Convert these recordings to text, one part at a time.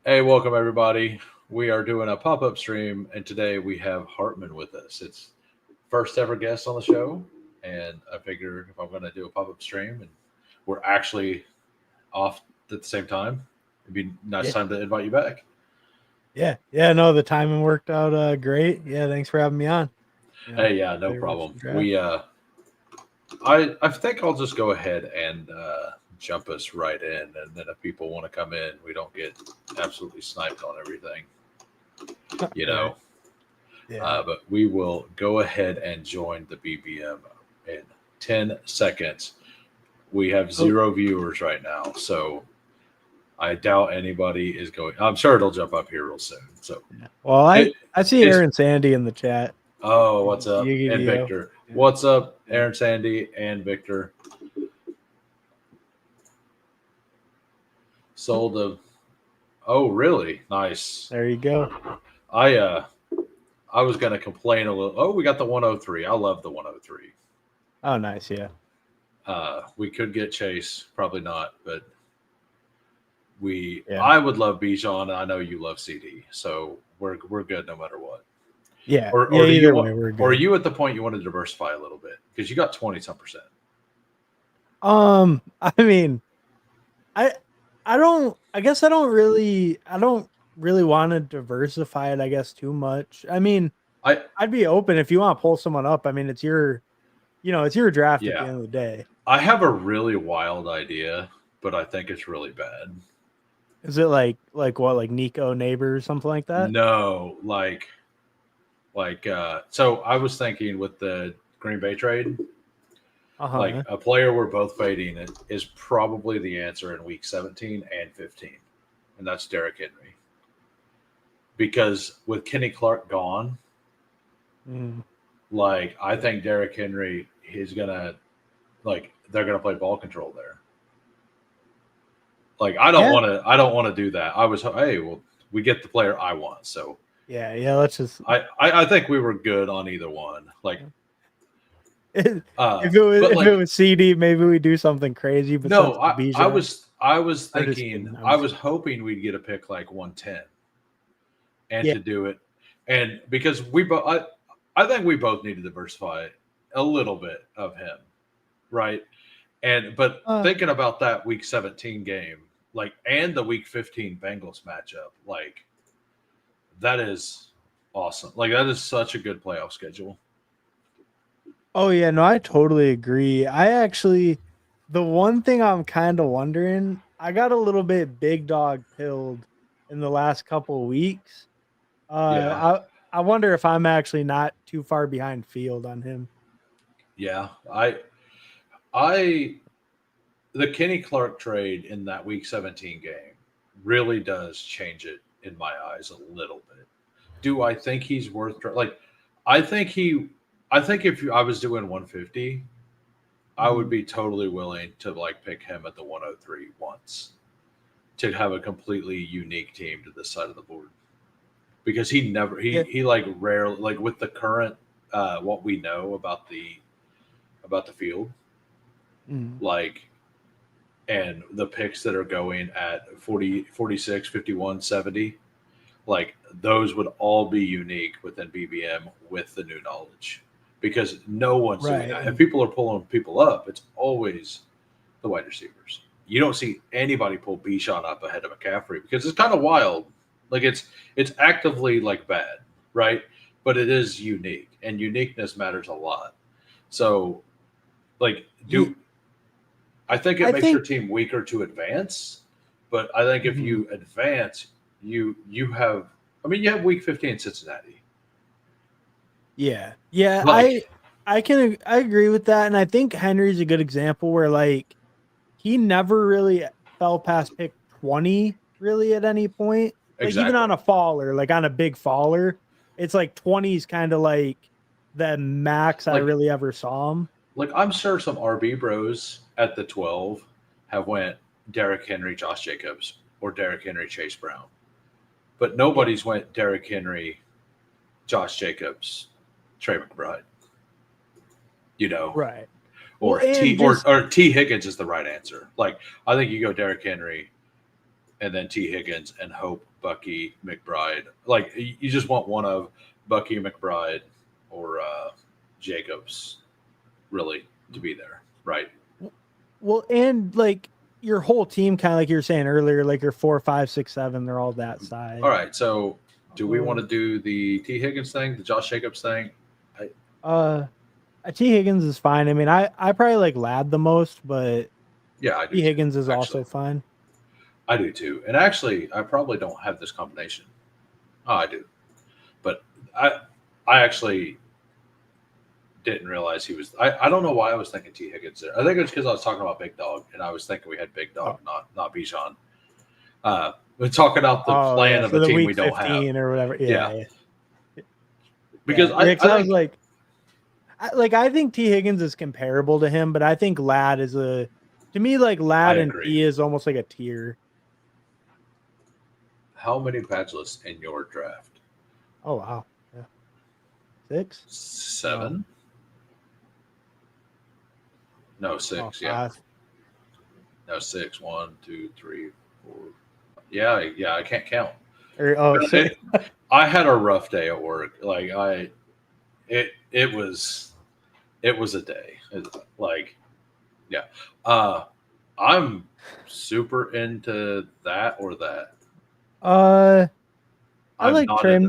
Hey, welcome everybody. We are doing a pop-up stream, and today we have Hartman with us. It's first ever guest on the show, and I figure if I'm going to do a pop-up stream and we're actually off at the same time, it'd be nice Yeah, time to invite you back. yeah. No, the timing worked out great. Yeah, thanks for having me on. Hey, yeah, no Excited for problem. some draft. I think I'll just go ahead and jump us right in, and then if people want to come in, we don't get absolutely sniped on everything, you Right. know. Yeah. But we will go ahead and join the BBM in 10 seconds. We have Oh, zero viewers right now, so I doubt anybody is going. I'm sure it'll jump up here real soon. So yeah. Well, I it I see is. Aaron Sandy in the chat. Oh, what's up? And Yu-Gi-Oh. Victor. Yeah. What's up, Yeah. Aaron Sandy and Victor? Oh, Sold a. Oh, really? Nice. there you go. I uh I was gonna complain a little. Oh, we got the 103. I love the 103. Oh, nice. Yeah. We could get Chase, probably not, but we Yeah. I would love Bijan, and I know you love CD, so we're good no matter what. Yeah. Or Yeah. or do you Either want? way, we're Or are good. you at the point you want to diversify a little bit because you got 20 some percent? I mean, I I don't. I guess I don't really. I don't really want to diversify it. I guess too much. I mean, I I'd be open if you want to pull someone up. I mean, it's your draft at the Yeah, end of the day. I have a really wild idea, but I think it's really bad. Is it like what, like Nico neighbor or something like that? No, so I was thinking with the Green Bay trade, like Uh-huh. a player we're both fading is probably the answer in week 17 and 15, and that's Derrick Henry. Because with Kenny Clark gone, Mm, like I yeah. think Derrick Henry is gonna they're gonna play ball control there. Like Yeah. I don't want to do that. I was hey well we get the player I want, so Yeah, yeah, let's just I think we were good on either one. if But it like was CD, maybe we do something crazy, but since no, it's Bijan, I was I'm just thinking kidding. I'm I just was kidding. hoping we'd get a pick like 110 and Yeah. to do it, and because I think we both need to diversify a little bit of him, right? And but Uh thinking about that week 17 game, like and the week 15 Bengals matchup, like that is awesome. Like that is such a good playoff schedule. oh yeah, no, I totally agree. The one thing I'm kind of wondering, I got a little bit big dog pilled in the last couple of weeks. Yeah, I wonder if I'm actually not too far behind field on him. yeah. I the Kenny Clark trade in that week 17 game really does change it in my eyes a little bit. Do I think he's worth like I think he I think if I was doing 150, I would Mhm. be totally willing to like pick him at the 103 once to have a completely unique team to this side of the board because he never Yeah. he like rarely like with the current what we know about the field, Mhm. like and the picks that are going at 40, 46, 51, 70, like those would all be unique within BBM with the new knowledge because no one's doing Right. that. If people are pulling people up, it's always the wide receivers. You don't see anybody pull Bichon up ahead of McCaffrey because it's kind of wild. Like it's actively like bad, right? But it is unique, and uniqueness matters a lot. So, like, Ye- I think it I makes your think team weaker to advance, but I think if mhm. you advance, you have. I mean, you have Week 15 Cincinnati. Yeah. Yeah, Like, I agree with that, and I think Henry's a good example where like he never really fell past pick 20 really at any point. Like even exactly. on a faller, like on a big faller, it's like 20 is kind of like the max I Like, really ever saw him. I'm sure some RB bros at the 12 have went Derrick Henry, Josh Jacobs, or Derrick Henry, Chase Brown, but Yeah. nobody's went Derrick Henry, Josh Jacobs, Trey McBride. You know, Right. Well, and Or just T Higgins is the right answer. Like, I think you go Derrick Henry and then T. Higgins and hope Bucky McBride. Like you just want one of Bucky McBride or Jacobs really to be there, right? Well, and like your whole team, kind of like you were saying earlier, like your 4, 5, 6, 7, they're all that side. All right, so do we want to do the T. Higgins thing, the Josh Jacobs thing? T. Higgins is fine. I mean, I probably like Ladd the most, but Yeah, I do. T. Higgins is actually. also fine. I do too. And actually, I probably don't have this combination. Oh, I do. But I actually didn't realize he was. I don't know why I was thinking T. Higgins there. I think it's because I was talking about Big Dog, and I was thinking we had Big Dog, not Bijan. We're talking about the plan of so a the team week we don't have. or whatever. Yeah. Because yeah. I was think, I think T. Higgins is comparable to him, but I think Ladd is to me, like Ladd and T is almost like a tier. How many badgeless in your draft? Oh wow. Yeah. 6? 7? No, 6. Oh, yeah. 5. No, 6. 1, 2, 3, 4. Yeah, I can't count. I had a rough day at work. Like it was a day. Like, yeah. I'm super into that or that. I I'm like Trey.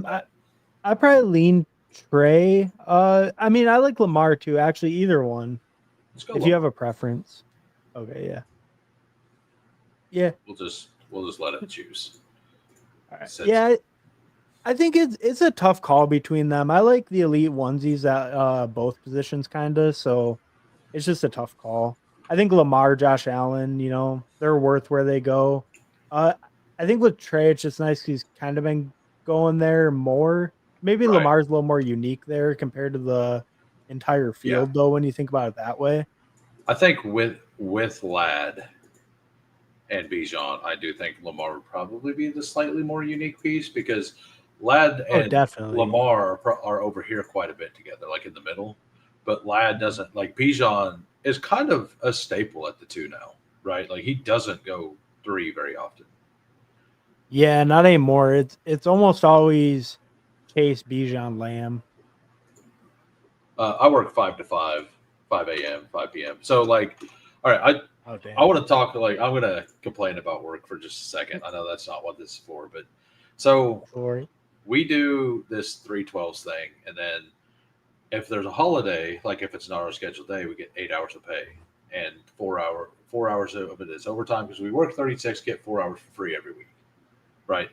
I probably lean Trey. I mean, I like Lamar too. Actually, either one. If Lamar. You have a preference. Okay, yeah. Yeah. We'll just let him choose. All right. Yeah, I think it's a tough call between them. I like the elite onesies at both positions, kind of. So it's just a tough call. I think Lamar, Josh Allen, they're worth where they go. I think with Trey, it's just nice because he's kind of been going there more. Maybe right. Lamar's a little more unique there compared to the entire field, though, when you think about it that way. I think with Ladd and Bijan, I do think Lamar would probably be the slightly more unique piece because Ladd and Lamar are over here quite a bit together, like in the middle. But Ladd doesn't, like Bijan is kind of a staple at the 2 now, right? Like he doesn't go 3 very often. Yeah, not anymore. It's almost always Chase, Bijan, Lamb. I work 5 to 5, 5 a.m., 5 p.m. So like, all right, I want to talk, like, I'm going to complain about work for just a second. I know that's not what this is for, but so we do this 312s thing. And then if there's a holiday, like if it's not our scheduled day, we get 8 hours of pay and 4 hours of it is overtime because we work 36, get 4 hours for free every week. Right.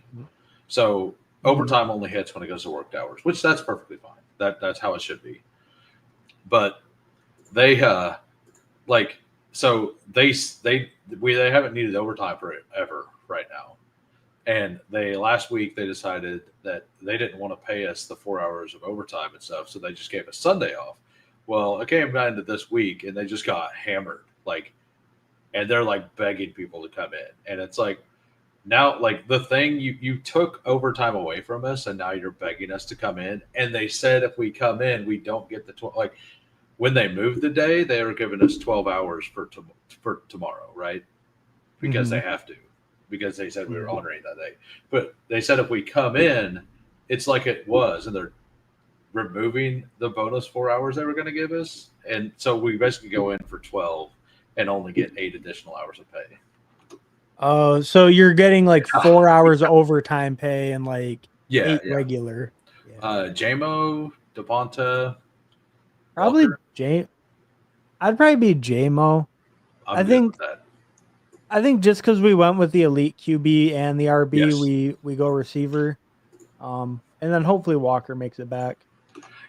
So overtime only hits when it goes to worked hours, which that's perfectly fine. That's how it should be. But they so they haven't needed overtime forever right now. And last week they decided that they didn't want to pay us the 4 hours of overtime and stuff, so they just gave us Sunday off. Well, it came down to this week and they just got hammered, and they're like begging people to come in. And it's like, now, like the thing you took overtime away from us, and now you're begging us to come in. And they said if we come in, we don't get the 12. Like when they moved the day, they were giving us 12 hours for tomorrow, right? Because they have to, because they said we were honoring that day. But they said if we come in, it's like it was, and they're removing the bonus 4 hours they were going to give us, and so we basically go in for 12 and only get 8 additional hours of pay. Oh, so you're getting like 4 hours overtime pay and like 8 regular. JMO, Devonta, probably I'd probably be JMO. I think just because we went with the elite QB and the RB, we go receiver, and then hopefully Walker makes it back.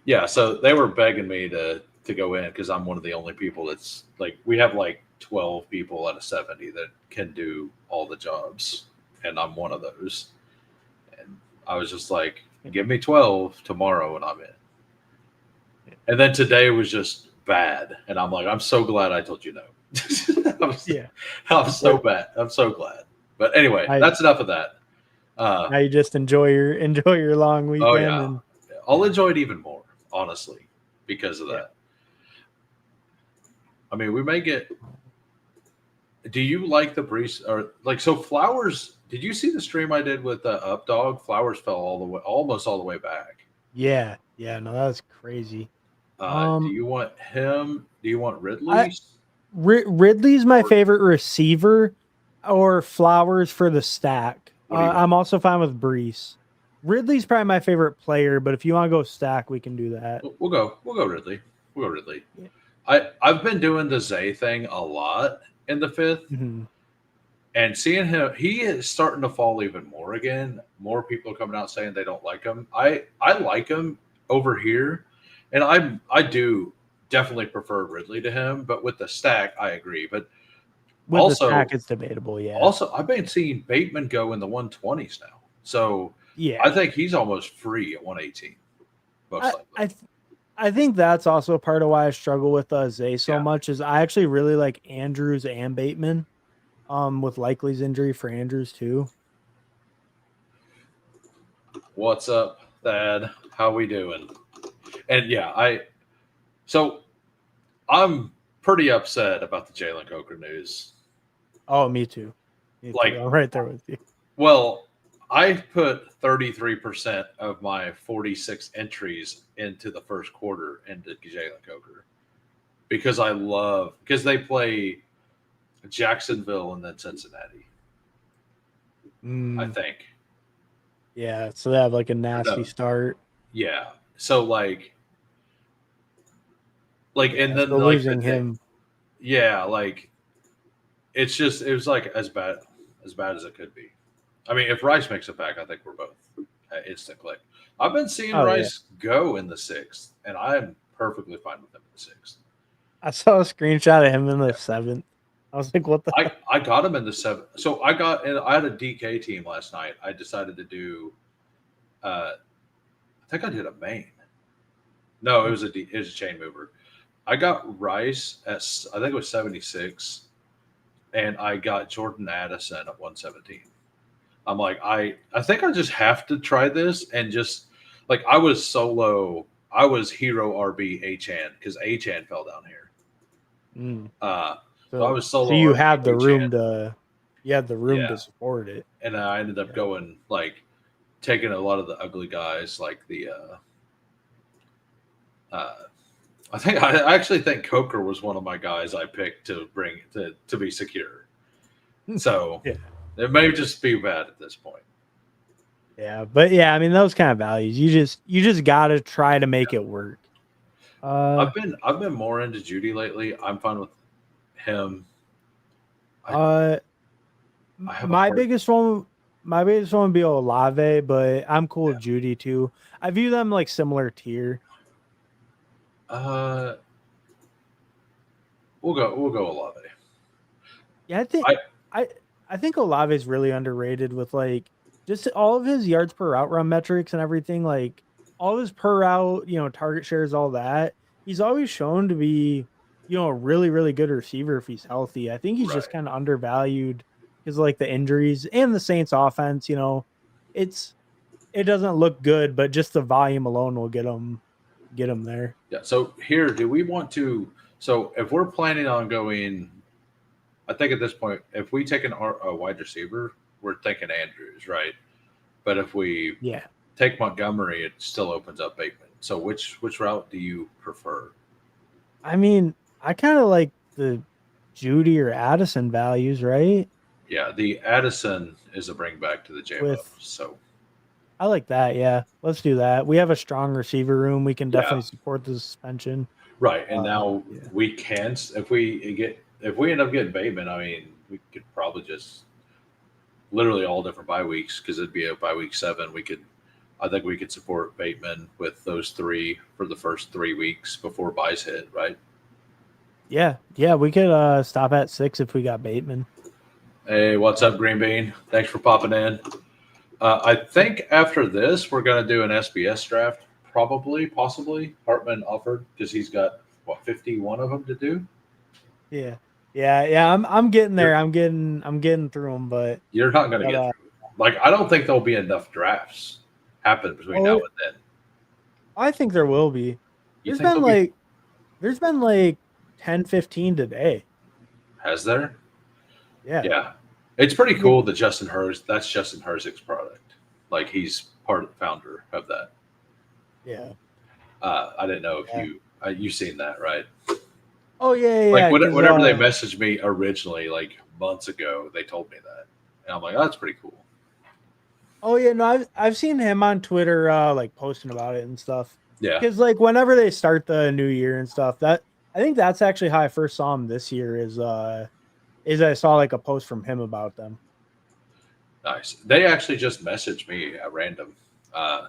Yeah, so they were begging me to go in because I'm one of the only people that's like, we have like 12 people out of 70 that can do all the jobs, and I'm one of those. And I was just like, give me 12 tomorrow and I'm in. And then today was just bad, and I'm like, I'm so glad I told you no. I'm so bad. I'm so glad. But anyway, that's enough of that. Now you just enjoy your long weekend. Oh yeah, and I'll enjoy it even more, honestly, because of that. I mean, we may get. Do you like the Brees or like so Flowers? Did you see the stream I did with Updog? Flowers fell almost all the way back. Yeah, yeah, no, that's crazy. Do Um, you want him? Do you want I Ridley? Ridley's my Or favorite receiver, or Flowers for the stack. what do you got? I'm also fine with Brees. Ridley's probably my favorite player, but if you want to go stack, we can do that. We'll go Ridley. We'll go Ridley. Yeah. I've been doing the Zay thing a lot in the fifth, Mhm. and seeing him, he is starting to fall even more again. More people are coming out saying they don't like him. I like him over here, and I do definitely prefer Ridley to him. But with the stack, I agree. But With the also, stack, it's debatable. Yeah, also I've been seeing Bateman go in the 120s now, so I yeah. think he's almost free at 118, most I likely. I th- I think that's also part of why I struggle with Zay so Yeah. much. Is I actually really like Andrews and Bateman. With Likely's injury for Andrews too. What's up, Thad? How we doing? And yeah, so I'm pretty upset about the Jalen Coker news. Oh, me too. Me too. Like, I'm right there with you. well, I put 33% of my 46 entries into the first quarter into Jalen Coker because they play Jacksonville and then Cincinnati. I Mm, think. yeah, so they have like a Or nasty no, start. yeah. So and Yeah, then so like the losing day, him. yeah, like it was like as bad as it could be. I mean, if Rice makes it back, I think we're both at instant click. I've been seeing Oh yeah, Rice go in the sixth, and I'm perfectly fine with him in the sixth. I saw a screenshot of him in the Yeah. seventh. I was like, what the hell? I got him in the seventh. So I had a DK team last night. I decided to do I think I did a main. No, it was a chain mover. I got Rice at I think it was 76, and I got Jordan Addison at 117. I'm like, I think I just have to try this and just like I was solo. I was hero RB Achan because Achan fell down here. Mm. So I So was so solo you RB have the Achan. room to Yeah, support it. and I ended up going like taking a lot of the ugly guys like the. Uh, I actually think Coker was one of my guys I picked to bring to be secure. So Yeah. it may just be bad at this point. Yeah, but yeah, I mean those kind of values. You just gotta try to make it work. Uh I've been more into Judy lately. I'm fine with him. I uh I have a my hard. biggest one would be Olave, but I'm cool Yeah. with Judy too. I view them like similar tier. Uh, we'll go Olave. Yeah, I I I think Olave is really underrated with like just all of his yards per route run metrics and everything, like all of his per route, target shares, all that. He's always shown to be, a really, really good receiver if he's healthy. I think he's just right. kind of undervalued because like the injuries and the Saints offense, it's it doesn't look good, but just the volume alone will get him there. Yeah. So here, do we want to? So if we're planning on going, I think at this point, if we take a wide receiver, we're thinking Andrews, right? But if we Yeah. take Montgomery, it still opens up Bateman. So which route do you prefer? I mean, I kind of like the Judy or Addison values, right? Yeah, the Addison is a bring back to the JMO. With So I like that. Yeah, let's do that. We have a strong receiver room. We can yeah, definitely support the suspension. right. And now Yeah, we can if we end up getting Bateman, I mean, we could probably just literally all different bye weeks because it'd be a bye week 7. I think we could support Bateman with those 3 for the first 3 weeks before buys hit, right? yeah. We could stop at 6 if we got Bateman. Hey, what's up, Green Bean? Thanks for popping in. I think after this, we're going to do an SBS draft, probably, possibly. Hartman offered because he's got, what, 51 of them to do? Yeah, yeah. I'm getting there. You're, I'm getting through them, but you're not going to but get through. Like, I don't think there'll be enough drafts happen between now oh, and then. I think there will be. You There's think been there'll be, like there's been like 10, 15 today. has there? Yeah, Yeah. It's pretty cool that that's Justin Herzig's product. Like he's part of the founder of that. Yeah. I didn't know if Yeah. you've seen that, right? Oh yeah, Like yeah. Because whenever they messaged me originally, like months ago, they told me that, and I'm like, oh, that's pretty cool. oh yeah, no, I've seen him on Twitter, like posting about it and stuff. Yeah, Because like whenever they start the new year and stuff, that I think that's actually how I first saw him this year. Is I saw like a post from him about them. nice. They actually just messaged me at random. Uh,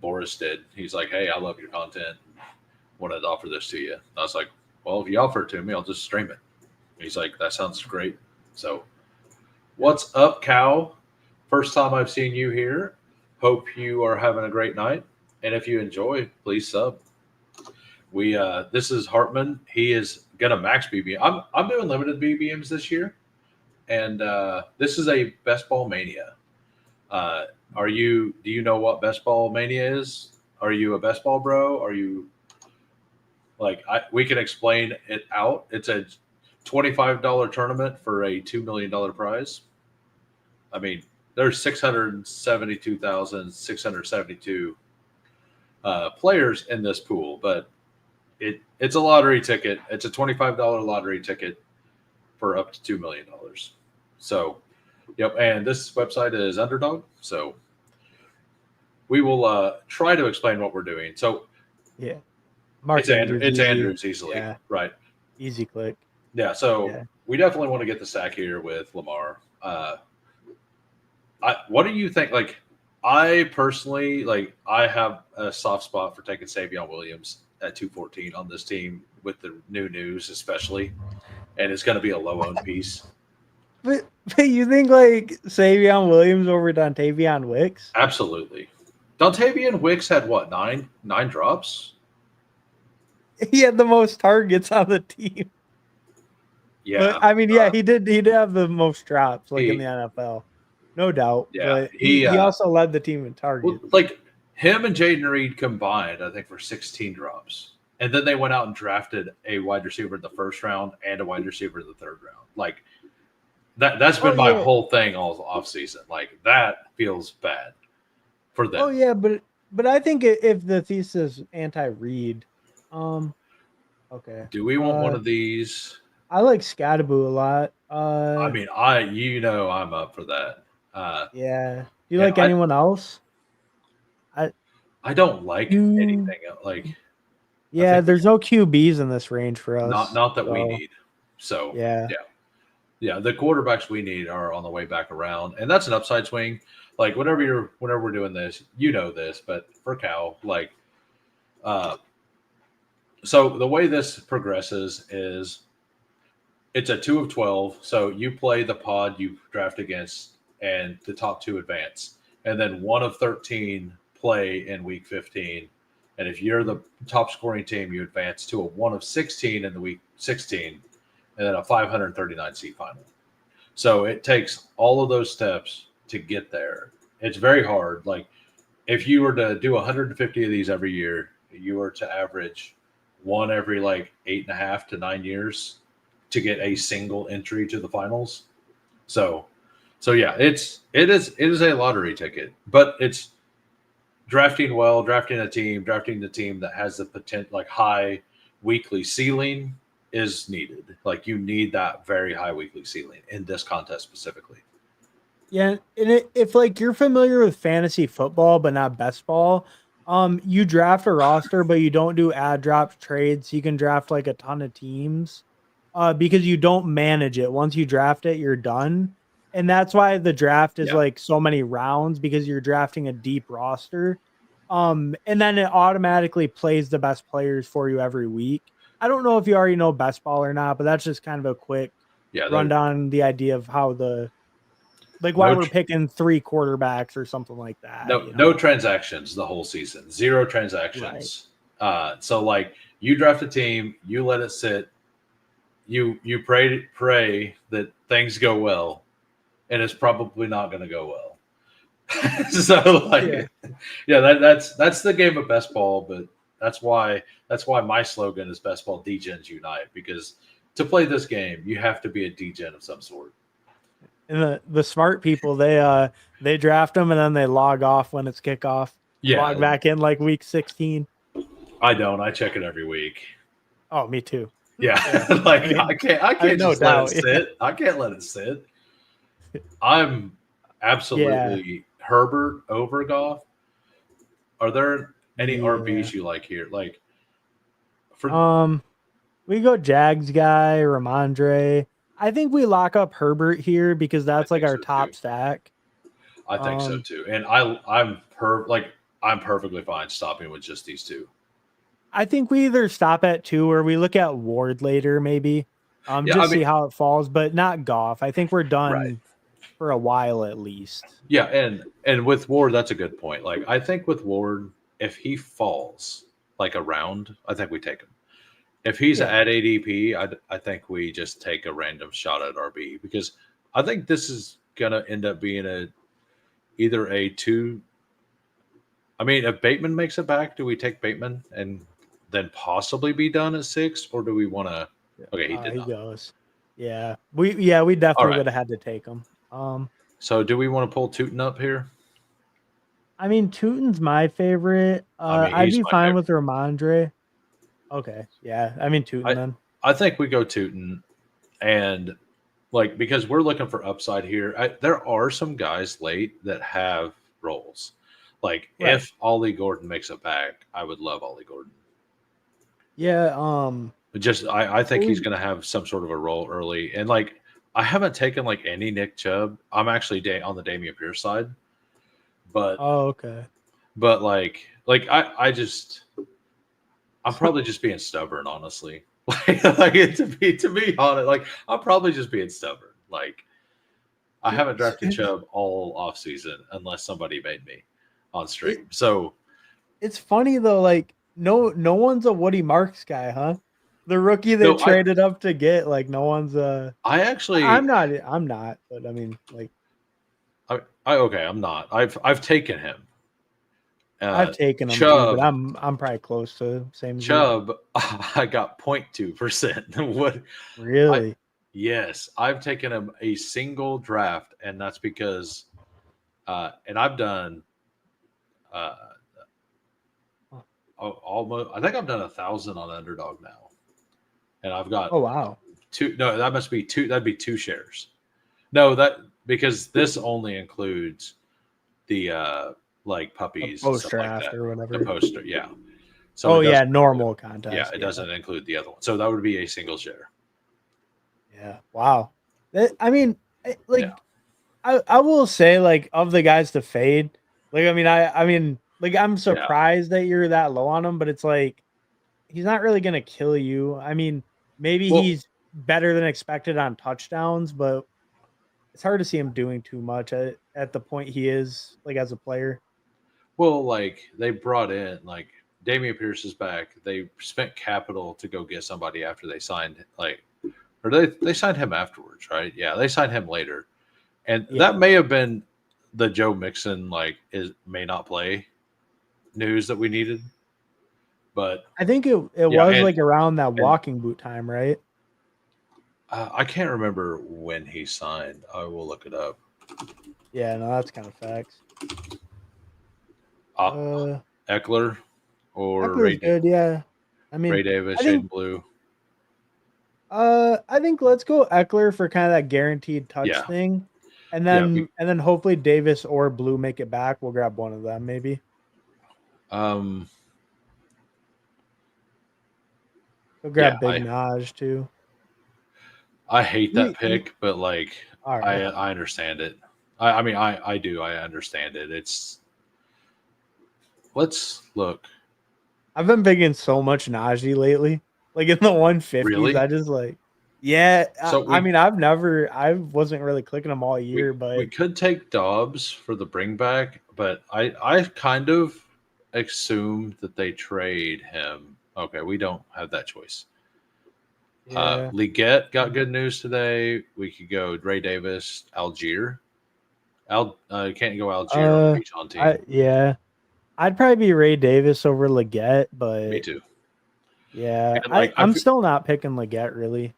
Boris did. He's like, hey, I love your content. Wanted to offer this to you. I was like, well, if you offer it to me, I'll just stream it. He's like, that sounds great. So, what's up, Cal? First time I've seen you here. Hope you are having a great night. And if you enjoy, please sub. We This is Hartman. He is gonna max BBM. I'm doing limited BBMs this year, and this is a best ball mania. Uh, are you? Do you know what best ball mania is? Are you a best ball bro? Are you like we can explain it out? It's a $25 tournament for a $2 million prize. I mean, there's 672,672 players in this pool, but it's a lottery ticket. It's a $25 lottery ticket for up to $2 million. So, yep. And this website is Underdog. So we will try to explain what we're doing. So Yeah. Mark Andrews. It's Easy. Andrews easily, Yeah. right? Easy click. Yeah. So Yeah. we definitely want to get the sack here with Lamar. What do you think? Like, I personally I have a soft spot for taking Savion Williams at 214 on this team with the new news, especially, and it's going to be a low owned piece. But you think like Savion Williams over Dontavian Wicks? Absolutely. Dontavian Wicks had what, nine drops? He had the most targets on the team. But Yeah. I mean, yeah, he did have the most drops like in He the NFL. No doubt. yeah, But he also led the team in well, targets. like him and Jaden Reed combined, I think, for 16 drops. And then they went out and drafted a wide receiver in the first round and a wide receiver in the third round. Like that's been my whole thing all off season. Like that feels bad for them. Oh yeah, but I think if the thesis anti-Reed, okay. Do we want one of these? I like Scadaboo a lot. I mean, I'm up for that. Yeah. Do you like anyone else? I don't like anything like. Yeah, there's no QBs in this range for us. Not that we need. So yeah. The quarterbacks we need are on the way back around, and that's an upside swing. Like whenever we're doing this, you know this, but for Cal, like, so the way this progresses is it's a 2 of 12. So you play the pod you draft against, and the top two advance, and then 1 of 13 play in week 15. And if you're the top scoring team, you advance to a 1 of 16 in the week 16, and then a 539 seed final. So it takes all of those steps to get there. It's very hard. Like if you were to do 150 of these every year, you were to average one every like 8.5 to 9 years to get a single entry to the finals. So yeah, it is a lottery ticket, but it's drafting well, drafting the team that has the potential like high weekly ceiling is needed. Like you need that very high weekly ceiling in this contest specifically. Yeah, and if like you're familiar with fantasy football but not best ball, you draft a roster but you don't do ad drop trades. You can draft like a ton of teams, because you don't manage it. Once you draft it, you're done, and that's why the draft is like so many rounds because you're drafting a deep roster, and then it automatically plays the best players for you every week. I don't know if you already know best ball or not, but that's just kind of a quick rundown. The idea of how why we're picking 3 quarterbacks or something like that. No transactions the whole season. 0 transactions. Right. So like you draft a team, you let it sit, you pray that things go well, and it's probably not going to go well. So like, that's the game of best ball. But that's why my slogan is Bestball Degens Unite, because to play this game, you have to be a degen of some sort. And the smart people, they draft them and then they log off when it's kickoff and log Yeah, back in like week 16. I don't. I check it every week. Oh, me too. Yeah, Yeah. like I I mean, can't no just let it doubt. Yeah. sit. I can't let it sit. I'm Yeah. absolutely Herbert over Goff. Are there any Yeah. RBs you like here? Like for Um, we go Jags guy, Ramondre. I think we lock up Herbert here because I that's like think our so too. top stack. I think so Um, too. And I'm perfectly fine stopping with just these two. I think we either stop at 2 or we look at Ward later, maybe. Yeah, I Just mean, see how it falls, but not Goff. I think we're right. done for a while at least. Yeah, and with Ward, that's a good point. Like I think with Ward, if he falls like a round, I think we take him. If he's Yeah. at ADP, I think we just take a random shot at RB because I think this is gonna end up being either a two. I mean, if Bateman makes it back, do we take Bateman and then possibly be done at 6, or do we want to? Okay, he did He not. goes. We All definitely right. would have had to take him. So, do we want to pull Tootin up here? I mean, Tootin's my favorite. I mean, I'd he's be my fine favorite. with Ramondre. Okay. Yeah. I mean, Tootin I then. I think we go Tootin and like because we're looking for upside here. There are some guys late that have roles. Like Right. if Ollie Gordon makes it back, I would love Ollie Gordon. Yeah. But just I think he's We, going to have some sort of a role early, and like I haven't taken like any Nick Chubb. I'm actually on the Damian Pierce side, but oh, okay. I just I'm probably just being stubborn, honestly. To be honest, like I'm probably just being stubborn. Like I haven't drafted Chubb all off season unless somebody made me on It, stream. So it's funny though. Like, no one's a Woody Marks guy, huh? The rookie they no, traded up to get. Like, no one's a. I actually I'm not. I'm not. But I mean, like, I okay, I'm not. I've taken him. I've taken them too, but Chubb, I'm probably close to same as you. Chubb, I got 0.2%. What I Really? yes, I've taken him a single draft, and that's because and I've done uh almost I think I've done 1,000 on underdog now. And I've got Oh wow. two no, that must be two that'd be two shares. No, that because this only includes the like A puppies and post stuff like draft that. or The whatever. poster, yeah. So Oh it yeah, doesn't normal yeah, contest. it Yeah. doesn't include the other one. So that would be a single share. Yeah. Wow. I mean, Yeah. like I will say like of the guys to fade, like I mean like I'm Yeah. surprised that you're that low on him, but it's like he's not really gonna kill you. I mean, maybe Well, he's better than expected on touchdowns, but it's hard to see him doing too much at the point he is like as a player. like they brought in like Damian Pierce is back. They spent capital to go get somebody after they signed like or they signed him afterwards, right? Yeah, they signed him later. And Yeah. that may have been the Joe Mixon like is may not play news that we needed. But I think it yeah, was like around that and walking boot time, right? I can't remember when he signed. I will look it up. Yeah, no, that's kind of facts. Uh, Uh Eckler or Eckler's good, yeah. I Ray mean, Davis, I Shaden think Blue. I think let's go Eckler for kind of that guaranteed touch Yeah, thing. And yeah. then hopefully Davis or Blue make it back. We'll grab one of them maybe. Um, We'll yeah. grab Big Naj too. I hate that You pick, but like all right. I understand it. I mean I do I understand it. It's let's look. I've been picking so much Najee lately. Like in the 150s. Really? I just like yeah, So I mean I wasn't really clicking them all year, we but could take Dobbs for the bring back, but I kind of assume that they trade him. Okay, we don't have that choice. yeah. Leggett got good news today. We could go Ray Davis, Algier. Can't go Algier on a Bijan team. Yeah. I'd probably be Ray Davis over Leggett, Me but too. yeah, And like I'm still not picking Leggett really.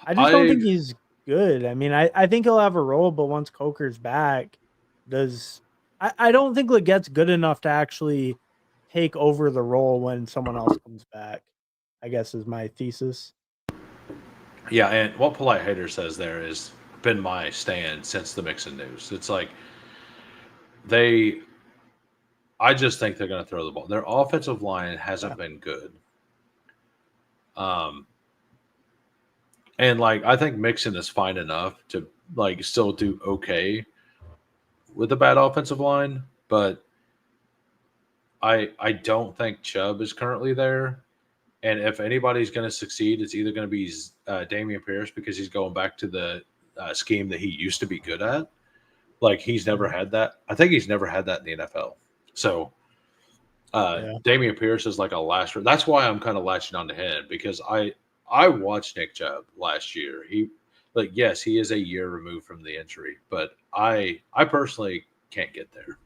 I just don't I think he's good. I mean, I think he'll have a role, but once Coker's back, does I don't think Leggette's good enough to actually take over the role when someone else comes back, I guess is my thesis. Yeah, and what Polite Hater says there has been my stand since the Mixon news. It's like they, I just think they're going to throw the ball. Their offensive line hasn't Yeah. been good. Um, and like I think Mixon is fine enough to like still do okay with a bad offensive line, but I don't think Chubb is currently there. And if anybody's going to succeed, it's either going to be Damian Pierce because he's going back to the scheme that he used to be good at. Like he's never Mhm. had that. I think he's never had that in the NFL. So Yeah. Damian Pierce is like a last. That's why I'm kind of latching on to him because I watched Nick Chubb last year. He like yes, he is a year removed from the injury, but I personally can't get there.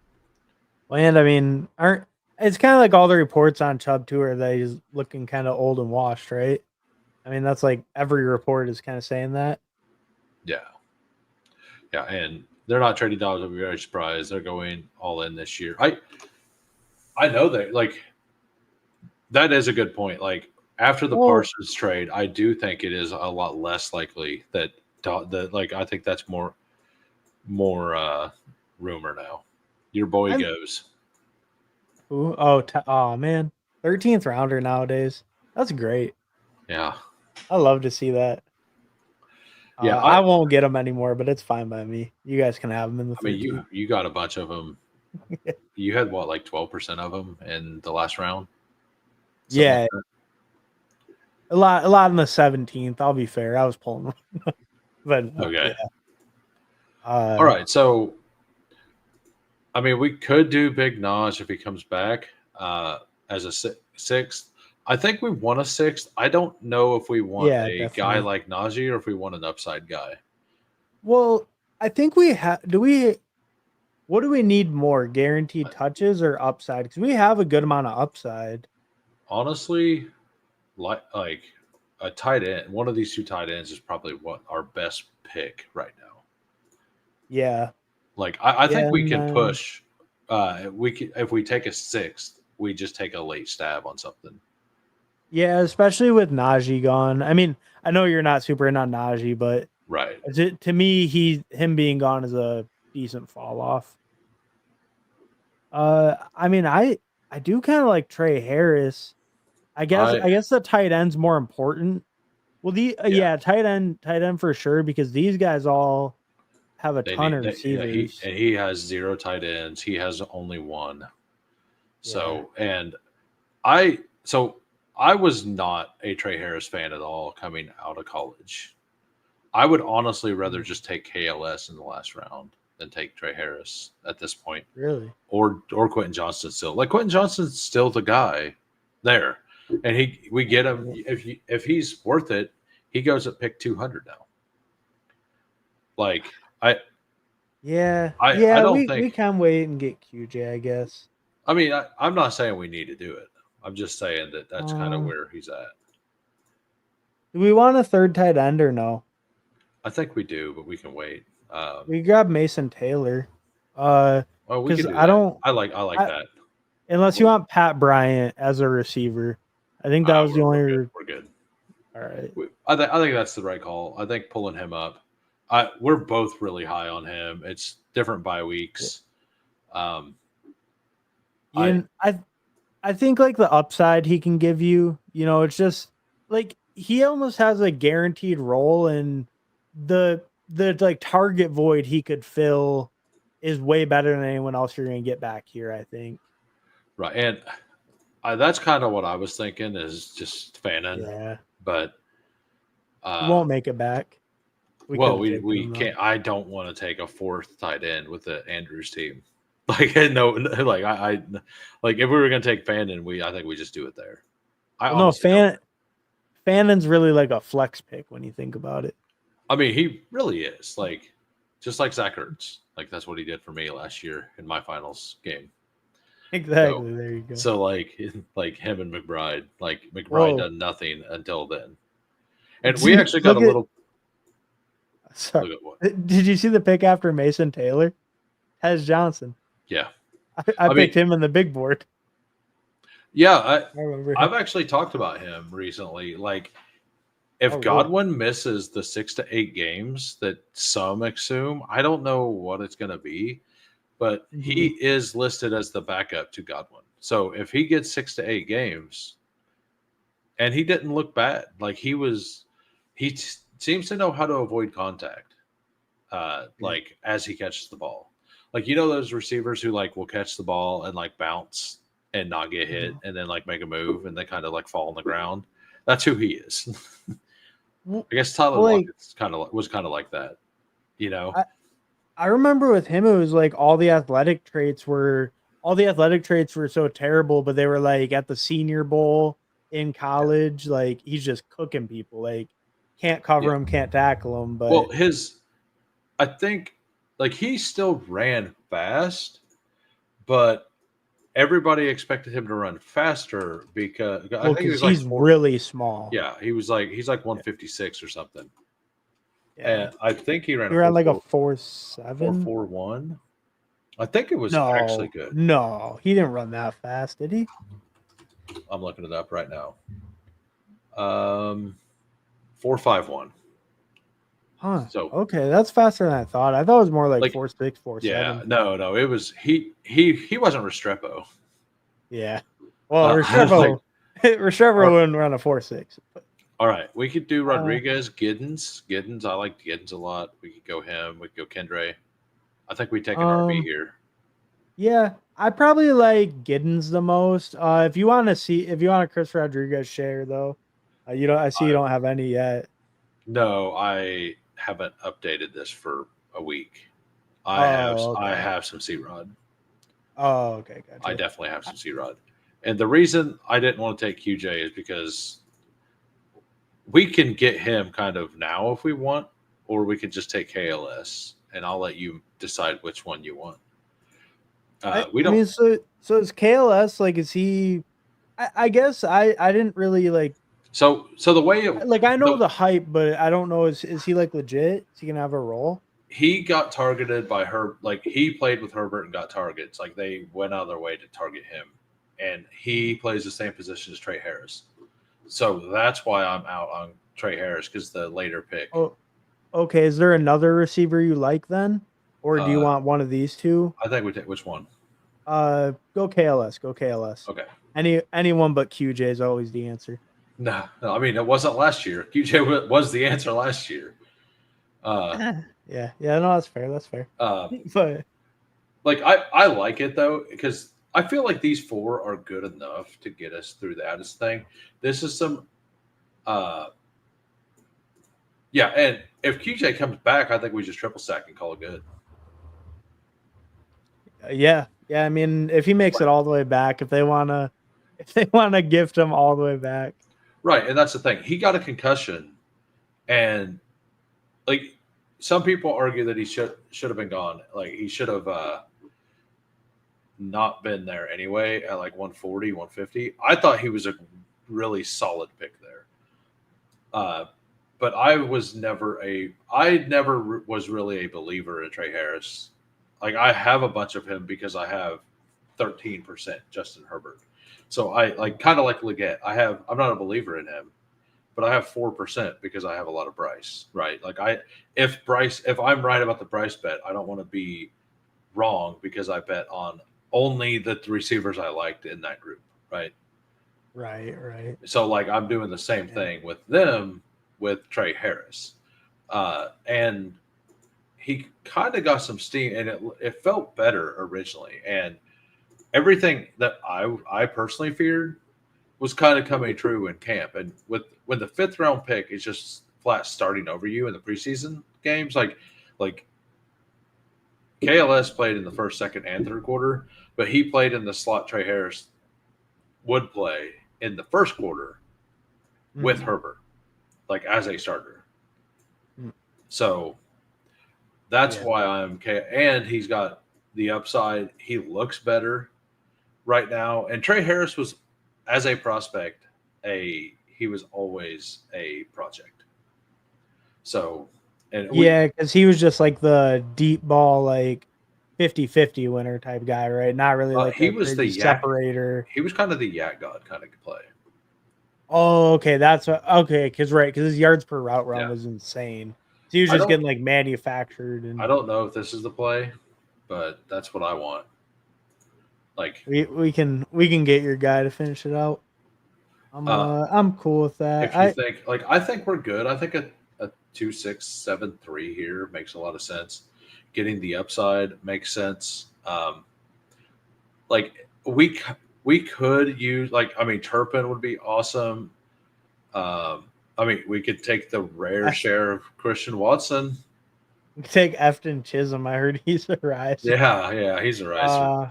And I mean, aren't it's kind of like all the reports on Chubb too are that he's looking kind of old and washed, right? I mean, that's like every report is kind of saying that. Yeah, yeah, and they're not trading dollars. I'll be very surprised. They're going all in this year. I know that like that is a good point. Like after the Well, Parsons trade, I do think it is a lot less likely that that like I think that's more rumor now. Your boy I'm goes. oh man, 13th rounder nowadays. That's great. Yeah. I love to see that. Yeah, I won't get them anymore, but it's fine by me. You guys can have them in the I mean 13th. you got a bunch of them. You had what like 12% of them in the last round, something like Yeah, that. a lot in the 17th. I'll be fair. I was pulling, but Okay. yeah. All Uh, right. So I mean, we could do Big Naj if he comes back as a sixth. I think we want a sixth. I don't know if we want yeah, a guy definitely. like Najee or if we want an upside guy. Well, I think we have. Do we? What do we need more? Guaranteed touches or upside? Because we have a good amount of upside. Honestly, like a tight end, one of these two tight ends is probably what our best pick right now. Yeah, Like I yeah, think we and can then push. We can, if we take a sixth, we just take a late stab on something. yeah, especially with Najee gone. I mean, I know you're not super in on Najee, but Right. to me, him being gone is a decent fall off. I mean, I do kind of like Trey Harris. I I guess the tight end's more important. Well, the yeah. yeah, tight end for sure because these guys all have a They ton need of yeah, receivers. he has zero tight ends. He has only one. Yeah, So and I so I was not a Trey Harris fan at all coming out of college. I would honestly rather mm, just take KLS in the last round than take Trey Harris at this point, really. or Quentin Johnston still. Like Quentin Johnston's still the guy there, and we get him if he's worth it. He goes at pick 200 now. Like I Yeah, don't we think. can wait and get QJ, I guess. I mean, I'm not saying we need to do it. I'm just saying that that's kind of Uh, where he's at. do we want a third tight end or no? I think we do, but we can wait. We grab Mason Taylor. Well, we Because could do that. I like I that. unless you We're, want Pat Bryant as a receiver. I think that was the we're good. only. We're good. All right. I think that's the right call. I think pulling him up. We're both really high on him. It's different bye Yeah. weeks. Um, Yeah, I and I think like the upside he can give you, it's just like he almost has a guaranteed role and the like target void he could fill is way better than anyone else you're gonna get back here, I think. right, and that's kind of what I was thinking is just fanning, Yeah. but He uh, won't make it back. We could well, have taken we him though. can't. I don't want to take a fourth tight end with the Andrews team. Like no, like I like if we were gonna take Fannin, I think we just do it there. I Well no, honestly don't. Fannon's really like a flex pick when you think about it. I mean, he really is like just like Zach Ertz. Like that's what he did for me last year in my finals game. So Exactly. There you go. like him and McBride. Like McBride Whoa. done nothing until then. And we See, actually got look a at little Sorry. Look at what? Did you see the pick after Mason Taylor? Hez Johnson. Yeah. I I picked mean, him in the big board. yeah, I remember him. I've actually talked about him recently. Like, if Oh, really? Godwin misses the 6 to 8 games that some assume, I don't know what it's going to be, but Mhm. he is listed as the backup to Godwin. So if he gets 6 to 8 games, and he didn't look bad, like seems to know how to avoid contact, Yeah. like as he catches the ball. Like, you know, those receivers who like will catch the ball and like bounce and not get hit Mhm. and then like make a move and they kind of like fall on the ground. That's who he is. Well, I guess Tyler like Lockett's was kind of like that, you know. I, I remember with him, it was like all the athletic traits were so terrible, but they were like at the Senior Bowl in Yeah. college, like he's just cooking people. Like can't Yeah. cover him, can't tackle him, Well, but I think, like, he still ran fast, but everybody expected him to run faster because I well, think he because was like he's four. really small. Yeah, he's like Yeah, 156 or something, yeah. and I think he ran He a ran four like a four four four seven. four one. I think it was actually No, good. no, he didn't run that fast, did he? I'm looking it up right now. 451. Huh. So Okay, that's faster than I thought. I thought it was more like like, 4.6, four yeah, seven. no, it was he wasn't Restrepo. Yeah. Well, Like, Restrepo, Restrepo all wouldn't run a 4.6. all right, we could do Uh, Rodriguez, Giddens. I like Giddens a lot. We could go him. We could go Kendre. I think we take an RB um, here. yeah, I probably like Giddens the most. If you want a Chris Rodriguez share though, you don't. I see you I don't have any yet. No, I haven't updated this for a week. Oh, I okay. have some C Rod. Oh, okay, I gotcha. definitely have some C Rod. And the reason I didn't want to take QJ is because we can get him kind of now if we want, or we can just take KLS, and I'll let you decide which one you want. We I don't. mean, so is KLS like? Is he? I guess I didn't really So the way I know the the hype, but I don't know is he like legit? Is he gonna have a role? he got targeted by her. Like, he played with Herbert and got targets. Like, they went out of their way to target him, and he plays the same position as Trey Harris. So that's why I'm out on Trey Harris, because the later pick. Oh, okay. Is there another receiver you like then, or do you Uh, want one of these two? I think we take which one? Go KLS. Go KLS. Okay. Anyone but QJ is always the answer. No, I mean, it wasn't last year. QJ was the answer last year. Uh, Yeah, yeah. No, that's fair. That's fair. uh, But like, I like it though, because I feel like these four are good enough to get us through the Addis thing. This is some, uh, yeah, and if QJ comes back, I think we just triple stack and call it good. yeah, yeah. I mean, if he makes it all the way back, if they wanna gift him all the way back, Right, and that's the thing. He got a concussion, and like, some people argue that he should have been gone. Like, he should have not been there anyway at like 140, 150. I thought he was a really solid pick there. Uh, but I never was really a believer in Trey Harris. Like, I have a bunch of him because I have 13% Justin Herbert. So I like, kind of like Leggett. I'm not a believer in him, but I have 4% because I have a lot of Bryce, right? Like, if I'm right about the Bryce bet, I don't want to be wrong because I bet on only the receivers I liked in that group, right? right. So, like, I'm doing the same Yeah. thing with them with Trey Harris, and he kind of got some steam, and it felt better originally, and everything that I personally feared was kind of coming true in camp. And when the fifth round pick is just flat starting over you in the preseason games, like KLS played in the first, second, and third quarter, but he played in the slot Trey Harris would play in the first quarter with Mhm. Herbert, like as a starter. Mm. So that's Yeah. why and he's got the upside. He looks better right now. And Trey Harris was, as a prospect, he was always a project. So And Yeah, because he was just like the deep ball, like 50-50 winner type guy, right? Not really like he a was the crazy yak. separator. He was kind of the yak god kind of play. Oh, okay, that's okay. Because his yards per route run Yeah, was insane. So he was I just don't getting like manufactured, I and don't know if this is the play, but that's what I want. Like, we can get your guy to finish it out. uh, I'm cool with that. if you think like I think we're good. I think a 2-6-7-3 here makes a lot of sense. Getting the upside makes sense. Like we could use like I mean Turpin would be awesome. I mean we could take the rare I share of Christian Watson. take Efton Chisholm. I heard he's a rise. Yeah, he's a riser. Uh,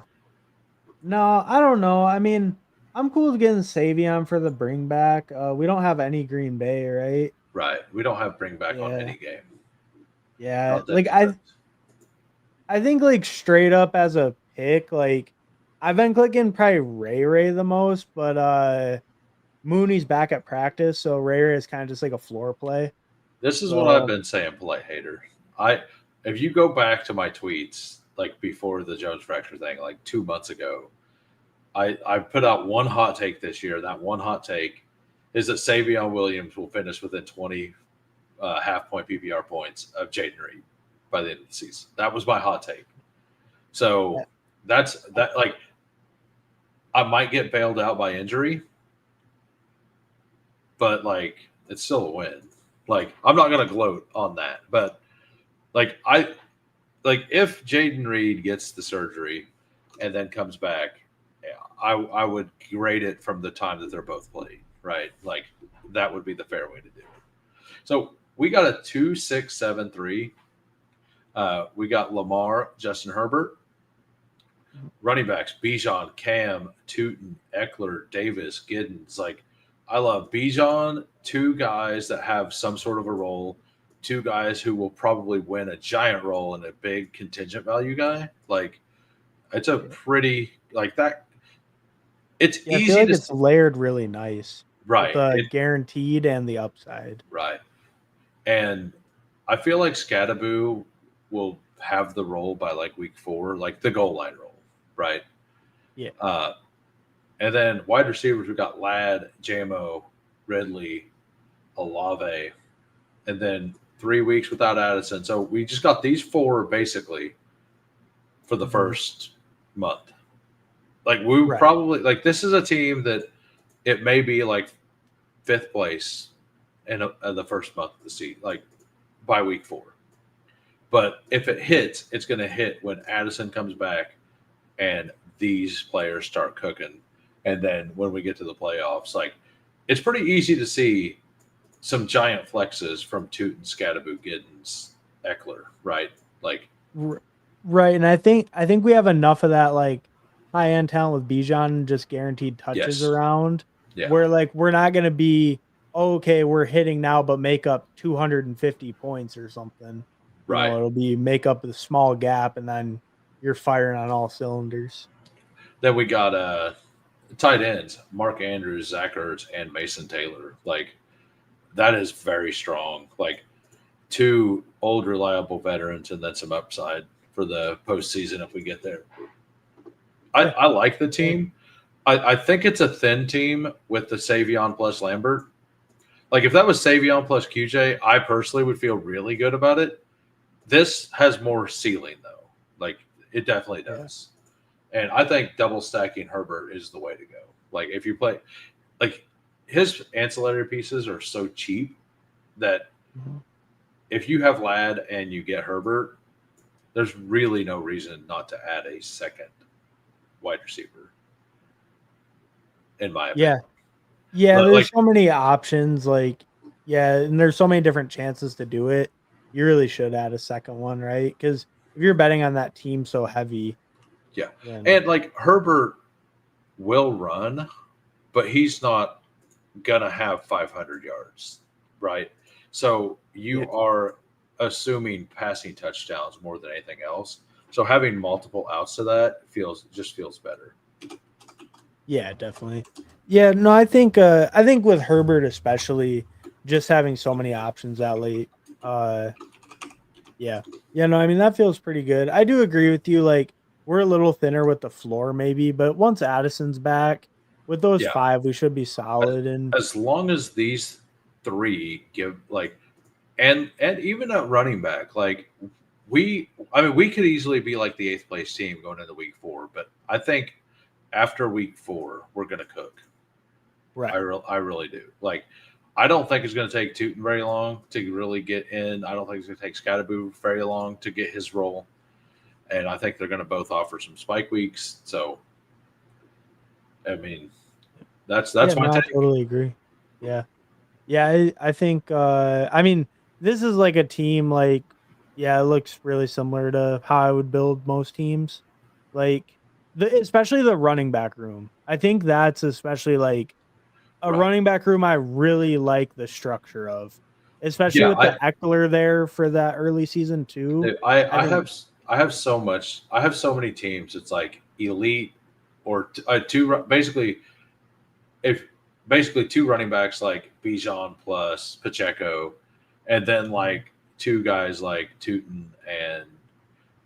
no, I don't know. I mean, I'm cool with getting Savion for the bring back. We don't have any Green Bay, right? Right. We don't have bring back on Yeah, any game. yeah. Not that Like defense. I think like straight up as a pick, like I've been clicking probably Ray the most, but Mooney's back at practice, so Ray is kind of just like a floor play. This is what I've So been saying, polite hater. I if you go back to my tweets like before the Jones fracture thing, like 2 months ago, I put out one hot take this year. That one hot take is that Savion Williams will finish within 20 half point PPR points of Jaden Reed by the end of the season. That was my hot take. yeah, So that's that. Like I might get bailed out by injury, but like it's still a win. Like I'm not gonna gloat on that, but like if Jaden Reed gets the surgery and then comes back, I would grade it from the time that they're both played, right? Like that would be the fair way to do it. So we got a 2-6-7-3. We got Lamar, Justin Herbert, running backs, Bijan, Cam, Tootin, Eckler, Davis, Giddens. Like I love Bijan, two guys that have some sort of a role, two guys who will probably win a giant role and a big contingent value guy. Like it's a pretty like that. It's yeah. I feel easy like to it's layered really nice with right. the It guaranteed and the upside. right. And I feel like Scadaboo will have the role by like week 4, like the goal line role, right? Yeah, Uh, and then wide receivers, we've got Ladd, JMO, Ridley, Olave, and then 3 weeks without Addison. So we just got these 4 basically for the mhm, first month. Like we right. probably like this is a team that it may be like 5th place in the first month of the season, like by week 4. But if it hits, it's going to hit when Addison comes back and these players start cooking. And then when we get to the playoffs, like it's pretty easy to see some giant flexes from Tootin, Scadaboo, Giddens, Eckler, right? Like, R- Right, and I think we have enough of that like high end talent with Bijan just guaranteed touches yes, around yeah, where like we're not gonna be okay, we're hitting now but make up 250 points or something. right. It'll be make up the small gap and then you're firing on all cylinders. Then we got tight ends, Mark Andrews, Zach Ertz, and Mason Taylor. Like, that is very strong. Like, 2 old, reliable veterans and then some upside for the postseason if we get there. Yeah. I like the Yeah. team. I think it's a thin team with the Savion plus Lambert. Like if that was Savion plus QJ, I personally would feel really good about it. This has more ceiling though. Like it definitely Yeah. does. And I think double stacking Herbert is the way to go. Like if you play like his ancillary pieces are so cheap that Mhm. if you have Ladd and you get Herbert, there's really no reason not to add a second wide receiver, in my opinion. Yeah. Yeah, Like there's so many options like yeah, and there's so many different chances to do it. You really should add a second one, right? Cuz if you're betting on that team so heavy, yeah. then And like Herbert will run, but he's not gonna have 500 yards, right? So yeah. you are assuming passing touchdowns more than anything else. So having multiple outs to that feels better. Yeah, definitely. Yeah, no, I think with Herbert especially, just having so many options that late, Yeah. Yeah, no, I mean that feels pretty good. I do agree with you. Like we're a little thinner with the floor, maybe, but once Addison's back, with those Yeah, 5, we should be solid. And as long as these three give like, and even at running back, like I mean, we could easily be like the eighth place team going into week 4, but I think after week 4, we're going to cook. right. I really do. Like, I don't think it's going to take Tootin very long to really get in. I don't think it's going to take Scatterboo very long to get his role. And I think they're going to both offer some spike weeks. So, I mean, Yeah, that's my no, I take. totally agree. Yeah. Yeah, I think I mean this is like a team like yeah, it looks really similar to how I would build most teams. Like especially the running back room. I think that's especially like a Right. running back room I really like the structure of. Especially Yeah, with the Eckler there for that early season too. I think I have so much. I have so many teams. It's like elite or two. Basically, if basically two running backs like Bijan plus Pacheco, and then like two guys like Tootin and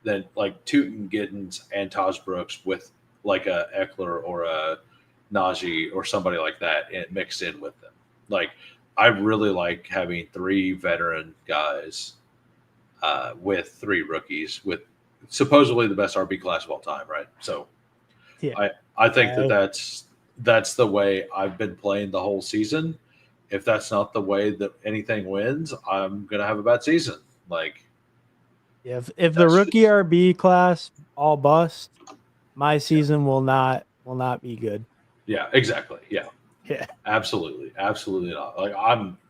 then like Tootin Giddens and Taj Brooks with like a Eckler or a Najee or somebody like that and mixed in with them. Like I really like having 3 veteran guys with 3 rookies with supposedly the best RB class of all time, right? So yeah. I think that Yeah, that's the way I've been playing the whole season. If that's not the way that anything wins, I'm gonna have a bad season. Like yeah, if the that's rookie just RB class all bust, my season will not be good. yeah, exactly. Yeah, Yeah. absolutely, absolutely not. Like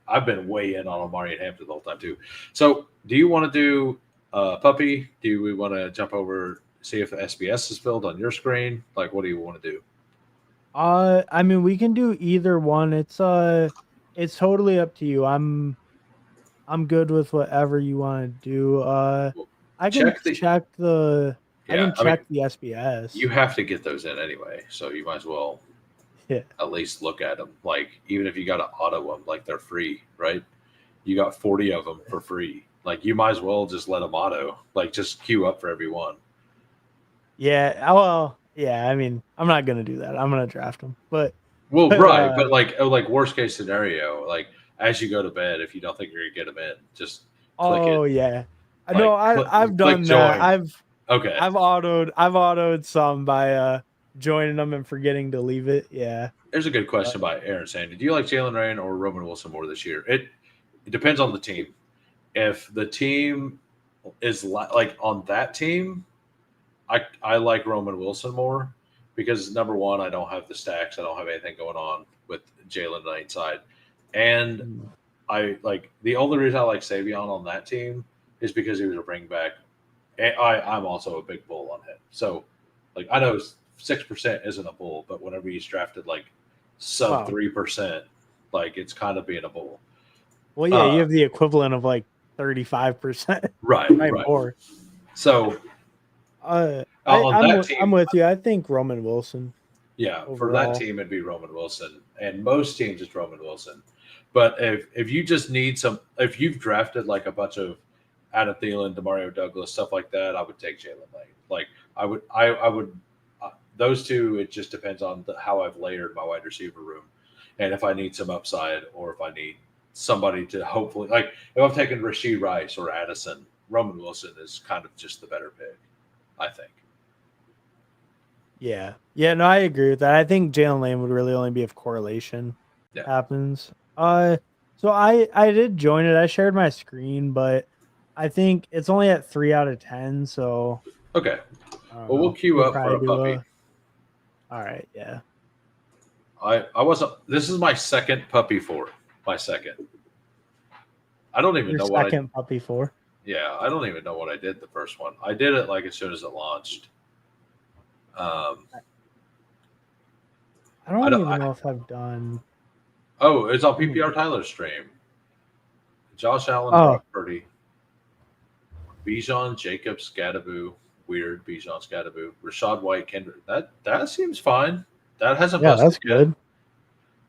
I've been way in on Omari and Hampton the whole time too. So do you want to do puppy? Do we want to jump over see if the SBS is filled on your screen? Like what do you want to do? I mean, we can do either one. It's totally up to you. I'm good with whatever you want to do. Well, I can check the check the I yeah. can I mean check the you SBS. have to get those in anyway, so you might as well Yeah. at least look at them. Like even if you got to auto them, like they're free, right? You got 40 of them for free. Like you might as well just let them auto. Like just queue up for every one. Yeah. Well, yeah, I mean, I'm not gonna do that. I'm gonna draft them. But Well, but right, but like worst case scenario, like as you go to bed, if you don't think you're gonna get them in, just click it. oh yeah. I know Like I've click done that. join. Okay. I've autoed some by joining them and forgetting to leave it. Yeah. Here's a good Uh, question by Aaron saying, "Do you like Jalen Rain or Roman Wilson more this year?" It depends on the team. If the team is like on that team, I like Roman Wilson more because number one, I don't have the stacks. I don't have anything going on with Jalen on each side, and mm, I like the only reason I like Savion on that team is because he was a bring back. And I'm also a big bull on him. So like I know 6% isn't a bull, but whenever he's drafted like sub wow. 3%, like it's kind of being a bull. Well, yeah, you Uh, have the equivalent of like 35%, right, right right. more. So I on I'm that I'm team, with you. I think Roman Wilson yeah, for that overall. team it'd be Roman Wilson, and most teams it's Roman Wilson. But if you just need some, if you've drafted like a bunch of Adam Thielen, Demario Douglas, stuff like that, I would take Jalen Lane. Like I would those two. It just depends on how I've layered my wide receiver room, and if I need some upside or if I need somebody to hopefully like if I'm taking Rasheed Rice or Addison, Roman Wilson is kind of just the better pick, I think. Yeah. Yeah, no, I agree with that. I think Jalen Lane would really only be if correlation Yeah. happens. So I did join it. I shared my screen, but I think it's only at 3 out of 10, so Okay. I don't Well, we'll know. queue We'll up for probably a do puppy. a all right, yeah. I wasn't. This is my second puppy for my second. I don't even Your know what I. second puppy for. Yeah, I don't even know what I did the first one. I did it like as soon as it launched. Um, I I don't don't. even know if I've done Oh, it's on any PPR yet. Tyler's stream. Josh Allen, Oh, Brock Purdy, Bijan, Jacob, Scadaboo, weird Bijan, Scadaboo, Rashad White, Kendrick. That seems fine. That hasn't yeah, busted that's yet. good.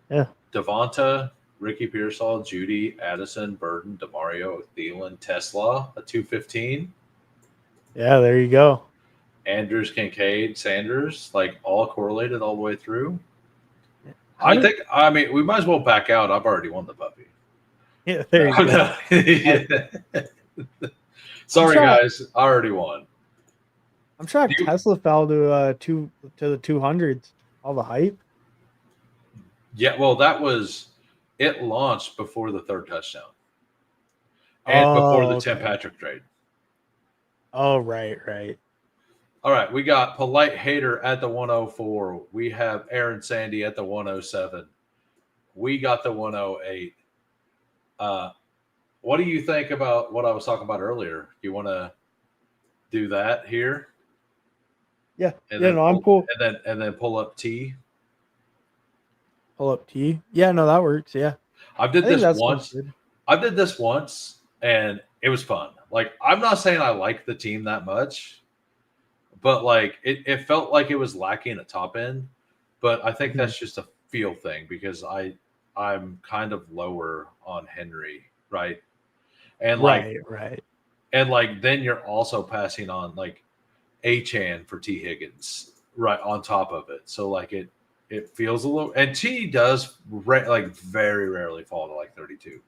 Yeah. Devonta. Ricky Pearsall, Judy, Addison, Burton, Demario, Thielen, Tesla, a 215. Yeah, there you go. Andrews, Kincaid, Sanders, like all correlated all the way through. How did? I mean, we might as well back out. I've already won the puppy. Yeah, there you go. No. Sorry, shocked. guys. I already won. I'm shocked You, Tesla fell to the 200s. All the hype. yeah, well, it launched before the third touchdown and before Oh, the Tim okay. Patrick trade. Oh, right. All right, we got Polite Hater at the 104. We have Aaron Sandy at the 107. We got the 108. What do you think about what I was talking about earlier? You want to do that here, Yeah. and Yeah. then No, I'm cool. and then pull up T. Pull up T. Yeah. No, that works. Yeah. I I did think this that sounds once. good. I did this once, and it was fun. Like, I'm not saying I like the team that much, but like it felt like it was lacking a top end. But I think Mhm. that's just a feel thing because I'm kind of lower on Henry, right? And like Right. then you're also passing on like Achan for T Higgins right on top of it. So like it feels a little, and T does like very rarely fall to like 32.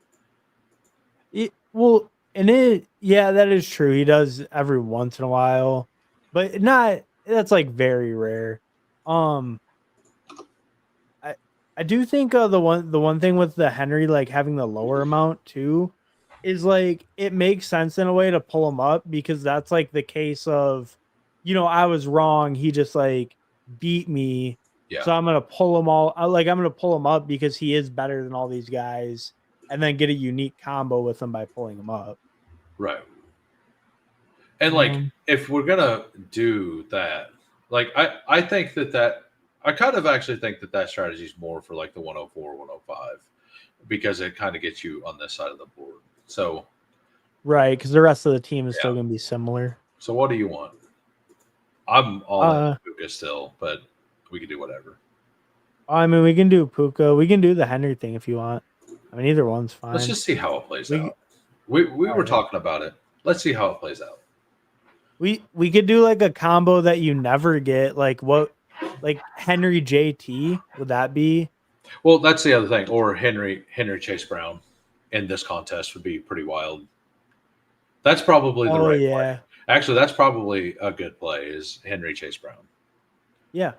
Well, and yeah, that is true. He does every once in a while, but not. That's like very rare. Um, I I do think the one thing with the Henry like having the lower amount too is like it makes sense in a way to pull him up because that's like the case of, I was wrong. He just like beat me, Yeah, so I'm gonna pull him I'm gonna pull him up because he is better than all these guys, and then get a unique combo with him by pulling him up. right. And like Um, if we're gonna do that, like I think that I kind of actually think that strategy is more for like the 104, 105 because it kind of gets you on this side of the board. So right, because the rest of the team is yeah. still gonna be similar. So what do you want? I'm all in Uh, Puka still, but we can do whatever. I mean, we can do Puka. We can do the Henry thing if you want. I mean, either one's Let's fine. just see how it plays We out. We all were right. talking about it. Let's see how it plays out. We could do like a combo that you never get. Like Henry JT. Would that be? Well, that's the other thing. Or Henry Chase Brown in this contest would be pretty wild. That's probably the Oh right play. yeah, Actually, that's probably a good play. Is Henry Chase Brown? yeah,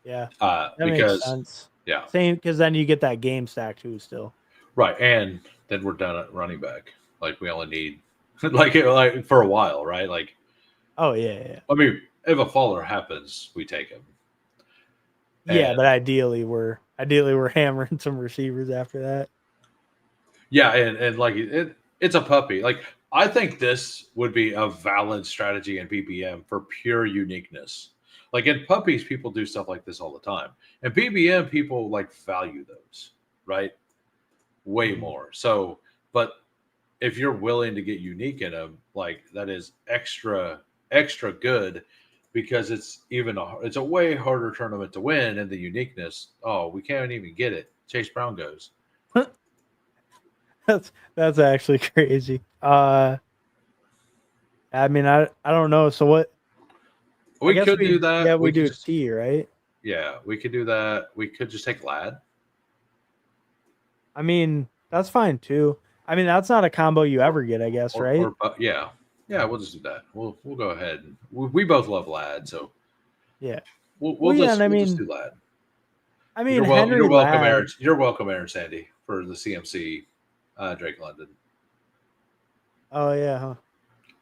yeah. That makes Because sense. yeah, Same, because then you get that game stack too. Still. right. And then we're done at running back. Like we only need like for a while, right? Like Oh yeah. I mean, if a faller happens, we take him. And Yeah, but ideally we're hammering some receivers after that. yeah, and like it's a puppy. Like I think this would be a valid strategy in BBM for pure uniqueness. Like in puppies, people do stuff like this all the time. And BBM, people like value those, right? Way Mhm. more. So, but if you're willing to get unique in them, like that is extra good because it's a way harder tournament to win and the uniqueness. Oh, we can't even get it. Chase Brown goes. That's actually crazy. I mean, I don't know. So what? I We guess could do we that. yeah We we could do just T, right? Yeah, we could do that. We could just take Lad. I mean, that's fine too. I mean, that's not a combo you Or, ever get, I guess, right? yeah. Yeah, we'll just do that. We'll go ahead and we both love Lad, so Yeah. Well, yeah, and we'll just do Lad. I mean Henry You're welcome, Aaron. Ladd. You're welcome, Aaron Sandy, for the CMC Drake London. Oh yeah, huh?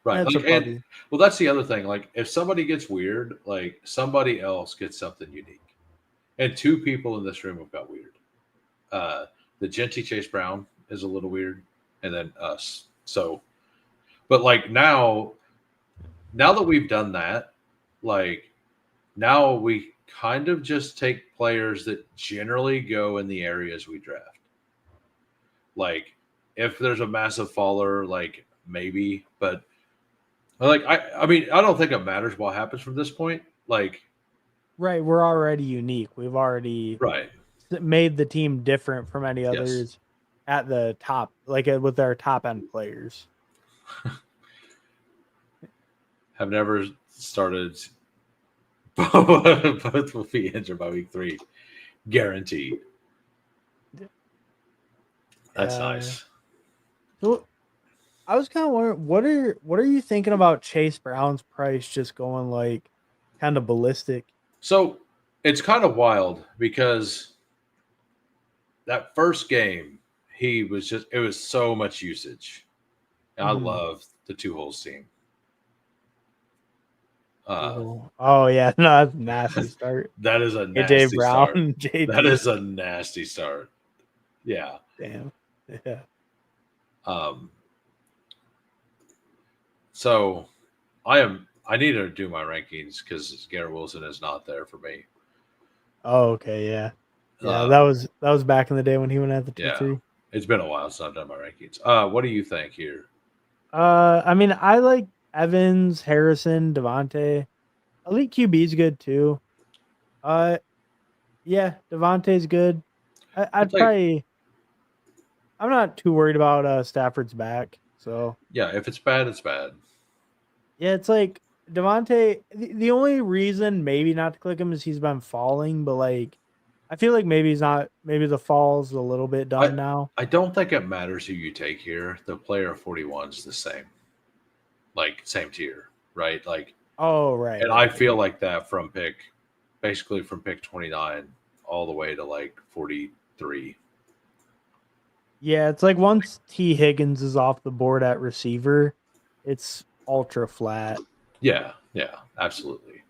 Right. That's a Like and puppy. well that's the other thing. Like if somebody gets weird, like somebody else gets something unique. And two people in this room have got weird. Uh the Genty Chase Brown is a little weird, and then us. So but like now that we've done that, like now we kind of just take players that generally go in the areas we draft. Like if there's a massive faller, like maybe, but like I mean I don't think it matters what happens from this point. Like Right, we're already unique. We've already right. made the team different from any Yes. others. at the top, like with our top end players. Have never started. Both will be injured by week 3, guaranteed. That's Yeah. nice. So I was kind of wondering, what are you thinking about Chase Brown's price just going like kind of ballistic? So it's kind of wild because that first game, he was just, it was so much usage. And I Mhm. love the 2 holes team. Uh, Oh yeah, no, that's a nasty start. that is a AJ nasty start. Brown, That JB. is a nasty start. Yeah. Damn. Yeah. Um, so I need to do my rankings because Garrett Wilson is not there for me. Oh, okay, yeah. Yeah, Um, that was back in the day when he went at the 2 yeah. 3. It's been a while since I've done my rankings. What do you think here? I mean, I like Evans, Harrison, Devontae. Elite QB's good too. Uh, yeah, Devontae's good. I'll I'd take, probably. I'm not too worried about Stafford's back. So yeah, if it's bad, it's bad. yeah, it's like Devontae. The only reason maybe not to click him is he's been falling, but like I feel like maybe he's not. Maybe the fall's a little bit I done now. I don't think it matters who you take here. The player 41 is the same, like same tier, right? Like, Oh right, and I right. feel like that from basically from pick 29 all the way to like 43. Yeah, it's like once T Higgins is off the board at receiver, it's ultra flat. Yeah, yeah, absolutely.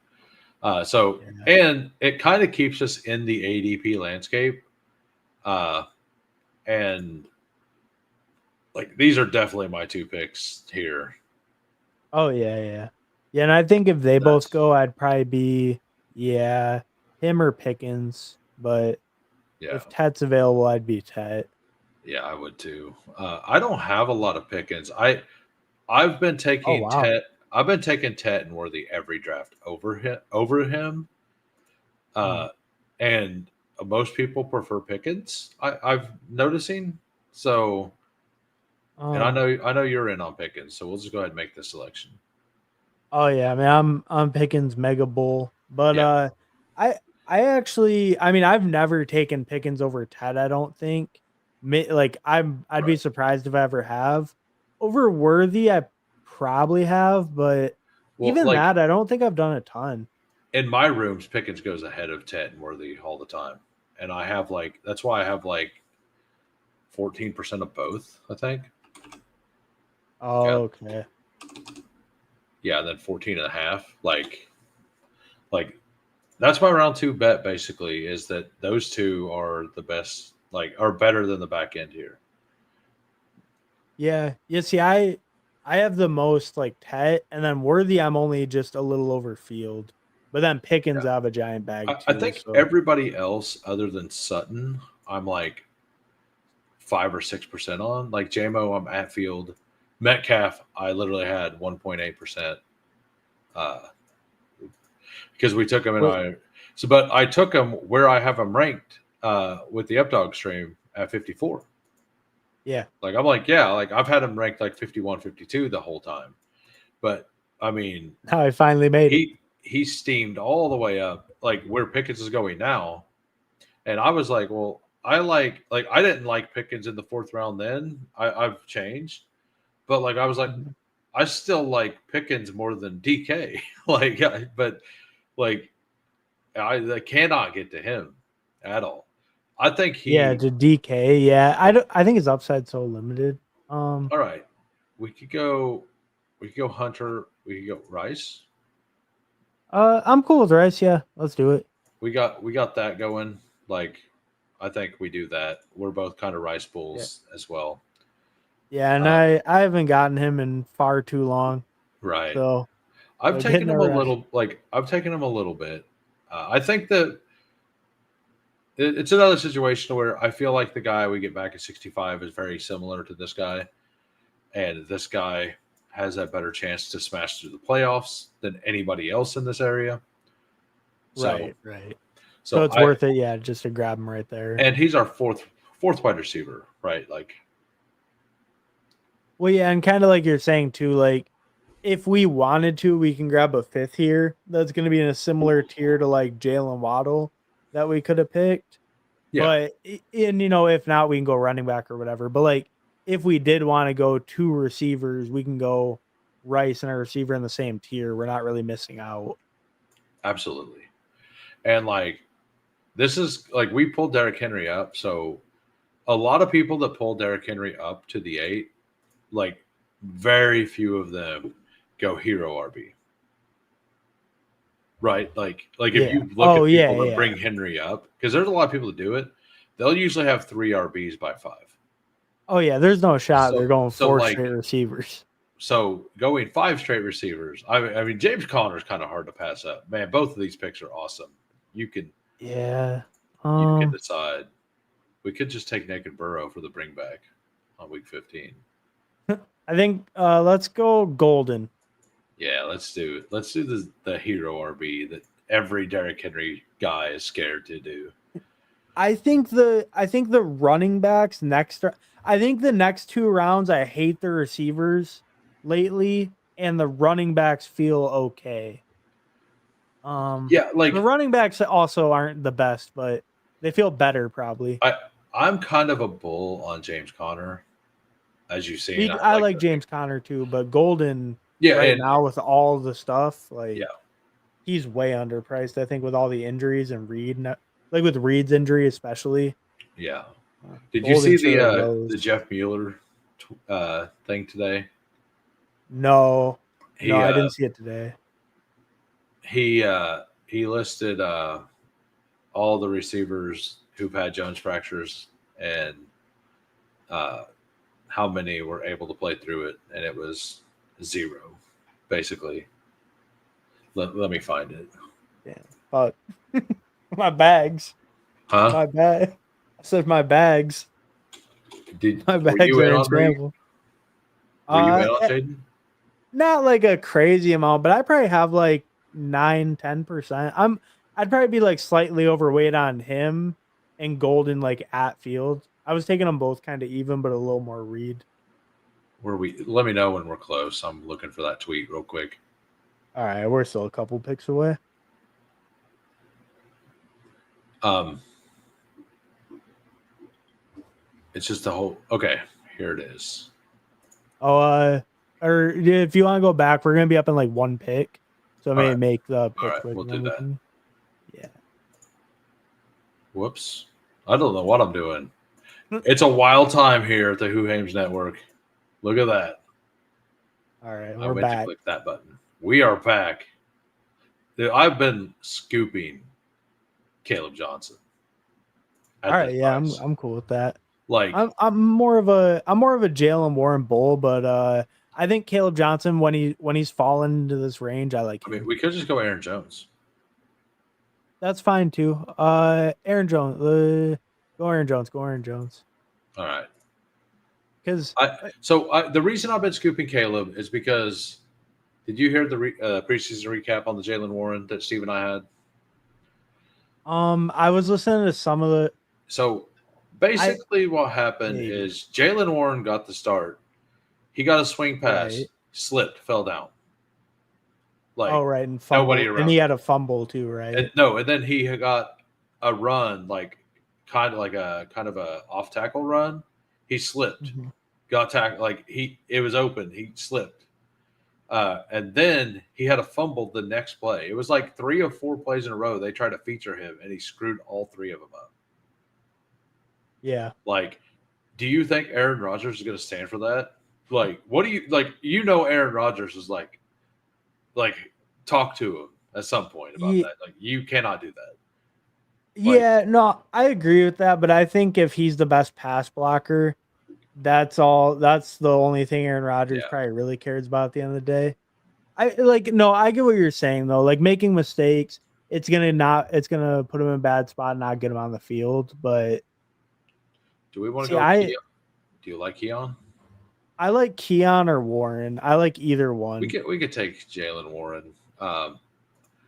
So, Yeah. and it kind of keeps us in the ADP landscape. Uh, and like these are definitely my 2 picks here. Oh yeah, yeah. Yeah, and I think if they both That's go, I'd probably be him or Pickens. But yeah, if Tet's available, I'd be Tet. yeah, I would too. I don't have a lot of pickings. I've been Oh taking wow. Tet. I've been taking Tet and Worthy every draft over him. Mhm. Uh, and most people prefer Pickens. I've noticing. So, and Um. I know you're in on Pickens. So we'll just go ahead and make the selection. Oh yeah. I mean, I'm Pickens Mega Bull, but Yeah, I I actually, I mean, I've never taken Pickens over Ted. I don't think. Like I'd be right. surprised if I ever have. Over Worthy, I probably have, but Well, even like that, I don't think I've done a ton. in my rooms, Pickens goes ahead of Tet and Worthy all the time, and I have like that's why I have like 14% of both. I think. Yeah, Okay. yeah, and then 14 and a half. Like that's my round 2 bet basically is that those 2 are the best, like are better than the back end here. Yeah. Yeah. See, I have the most like Tet, and then Worthy, I'm only just a little over Field. But then Pickens, Yeah. I have a giant bag I too. think So everybody else other than Sutton, I'm like 5 or 6% on. Like JMO, I'm at Field. Metcalf, I literally had 1.8%. Uh, because we took him and what? but I took him where I have him ranked with the Updog stream at 54. Yeah. Like I'm like, yeah, like I've had him ranked like 51, 52 the whole time. But I mean, Now I finally made it. he steamed all the way up like where Pickens is going now. And I was like, well, like I didn't like Pickens in the 4th round then. I've changed. But like I was like, Mhm. I still like Pickens more than DK. But like I cannot get to him at all. I think Yeah, he to DK. Yeah, I think his upside's so limited. Um, all right. We could go Hunter, we could go Rice. I'm cool with Rice. Yeah, let's do it. We got that going. Like I think we do that. We're both kind of Rice Yeah, bulls as well. yeah, and Uh, I haven't gotten him in far too long. right. So I've so taken getting him a a Rice. little I've taken him a little bit. I think that it's another situation where I feel like the guy we get back at 65 is very similar to this guy, and this guy has a better chance to smash through the playoffs than anybody else in this area. So, Right, right. So so it's I worth it. Yeah, just to grab him right there. and he's our fourth wide receiver. right? Like, Well, yeah, and kind of like you're saying too, like if we wanted to, we can grab a fifth here that's going to be in a similar tier to like Jalen Waddle that we could have picked. yeah, But and if not, we can go running back or whatever. But like if we did want to go two receivers, we can go Rice and a receiver in the same tier. We're not really missing out. absolutely. And like, this is like we pulled Derrick Henry up, so a lot of people that pull Derrick Henry up to the 8, like very few of them go hero RB. Right? Like if Yeah. you look Oh at yeah, people that yeah. bring Henry up, because there's a lot of people that do it, they'll usually have 3 RBs by 5. Oh yeah. There's no shot they're So going so four like straight receivers. so going 5 straight receivers. I mean James Conner's kind of hard to pass up. Man, both of these picks are awesome. You can Yeah. you can decide. We could just take Naked Burrow for the bring back on week 15. I think let's go Golden. Yeah, let's do the hero RB that every Derrick Henry guy is scared to do. I think the running backs next. I think the next 2 rounds, I hate the receivers lately, and the running backs feel okay. Yeah, The like running backs also aren't the best, but they feel better probably. I'm kind of a bull on James Conner, as you've seen. I I like like James Conner too, but Golden yeah, right and now with all the stuff, yeah, like he's way underpriced. I think with all the injuries and like with Reed's injury especially. yeah. Did you Golden see sort of the rose. Jeff Mueller thing today? No, no, He I uh didn't see it today. he listed all the receivers who've had Jones fractures and uh how many were able to play through it, and it was 0, basically. Let me find it. Damn, but my bags, Huh? my bag. I said my bags. My Were bags you in are in on Reed? scramble. Were you in Uh, on Jaden? Not like a crazy amount, but I probably have like 9-10%. I'd probably be like slightly overweight on him and Golden like at field. I was taking them both kind of even, but a little more Reed. Were we? Let me know when we're close. I'm looking for that tweet real quick. All right, we're still a couple picks away. Um, it's just a whole. Okay, here it is. Oh, or if you want to go back, we're gonna be up in like 1 pick, so I may right. make the All pick right, quick. we'll And do then we that. can, yeah. Whoops, I don't know what I'm doing. It's a wild time here at the Who Hames Network. Look at that. All right, I we're went to back. click that button. We are back. Dude, I've been scooping Caleb Johnson All at this right, yeah, price. I'm cool with that. Like, I'm more of a Jalen Warren bull, but I think Caleb Johnson when he's fallen into this range, I like I mean, him. we could just go Aaron Jones. That's fine too. Aaron Jones, go Aaron Jones, go Aaron Jones. All right. Because The reason I've been scooping Caleb is because did you hear the preseason recap on the Jalen Warren that Steve and I had? I was listening to some of the. So basically, what happened Maybe is Jalen Warren got the start. He got a swing pass, right. slipped, fell down. Oh Like right, and nobody fumble, and around he him. had a fumble too, right? And then he got a run, like kind of a off tackle run. He slipped, Mm-hmm. got tackled. Like it was open. He slipped. And then he had a fumble the next play. It was like 3 or 4 plays in a row. They tried to feature him, and he screwed all 3 of them up. Yeah. Like, do you think Aaron Rodgers is going to stand for that? Like, what do you like? You know, Aaron Rodgers is like, talk to him at some point about Yeah. that. Like, you cannot do that. Yeah, no, I agree with that, but I think if he's the best pass blocker, that's all. That's the only thing Aaron Rodgers Yeah. probably really cares about at the end of the day. I get what you're saying though. Like making mistakes, it's gonna put him in a bad spot and not get him on the field. But Do we want to see, go Keon? Do you like Keon? I like Keon or Warren. I like either one. We could take Jalen Warren.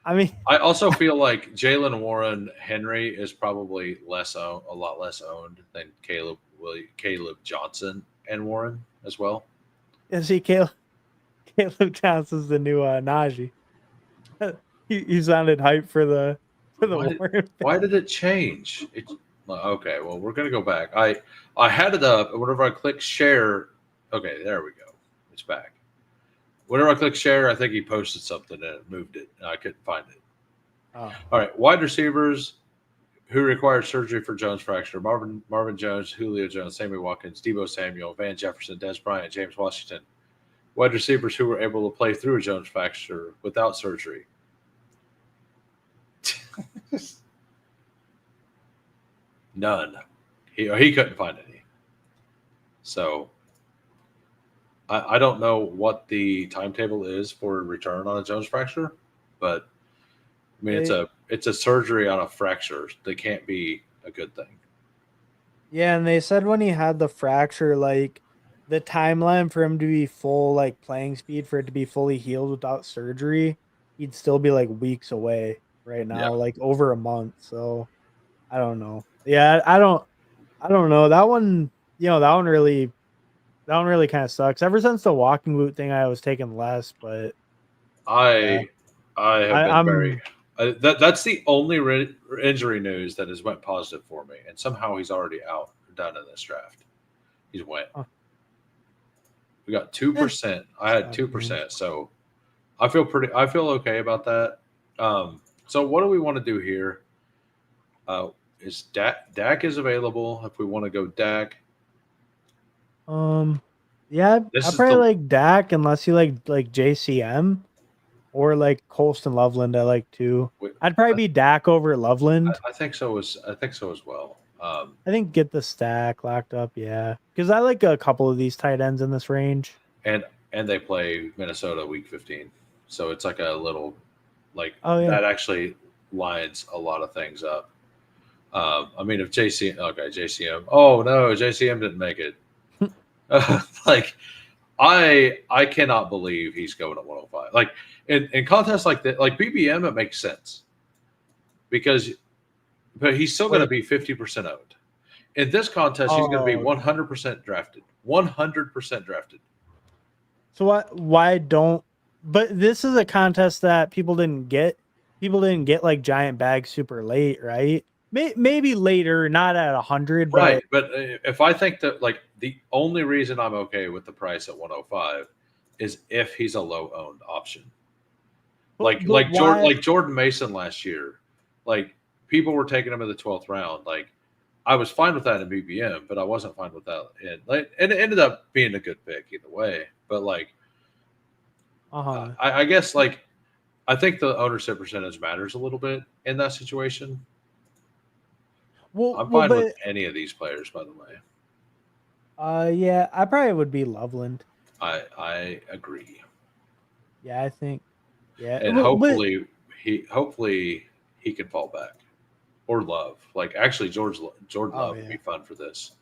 I mean, I also feel like Jalen Warren Henry is probably a lot less owned than Caleb Caleb Johnson and Warren as well. And see, Caleb Johnson's the new Najee. He sounded hype for the Warren. Why did it change? Okay. Well, we're gonna go back. I had it up, and whenever I click share, okay, there we go. It's back. Whenever I click share, I think he posted something and it moved it, and I couldn't find it. Oh. All right, wide receivers who required surgery for Jones fracture: Marvin Jones, Julio Jones, Sammy Watkins, Debo Samuel, Van Jefferson, Des Bryant, James Washington. Wide receivers who were able to play through a Jones fracture without surgery: none. He couldn't find any. So I don't know what the timetable is for return on a Jones fracture, but I mean it's a surgery on a fracture. They can't be a good thing. Yeah, and they said when he had the fracture, like the timeline for him to be full, like playing speed for it to be fully healed without surgery, he'd still be like weeks away right now, Yeah. like over a month. So I don't know. Yeah, I don't know. That one, that one really kind of sucks. Ever since the walking boot thing, I was taking less, but yeah. I have been I'm that's the only injury news that has went positive for me, and somehow he's already out done in this draft. He's went. Huh. We got 2%. I had 2%, so I feel okay about that. So what do we want to do here? Is Dak is available if we want to go Dak? yeah, I probably like Dak unless you like JCM or like Colston Loveland. I like too. I'd probably be Dak over Loveland. I think so as well. I think get the stack locked up, yeah, because I like a couple of these tight ends in this range. And they play Minnesota week 15, so it's like a little that actually lines a lot of things up. I mean, if JCM. Oh no, JCM didn't make it. I cannot believe he's going at 105. Like in contests like that, like BBM, it makes sense but he's still going to be 50% owned. In this contest, he's going to be 100% drafted. 100% drafted. So why don't? But this is a contest that people didn't get. People didn't get like giant bags super late, right? Maybe later, not at 100. Right, but if I think that like the only reason I'm okay with the price at 105 is if he's a low owned option. Like Jordan Mason last year, like people were taking him in the 12th round. Like I was fine with that in BBM, but I wasn't fine with that. And it ended up being a good pick either way. But I guess I think the ownership percentage matters a little bit in that situation. Well, I'm fine with any of these players, by the way. Yeah, I probably would be Loveland. I agree. Yeah, I think. Yeah, and hopefully he can fall back, or Love. Like actually, Jordan Love would be fun for this.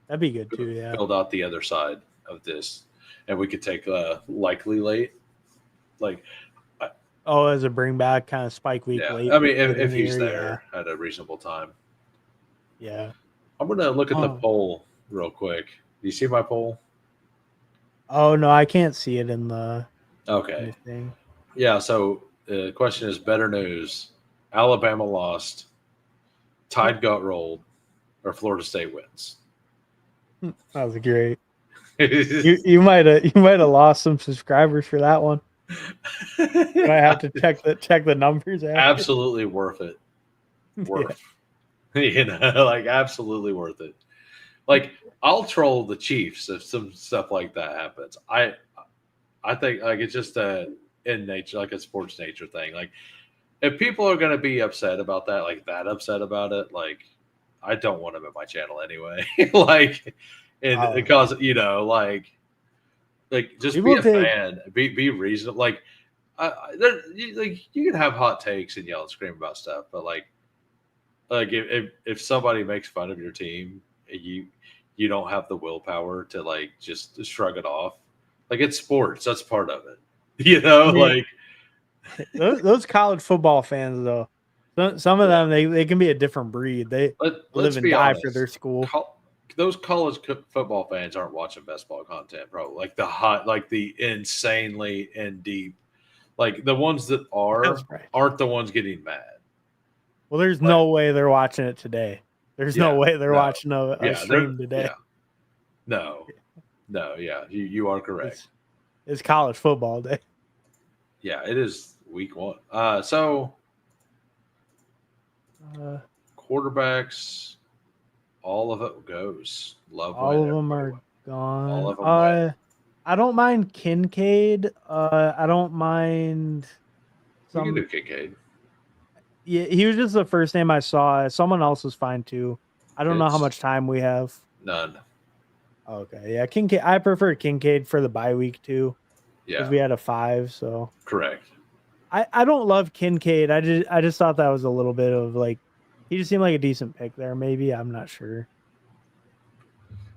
That'd be good too. Yeah, build out the other side of this, and we could take likely late, as a bring back kind of spike week late. I mean, if he's there at a reasonable time. Yeah, I'm gonna look at the poll real quick. Do you see my poll? Oh no, I can't see it in the thing. Yeah, so the question is better news: Alabama lost, Tide got rolled, or Florida State wins. That was great. you might have lost some subscribers for that one. I have to check the numbers. After. Absolutely worth it. Absolutely worth it. Like I'll troll the Chiefs if some stuff like that happens. I think it's just in nature, like a sports nature thing. Like if people are going to be upset about that, upset about it, I don't want them in my channel anyway. Because just people be a fan, be reasonable. You can have hot takes and yell and scream about stuff, but if somebody makes fun of your team, you don't have the willpower to just shrug it off. It's sports. That's part of it. Those college football fans though, some of them they can be a different breed. They live and die for their school. those college football fans aren't watching best ball content, bro. Like the hot, like the insanely in deep, like the ones that That's right. aren't the ones getting mad. Well, there's Like, no way they're watching it today. There's no way they're watching a stream today. No, yeah, you are correct. It's college football day. Yeah, it is week 1. So quarterbacks, all of it goes. Love all when of them everybody are wins. gone. All of them win. I don't mind Kincaid. I don't mind We can some. do Kincaid. Yeah, he was just the first name I saw. Someone else was fine too. I don't know how much time we have. None. Okay, yeah, Kincaid. I prefer Kincaid for the bye week too, because Yeah, we had a 5. So correct. I don't love Kincaid. I just thought that was a little bit of like, he just seemed like a decent pick there. Maybe I'm not sure.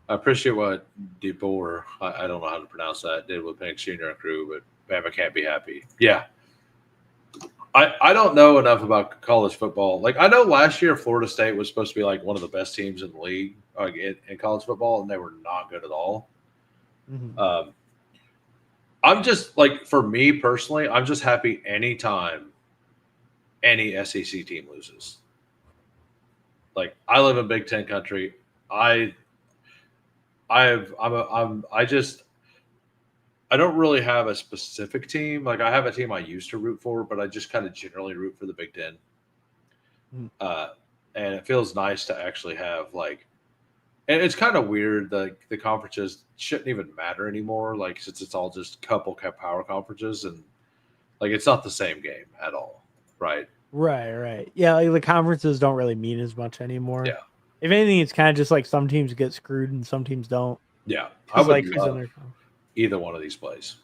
I appreciate what DeBoer, I don't know how to pronounce that, did with Penix Jr. and crew, but Bama can't be happy. Yeah. I don't know enough about college football. Like, I know last year Florida State was supposed to be like one of the best teams in the league, like in college football, and they were not good at all. Mm-hmm. I'm just like, for me personally, I'm just happy anytime any SEC team loses. Like, I live in Big Ten country. I just I don't really have a specific team. Like, I have a team I used to root for, but I just kind of generally root for the Big Ten. And it feels nice to actually have like, and it's kind of weird. The conferences shouldn't even matter anymore. Like, since it's all just couple power conferences, and like it's not the same game at all, right? Right. Yeah, like the conferences don't really mean as much anymore. Yeah. If anything, it's kind of just like some teams get screwed and some teams don't. Yeah, I would like love either one of these plays.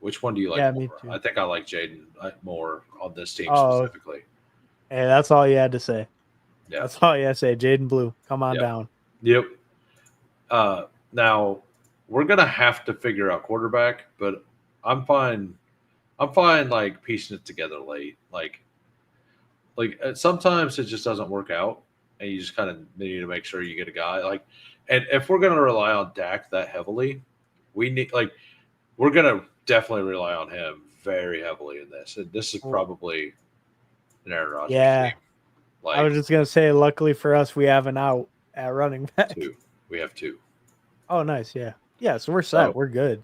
Which one do you like Yeah, more? me too. I think I like Jaden more on this team Oh, specifically. hey, that's all you had to say. Yeah, that's all you had to say. Jaden Blue, come on down. Yep. Now we're gonna have to figure out quarterback, but I'm fine. I'm fine, like piecing it together late. Like sometimes it just doesn't work out, and you just kind of need to make sure you get a guy. Like, and if we're gonna rely on Dak that heavily, we need we're gonna definitely rely on him very heavily in this. And this is probably an Aaron Rodgers team. Like, I was just gonna say, luckily for us, we have an out at running back. We have 2. Oh, nice. Yeah. So we're set. We're good.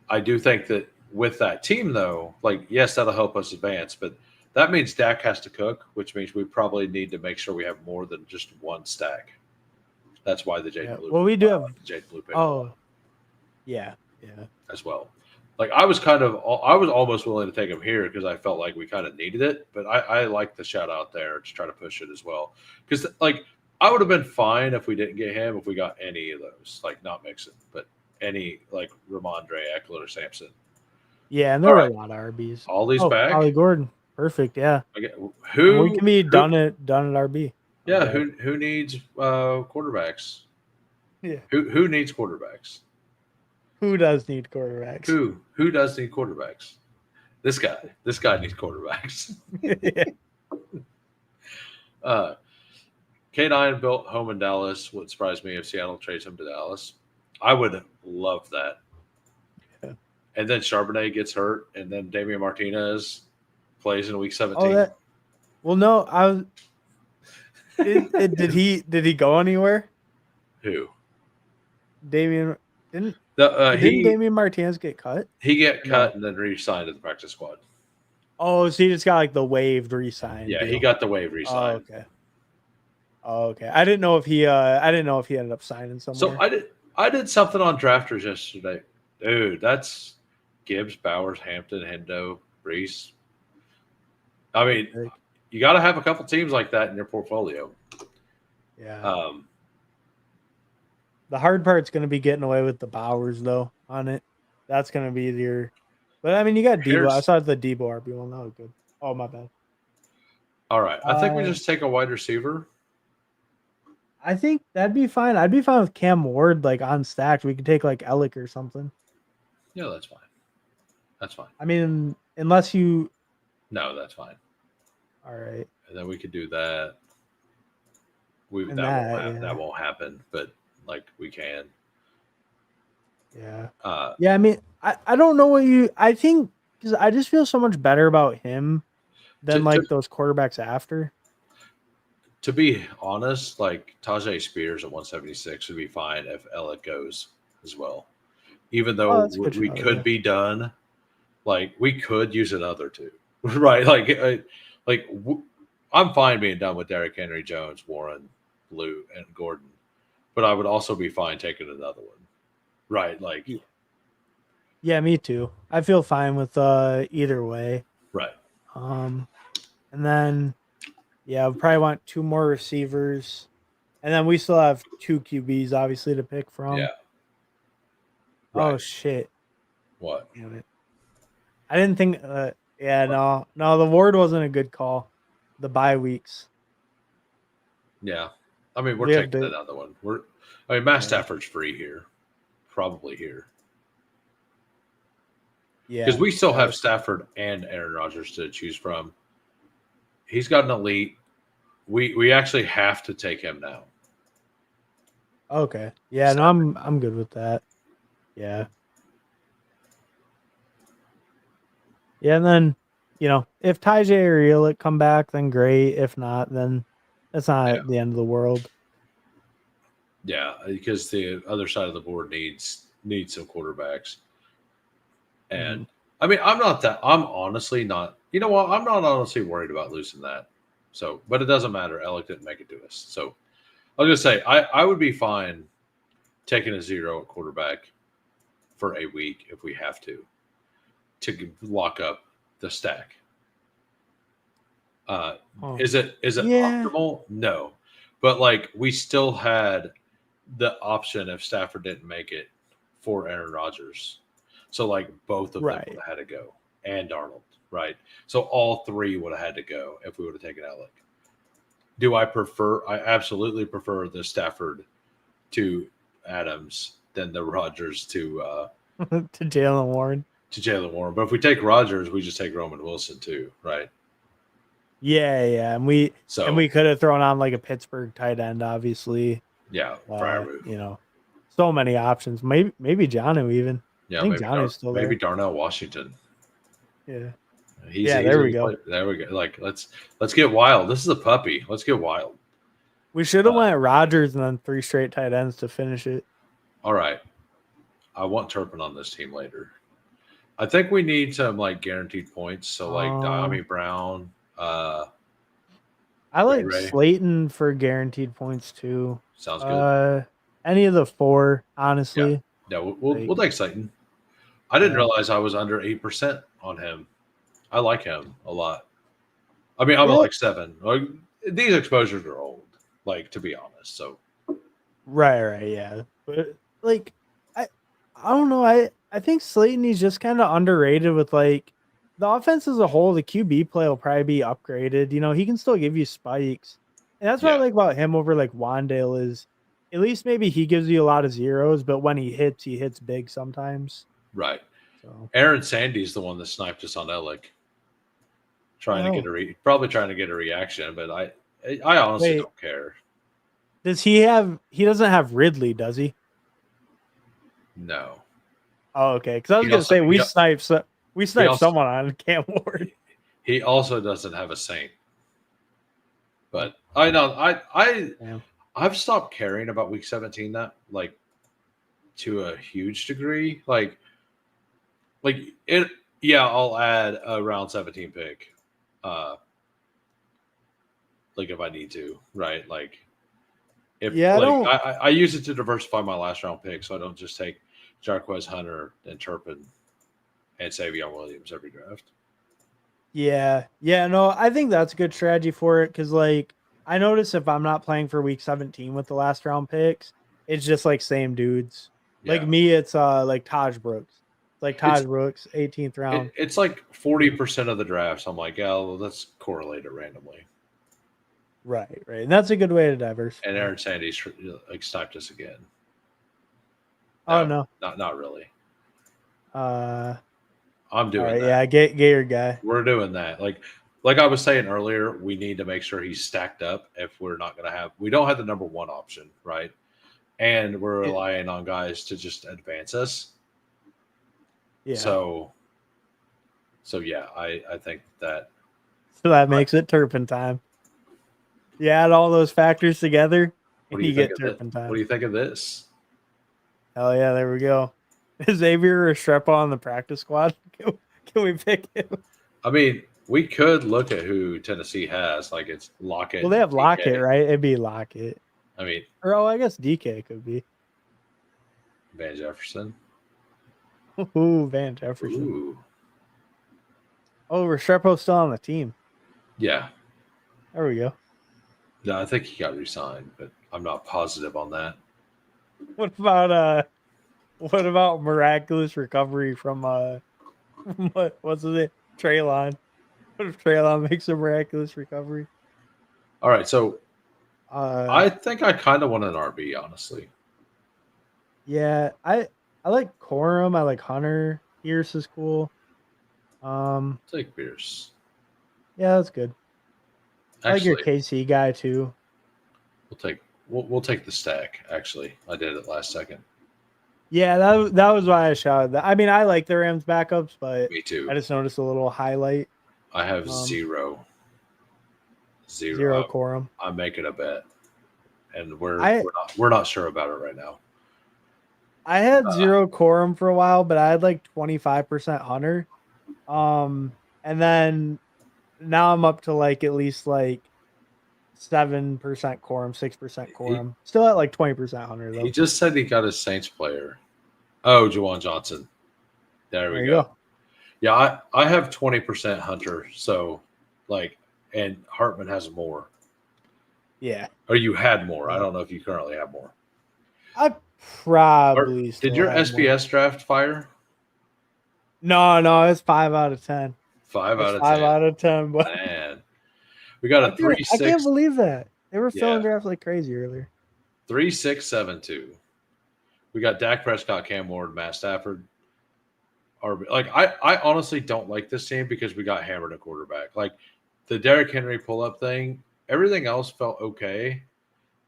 I do think that with that team, though, like, yes, that'll help us advance, but that means Dak has to cook, which means we probably need to make sure we have more than just one stack. That's why the Jaden Blue. Well, we do have Jaden Blue pick. Oh, yeah. As well. Like, I was almost willing to take him here because I felt like we kind of needed it, but I like the shout out there to try to push it as well. Because, like, I would have been fine if we didn't get him if we got any of those, like not Mixon, but any like Ramondre, Eckler, Sampson. Yeah, and there were a lot of RBs. All these back. Ollie Gordon, perfect. Yeah. Who we can be done at RB. Yeah. Okay. Who needs quarterbacks? Yeah. Who needs quarterbacks? Who does need quarterbacks? Who does need quarterbacks? This guy. This guy needs quarterbacks. K9 built home in Dallas. Would surprise me if Seattle trades him to Dallas. I would love that. Yeah. And then Charbonnet gets hurt, and then Damian Martinez plays in week 17. Well, no, I was. Did he go anywhere? Who? Damian didn't. Didn't Damian Martinez get cut? He get cut and then re-signed to the practice squad. Oh, so he just got like the waived re-sign. Yeah, he got the waived re-sign. Oh, okay. I didn't know if he ended up signing somewhere. So I did something on drafters yesterday. Dude, that's Gibbs, Bowers, Hampton, Hendo, Reese. I mean, you got to have a couple teams like that in your portfolio. Yeah. The hard part's going to be getting away with the Bowers though on it. That's going to be your. But I mean, you got Debo. I saw the Debo RB one. That was good. Oh, my bad. All right. I think we just take a wide receiver. I think that'd be fine. I'd be fine with Cam Ward, like on stacked. We could take like Ellick or something. Yeah, that's fine. That's fine. I mean, unless you. No, that's fine. All right. And then we could do that. And that won't happen, but like we can. Yeah. Uh, Yeah, I mean, I don't know what I think because I just feel so much better about him than to, like to those quarterbacks after. to be honest, like Tajay Spears at 176 would be fine if Elliott goes as well. Even though Oh, that's a good we show. could Yeah. be done, like we could use another two, right? Like I'm fine being done with Derrick Henry, Jones, Warren, Blue, and Gordon, but I would also be fine taking another one, right? Like, Yeah. Yeah, me too. I feel fine with either way. right, Um, and then yeah, we probably want two more receivers, and then we still have two QBs obviously to pick from. yeah, Oh right. shit! What? Damn it! I didn't think. Yeah, no, the Ward wasn't a good call. The bye weeks. Yeah, I mean we're We have taking to. another one. I mean Matt Yeah, Stafford's free here, probably here because yeah, we still yeah. have Stafford and Aaron Rodgers to choose from. He's got an elite. We actually have to take him now. Okay. Yeah, no, Stafford. I'm good with that. Yeah. Yeah, and then if Tajay or Elick come back, then great. If not, then that's Yeah, not the end of the world. yeah, because the other side of the board needs some quarterbacks. Mhm. And I mean, I'm not that. I'm honestly not. You know what? I'm not honestly worried about losing that. So, but it doesn't matter. Alec didn't make it to us. So I was gonna say I would be fine taking a zero at quarterback for a week if we have to lock up the stack. Uh, Oh, is it yeah. optimal? No, but like we still had the option if Stafford didn't make it for Aaron Rodgers. So like both of them would Right. have had to go and Darnold, right? So all three would have had to go if we would have taken Alec. Do I prefer? I absolutely prefer the Stafford to Adams than the Rodgers To Jalen Warren. to Jalen Warren. But if we take Rodgers, we just take Roman Wilson too, right? Yeah, yeah. And we So could have thrown on like a Pittsburgh tight end, obviously. yeah, fire move. So many options. Maybe Johnu even. Yeah, I think Johnu's still maybe there. Darnell Washington. Yeah. He's Yeah, he's there we already go. played. There we go. Like let's get wild. This is a puppy. Let's get wild. We should have Uh, went Rodgers and then 3 straight tight ends to finish it. all right. I want Turpin on this team later. I think we need some like guaranteed points. So like Diami Brown, I Ray like Ray. Slayton for guaranteed points too. Sounds good. Any of the 4, Yeah. honestly. Yeah, Like, we'll take Slayton. I didn't yeah. realize I was under 8% on him. I like him a lot. I mean, I'm at Yeah. like 7. Like these exposures are old, like to be honest. So Right, yeah. But like I don't know. I think Slayton is just kind of underrated with like the offense as a whole. The QB play will probably be upgraded. He can still give you spikes, and that's what I yeah, like about him over like Wandale is at least maybe he gives you a lot of zeros, but when he hits big sometimes. right. So Aaron Sandy's the one that sniped us on Ellick, trying to get oh probably trying to get a reaction, but I honestly wait, don't care. does he have? He doesn't have Ridley, does he? No. Oh, okay. Because I was He gonna also say we he, he sniped also someone on Cam Ward. he also doesn't have a Saint. But I know Damn. I've stopped caring about week 17 that like to a huge degree. Like it yeah, I'll add a round 17 pick. Uh like if I need to, right? Like if Yeah, I like don't. I use it to diversify my last round pick so I don't just take Jarquez Hunter and Turpin and Savion Williams every draft. Yeah, yeah, no, I think that's a good strategy for it because, like, I notice if I'm not playing for week 17 with the last round picks, it's just like same dudes. Like Yeah. me, it's like Taj Brooks. It's like It's Taj Brooks, 18th round. it's like 40% of the drafts. I'm like, yeah, well, let's correlate it randomly. Right, right. And that's a good way to And diversify. Aaron Sandys like sniped us again. Oh No, no. not really. Uh I'm all doing right, that. yeah, get your guy. We're doing that. Like like I was saying earlier, we need to make sure he's stacked up if we're not going to have, we don't have the number one option, right? And we're It- relying on guys to just advance us. yeah. So yeah, I think that. So that makes it turpentine. You add all those factors together, What and do you you think get of that? What turpentine. do you think of this? Hell yeah, there we go. Is Xavier Restrepo on the practice squad? Can we pick him? I mean, we could look at who Tennessee has. Like it's Lockett Well, they and have Lockett, DK. right? It'd be Lockett. I mean, Or I guess DK could be. Van Jefferson. Ooh, Van Jefferson. Ooh, Oh, Restrepo's still on the team. yeah. There we go. No, I think he got re-signed, but I'm not positive on that. What about miraculous recovery from what's his name? Traylon. What if Traylon makes a miraculous recovery? All right, so Uh I think I kind of want an RB, honestly. yeah, I like Corum, I like Hunter. Pierce is cool. Take Pierce. Yeah, that's good. I like your Actually, KC guy too. we'll take the stack. Actually, I did it last second. Yeah, that was why I shouted that. I mean, I like the Rams backups, but Me too. I just noticed a little highlight. I have Um, zero. Zero Corum. I'm making a bet, and we're I we're not sure about it right now. I had zero Corum for a while, but I had like 25% Hunter. And then now I'm up to like at least like 7% Corum, 6% Corum. Still at like 20% Hunter though. He just said he got a Saints player. Oh, Jawan Johnson. There we There you go. go. Yeah, I have 20% Hunter, so like, and Hartman has more. Yeah. Or you had more. I don't know if you currently have more. I Or probably did still your have more. SPS draft fire? No, it's 5 out of 10. 5 It's out of 5 10. out of 10, but Man, we got a I can't 3-6. believe that. They were filling Yeah, drafts like crazy earlier. 3-6-7-2. We got Dak Prescott, Cam Ward, Matt Stafford. I honestly don't like this team because we got hammered at quarterback. Like the Derrick Henry pull up thing, everything else felt okay,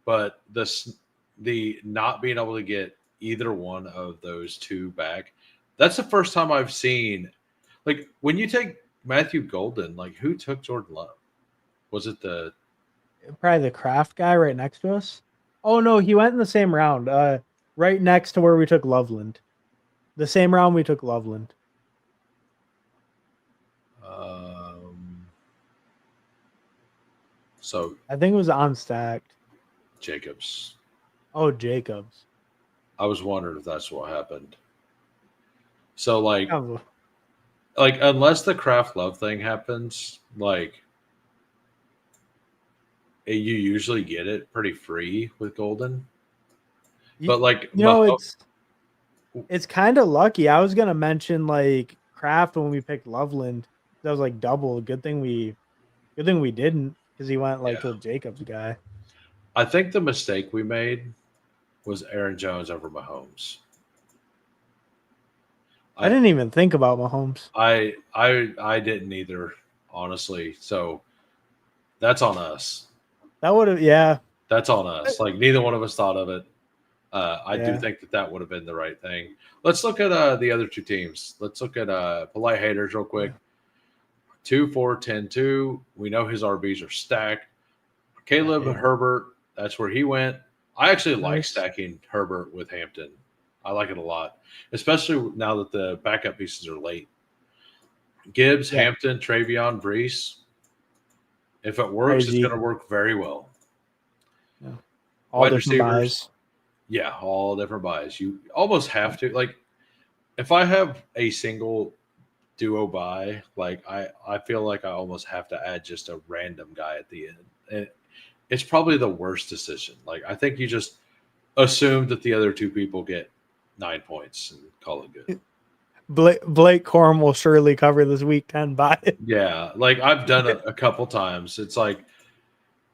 but the not being able to get either one of those two back, that's the first time I've seen. Like when you take Matthew Golden, like who took Jordan Love? Was it the Probably the Kraft guy right next to us. Oh no, he went in the same round. Right next to where we took Loveland. The same round we took Loveland. so I think it was on stacked. Jacobs? Oh, Jacobs. I was wondering if that's what happened. So like Oh, unless the Kraft Love thing happens, like you usually get it pretty free with Golden. But like it's kind of lucky. I was gonna mention like Kraft when we picked Loveland. That was like double. Good thing we didn't because he went like to yeah, the Jacobs guy. I think the mistake we made was Aaron Jones over Mahomes. I I didn't even think about Mahomes. I didn't either, honestly. So that's on us. That would have, yeah, That's on us. Like neither one of us thought of it. I do yeah. think that would have been the right thing. Let's look at the other two teams. Let's look at Polite Haters real quick. 2-4-10-2. We know his RBs are stacked. Caleb Yeah. Herbert, that's where he went. I actually like Nice. stacking Herbert with Hampton. I like it a lot, especially now that the backup pieces are late. Gibbs, Yeah. Hampton, Travion, Brees. If it works, it's Crazy. going to work very well. Yeah. All Wide different receivers, buys. yeah, all different buys. You almost have to like. If I have a single duo buy, like I feel like I almost have to add just a random guy at the end. And it's probably the worst decision. Like I think you just assume that the other two people get 9 points and call it good. Blake Corum will surely cover this week 10 buy. Yeah, like I've done it a couple times. It's like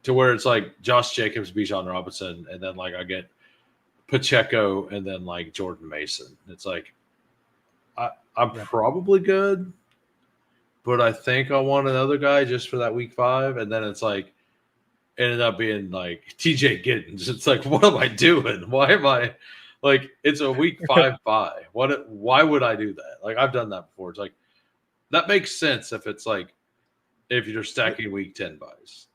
to where it's like Josh Jacobs, Bijan Robinson, and then like I get Pacheco and then like Jordan Mason. It's like I'm Yeah. probably good, but I think I want another guy just for that week 5, and then it's like ended up being like TJ Giddens. It's like, what am I doing? Why am I like? It's a week 5 buy. What? Why would I do that? Like I've done that before. It's like that makes sense if it's like if you're stacking week 10 buys,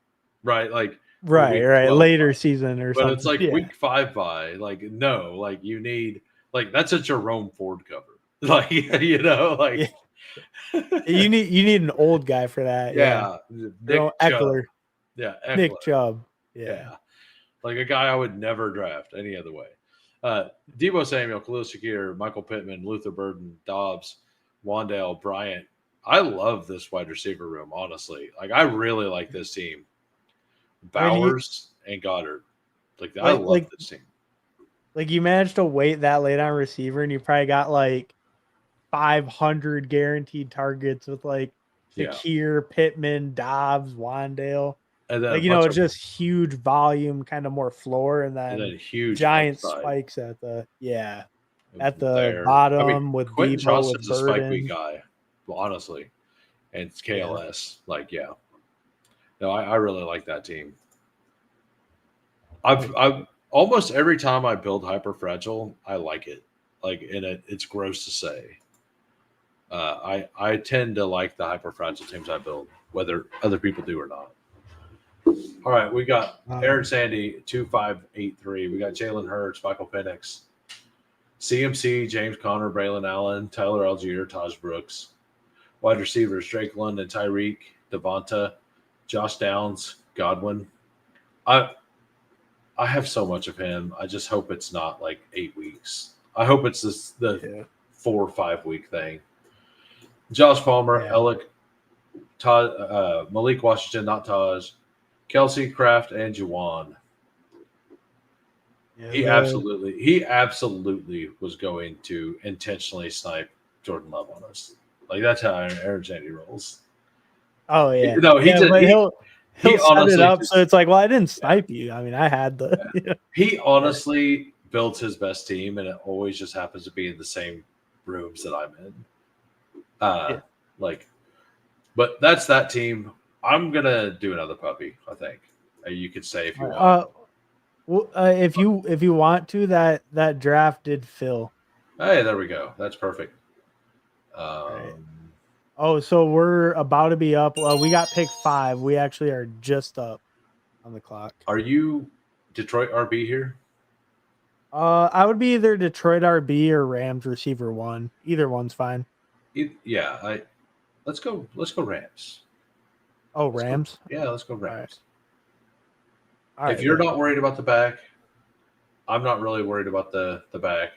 right? Like or Right, week right. 12 Later buys. season or But it's something. like Yeah. week 5 buy. Like no, like you need like that's a Jerome Ford cover. Like you know, Yeah. like You need an old guy for that. Yeah. yeah, Jerome Nick Chubb. Eckler. Yeah, Nick Eckler. Chubb. Yeah. Yeah. Like a guy I would never draft any other way. Debo Samuel, Khalil Shakir, Michael Pittman, Luther Burden, Dobbs, Wandale, Bryant. I love this wide receiver room, honestly. Like I really like this team. I mean, Bowers and Goddard. Like I like love like this team. like you managed to wait that late on receiver, and you probably got like 500 guaranteed targets with like Yeah. Shakir, Pittman, Dobbs, Wandale. And then a Like, bunch it's of just huge volume, kind of more floor, and and then then huge giant upside spikes at the there. I mean, bottom with Quentin Debo, with Johnston's a spike week Burden. guy, honestly. And it's Yeah. KLS. Like, yeah. No, I really like that team. I've almost every time I build hyper fragile, I like it. Like, and it's gross to say. I tend to like the hyper fragile teams I build, whether other people do or not. All right, we got Aaron Sandy 2583. We got Jalen Hurts, Michael Penix, CMC, James Conner, Braylon Allen, Tyler Algier, Taj Brooks. Wide receivers: Drake London, Tyreek, Devonta, Josh Downs, Godwin. I have so much of him. I just hope it's not like 8 weeks. I hope it's the 4 or 5 week thing. Josh Palmer, Alec, Todd, Malik Washington, not Taj, Kelsey, Kraft, and Juwan. Yeah, He absolutely was going to intentionally snipe Jordan Love on us. Like that's how Aaron Sandy rolls. Oh yeah. No, he but he'll he set it honestly up just, so it's like, well, I didn't snipe you. I mean, I had the. Yeah. He honestly builds his best team, and it always just happens to be in the same rooms that I'm in. Like, but that's that team. I'm gonna do another puppy. I think you could say if you want. If you want to, that draft did fill. Hey, there we go. That's perfect. Right. Oh, so we're about to be up. Well, we got pick 5. We actually are just up on the clock. Are you Detroit RB here? I would be either Detroit RB or Rams receiver 1. Either one's fine. Yeah, let's go Rams. Oh, Rams? Let's go Rams. All right. If you're not worried about the back, I'm not really worried about the back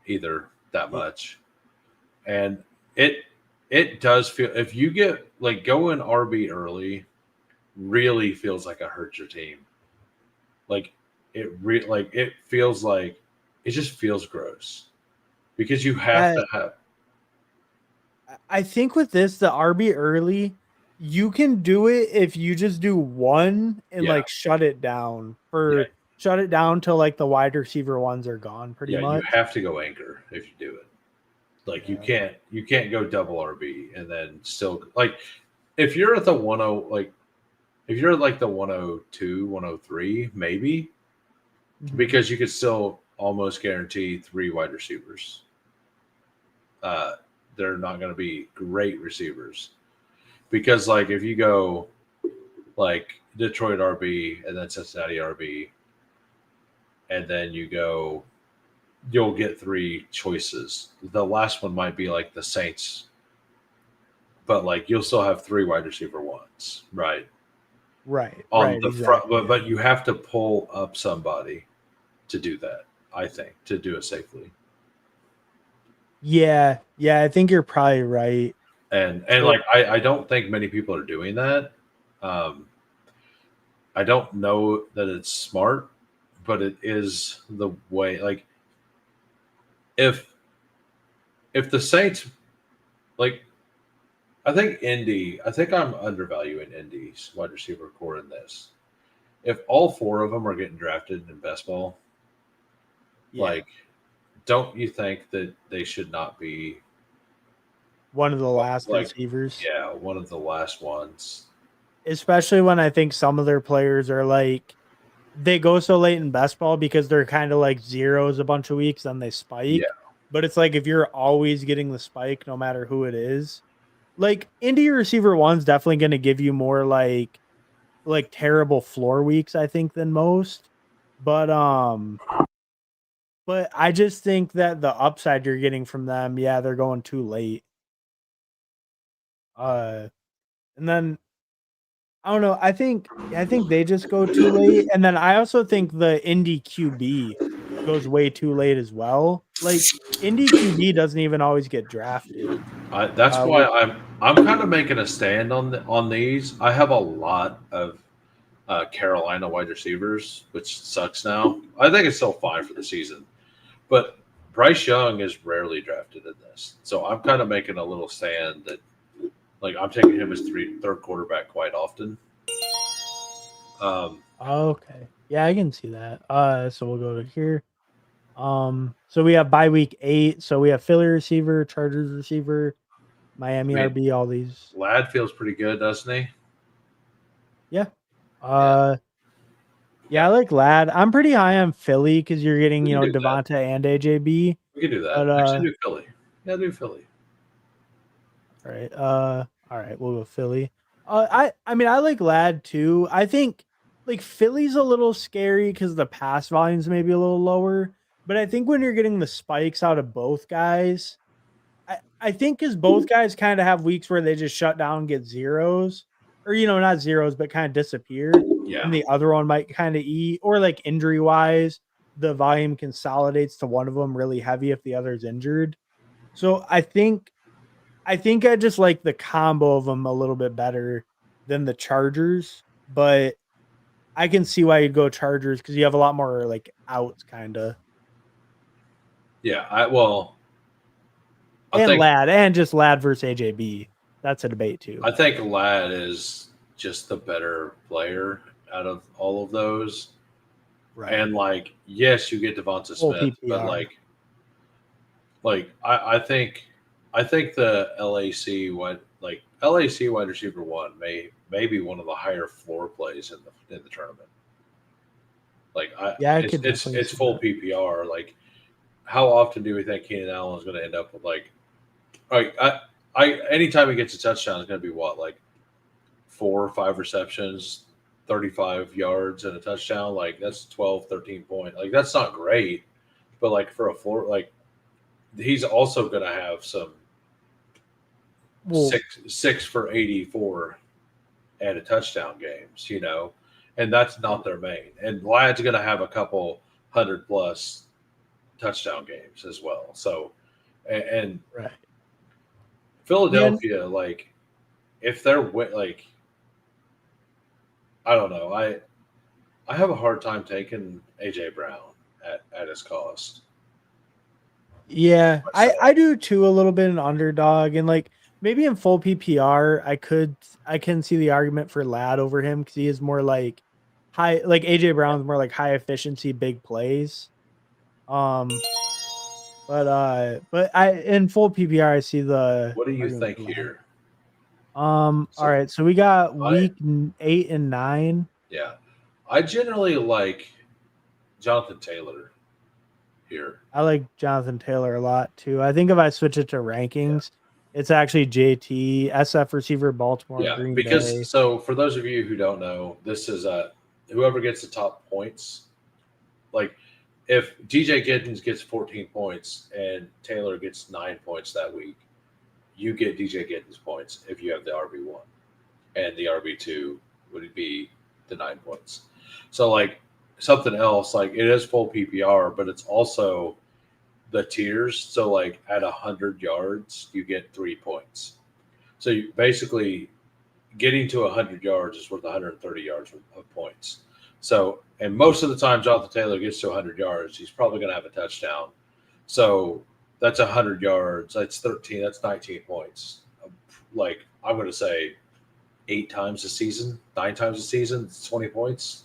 either that much. And it does feel if you get like going RB early really feels like it hurts your team. Like it feels like it just feels gross because you have to have. I think with this, the RB early, you can do it if you just do one and like shut it down till like the wide receiver ones are gone pretty much. You have to go anchor if you do it. Like you can't go double RB and then still like if you're at the 10 like if you're at like the 102, 103, maybe because you could still almost guarantee 3 wide receivers. They're not going to be great receivers because like if you go like Detroit RB and then Cincinnati RB and then you'll get 3 choices. The last one might be like the Saints, but like you'll still have 3 wide receiver ones, right? Right. On the front, but you have to pull up somebody to do that, I think, to do it safely. Yeah, I think you're probably right. And like I don't think many people are doing that. I don't know that it's smart, but it is the way. Like if the Saints, like I think I'm undervaluing Indy's wide receiver core in this. If all 4 of them are getting drafted in best ball, like don't you think that they should not be one of the last Like, receivers. yeah, one of the last ones. Especially when I think some of their players are like they go so late in best ball because they're kind of like zeros a bunch of weeks, then they Yeah, spike. But it's like if you're always getting the spike, no matter who it is, like Indy receiver one's definitely going to give you more like terrible floor weeks, I think, than most. But but I just think that the upside you're getting from them, yeah, they're going too late. Uh, and then I don't know. I think they just go too late, and then I also think the Indy QB goes way too late as well. Like Indy QB doesn't even always get drafted. that's why Which I'm kind of making a stand on these. I have a lot of Carolina wide receivers, which sucks now. I think it's still fine for the season, but Bryce Young is rarely drafted in this, so I'm kind of making a little stand that like I'm taking him as third quarterback quite often. okay, yeah, I can see that. So we'll go to here. So we have bye week 8. So we have Philly receiver, Chargers receiver, I Miami mean, RB, all these. Lad feels pretty good, doesn't he? Yeah. Yeah, Uh, yeah, I yeah. like Lad. I'm pretty high on Philly because you're getting, We can do that. Devonta and AJB. We can do that. But Actually, do Philly. Yeah, do Philly. all right, we'll go Philly. I mean I like Lad too. I think like Philly's a little scary because the pass volumes may be a little lower. But I think when you're getting the spikes out of both guys, I think because both guys kind of have weeks where they just shut down and get zeros, or not zeros, but kind of disappear, and Yeah, the other one might kind of eat, or like injury wise, the volume consolidates to one of them really heavy if the other's injured. So I think I just like the combo of them a little bit better than the Chargers, but I can see why you'd go Chargers because you have a lot more like outs, kind of, yeah. I and think Lad, and just Lad versus AJB. That's a debate too. I think Lad is just the better player out of all of those. Right. And like, yes, you get Devonta Full Smith, but PPR. I think the LAC wide receiver one may be one of the higher floor plays in the tournament. Like Yeah, I it's could it's definitely it's see full that. PPR. Like how often do we think Keenan Allen is going to end up with like anytime he gets a touchdown, it's going to be what, like 4 or 5 receptions, 35 yards and a touchdown. Like that's 12, 13 point. Like that's not great, but like for a floor, like he's also going to have some Well, six for 84 and a touchdown games, and that's not their main. And Lad's going to have a couple 100+ touchdown games as well. So, and right. Yeah, Philadelphia, like if they're like, I don't know, I have a hard time taking AJ Brown at his cost yeah, myself. I do too a little bit an underdog and like maybe in full PPR I can see the argument for Lad over him because he is more like high like AJ Brown's more like high efficiency big plays. Um but I in full PPR I see the What do you argument think for Lad. here? All So right, so we got I week 8 and 9. yeah, I generally like Jonathan Taylor here. I like Jonathan Taylor a lot too. I think if I switch it to Yeah. rankings, it's actually JT, SF receiver, Baltimore, Yeah, Green because Bay. so for those of you who don't know, this is whoever gets the top points. Like if DJ Giddens gets 14 points and Taylor gets 9 points that week, you get DJ Giddens points if you have the RB1, and the RB2 would be the 9 points. So like something else, like it is full PPR, but it's also the tiers. So like at 100 yards, you get 3 points. So you basically getting to 100 yards is worth 130 yards of points. So, and most of the time, Jonathan Taylor gets to 100 yards, he's probably going to have a touchdown. So that's 100 yards. That's 13. That's 19 points. Like I'm going to say 8 times a season, 9 times a season, it's 20 points.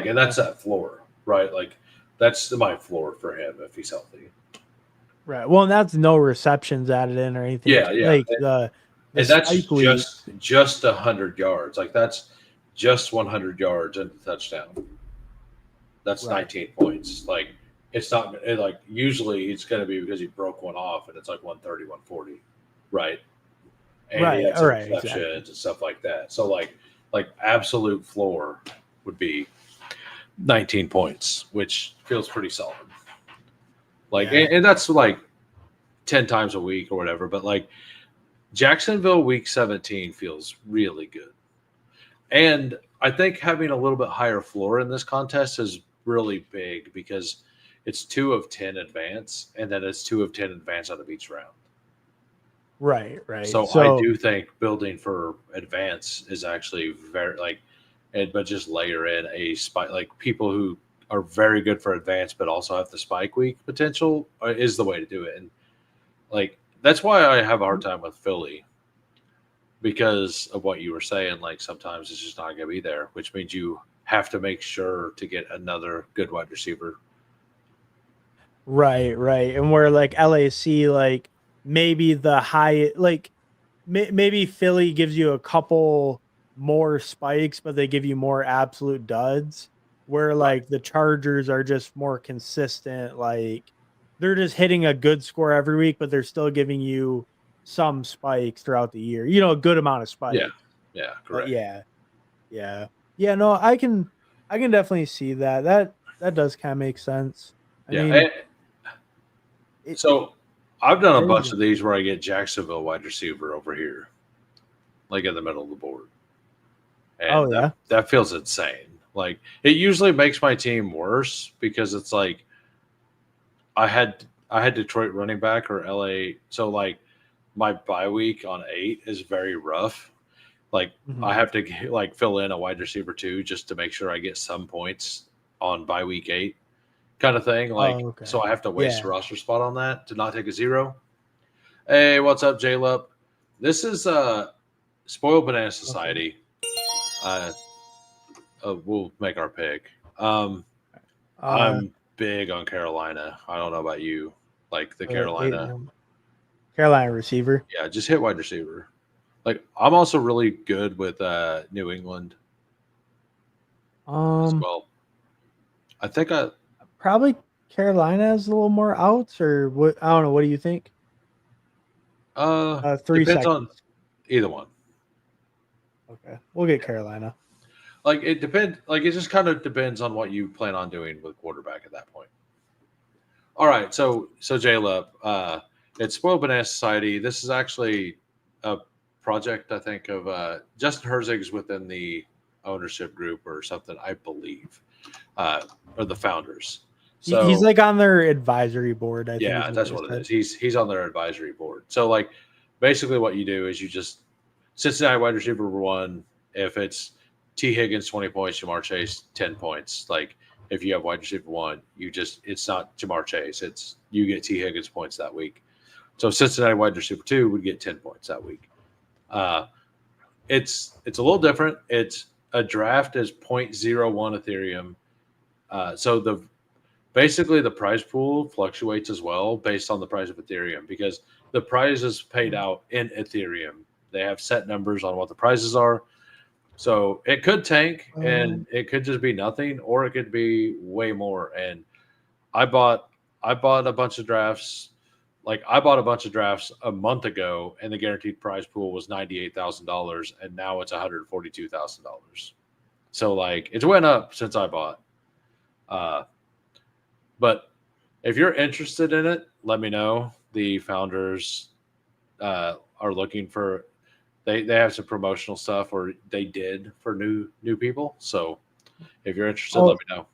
And that's that floor, right? Like that's my floor for him if he's healthy. Right. Well, and that's no receptions added in or anything. Yeah, yeah, Like the and that's spike week. just 100 yards. Like that's just 100 yards and a touchdown. That's Right. 19 points. Like it's not like usually it's going to be because he broke one off and it's like 130, 140, right? And he Right. had All some right. Exactly. receptions and stuff like that. So like absolute floor would be 19 points, which feels pretty solid. Like Yeah. and that's like 10 times a week or whatever. But like Jacksonville week 17 feels really good. And I think having a little bit higher floor in this contest is really big because it's 2 of 10 advance, and then it's 2 of 10 advance out of each round. Right. Right. So I So do think building for advance is actually very like, and but just layer in a spike like people who are very good for advance but also have the spike week potential is the way to do it. And like that's why I have a hard time with Philly because of what you were saying. Like sometimes it's just not going to be there, which means you have to make sure to get another good wide receiver. right. Right. And where like LAC, like maybe the high, like maybe Philly gives you a couple more spikes, but they give you more absolute duds. Where Right. like the Chargers are just more consistent. Like they're just hitting a good score every week, but they're still giving you some spikes throughout the year. You know, a good amount of Yeah. spikes. Yeah. But Correct. yeah. No, I can definitely see that. That does kind of make sense. I Yeah. mean, it, So I've done a bunch crazy. of these where I get Jacksonville wide receiver over here, like in the middle of the board, Oh and yeah. that feels insane. Like it usually makes my team worse because it's like I had Detroit running back or LA, so like my bye week on 8 is very rough. Like I Mhm. have to like fill in a wide receiver too just to make sure I get some points on bye week 8 kind of thing. Like Oh so okay. I have to waste a Yeah. roster spot on that to not take a zero. Hey, what's up, J Lup? This is Spoiled Banana Okay. Society. Uh, we'll make our pick. Uh, I'm big on Carolina. I don't know about you. Like the Wait, Carolina, Carolina receiver. yeah, just hit wide receiver. Like I'm also really good with New England as Um, well. I think I Probably Carolina has a little more outs, or what? I don't know. What do you think? 3 depends on seconds. either one. Okay, we'll get Yeah. Carolina. Like it depends. Like it just kind of depends on what you plan on doing with quarterback at that point. All right, so JLub, it's Spoiled Banana Society. This is actually a project I think of Justin Herzig's within the ownership group or something, I believe, or the founders. He's So like on their advisory board. I think is yeah, what that's they what it said. is. He's on their advisory board. So like basically what you do is you just Cincinnati wide receiver one. If it's T Higgins 20 points, Jamar Chase 10 points. Like if you have wide receiver one, you just it's not Jamar Chase. It's you get T Higgins points that week. So Cincinnati wide receiver two would get 10 points that week. Uh, it's a little different. It's a draft is zero point zero 0.01 Ethereum. So the basically the prize pool fluctuates as well based on the price of Ethereum because the prize is paid out in Ethereum. They have set numbers on what the prizes are. So it could tank Um, and it could just be nothing, or it could be way more. And I bought I bought a bunch of drafts. Like I bought a bunch of drafts a month ago, and the guaranteed prize pool was $98,000, and now it's $142,000. So like it went up since I bought. Uh, but if you're interested in it, let me know. The founders are looking for they have some promotional stuff, or they did for new people. So if you're interested, let oh, me know.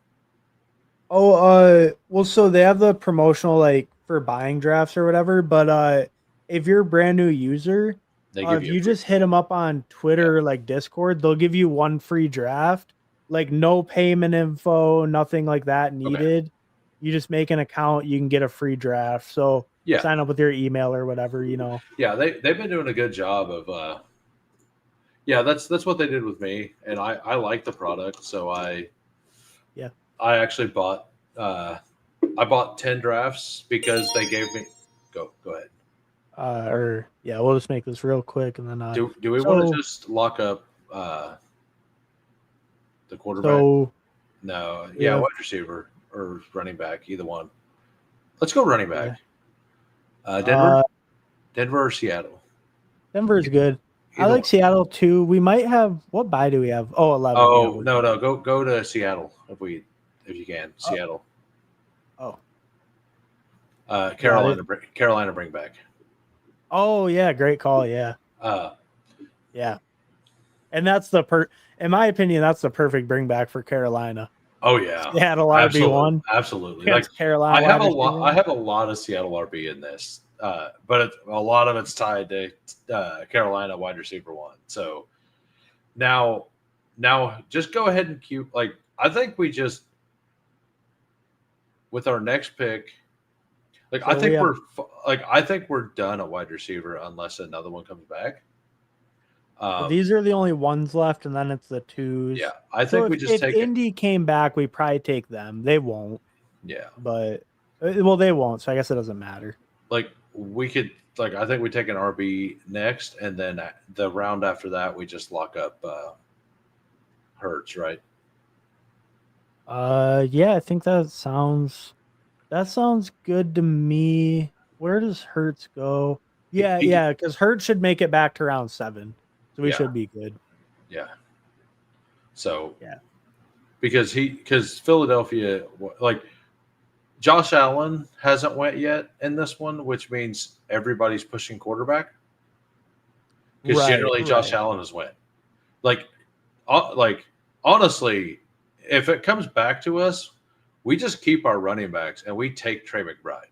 well, so they have the promotional like for buying drafts or whatever. But if you're a brand new user, They give if you a you free just hit them up on yeah. Twitter, like Discord, they'll give you one free draft. Like no payment info, nothing like that Okay. needed. You just make an account, you can get a free draft. So Yeah. sign up with your email or whatever, Yeah, they've been doing a good job of yeah, that's what they did with me, and I like the product, so Yeah. I actually bought I bought 10 drafts because go ahead. We'll just make this real quick and then Do we want to just lock up the quarterback? No, yeah, wide receiver or running back, either one. Let's go running back. Denver or Seattle? Denver's good. I like Seattle too. We might have, what bye do we have? Oh, 11. Oh, yeah, no. Go to Seattle if you can. Seattle. Carolina bring back. Oh yeah, great call. Yeah. Yeah. And that's in my opinion, that's the perfect bring back for Carolina. Oh yeah. Seattle RB1. Absolutely. Like Carolina. I have a lot of Seattle RB in this. But a lot of it's tied to Carolina wide receiver 1. So now just go ahead and cue. Like, I think we just, with our next pick, like, so I think we're done at wide receiver unless another one comes back. These are the only ones left, and then it's the 2s. Yeah, I think we just take. If Indy came back, we probably take them. They won't. Yeah, but they won't. So I guess it doesn't matter. Like, we could, like, I think we take an RB next, and then the round after that we just lock up Hurts, right? Yeah, I think that sounds good to me. Where does Hurts go? Yeah, because Hurts should make it back to round 7, so we should be good. Yeah. So because Philadelphia, like, Josh Allen hasn't went yet in this one, which means everybody's pushing quarterback. Because generally Josh Allen has went. Like honestly, if it comes back to us, we just keep our running backs and we take Trey McBride.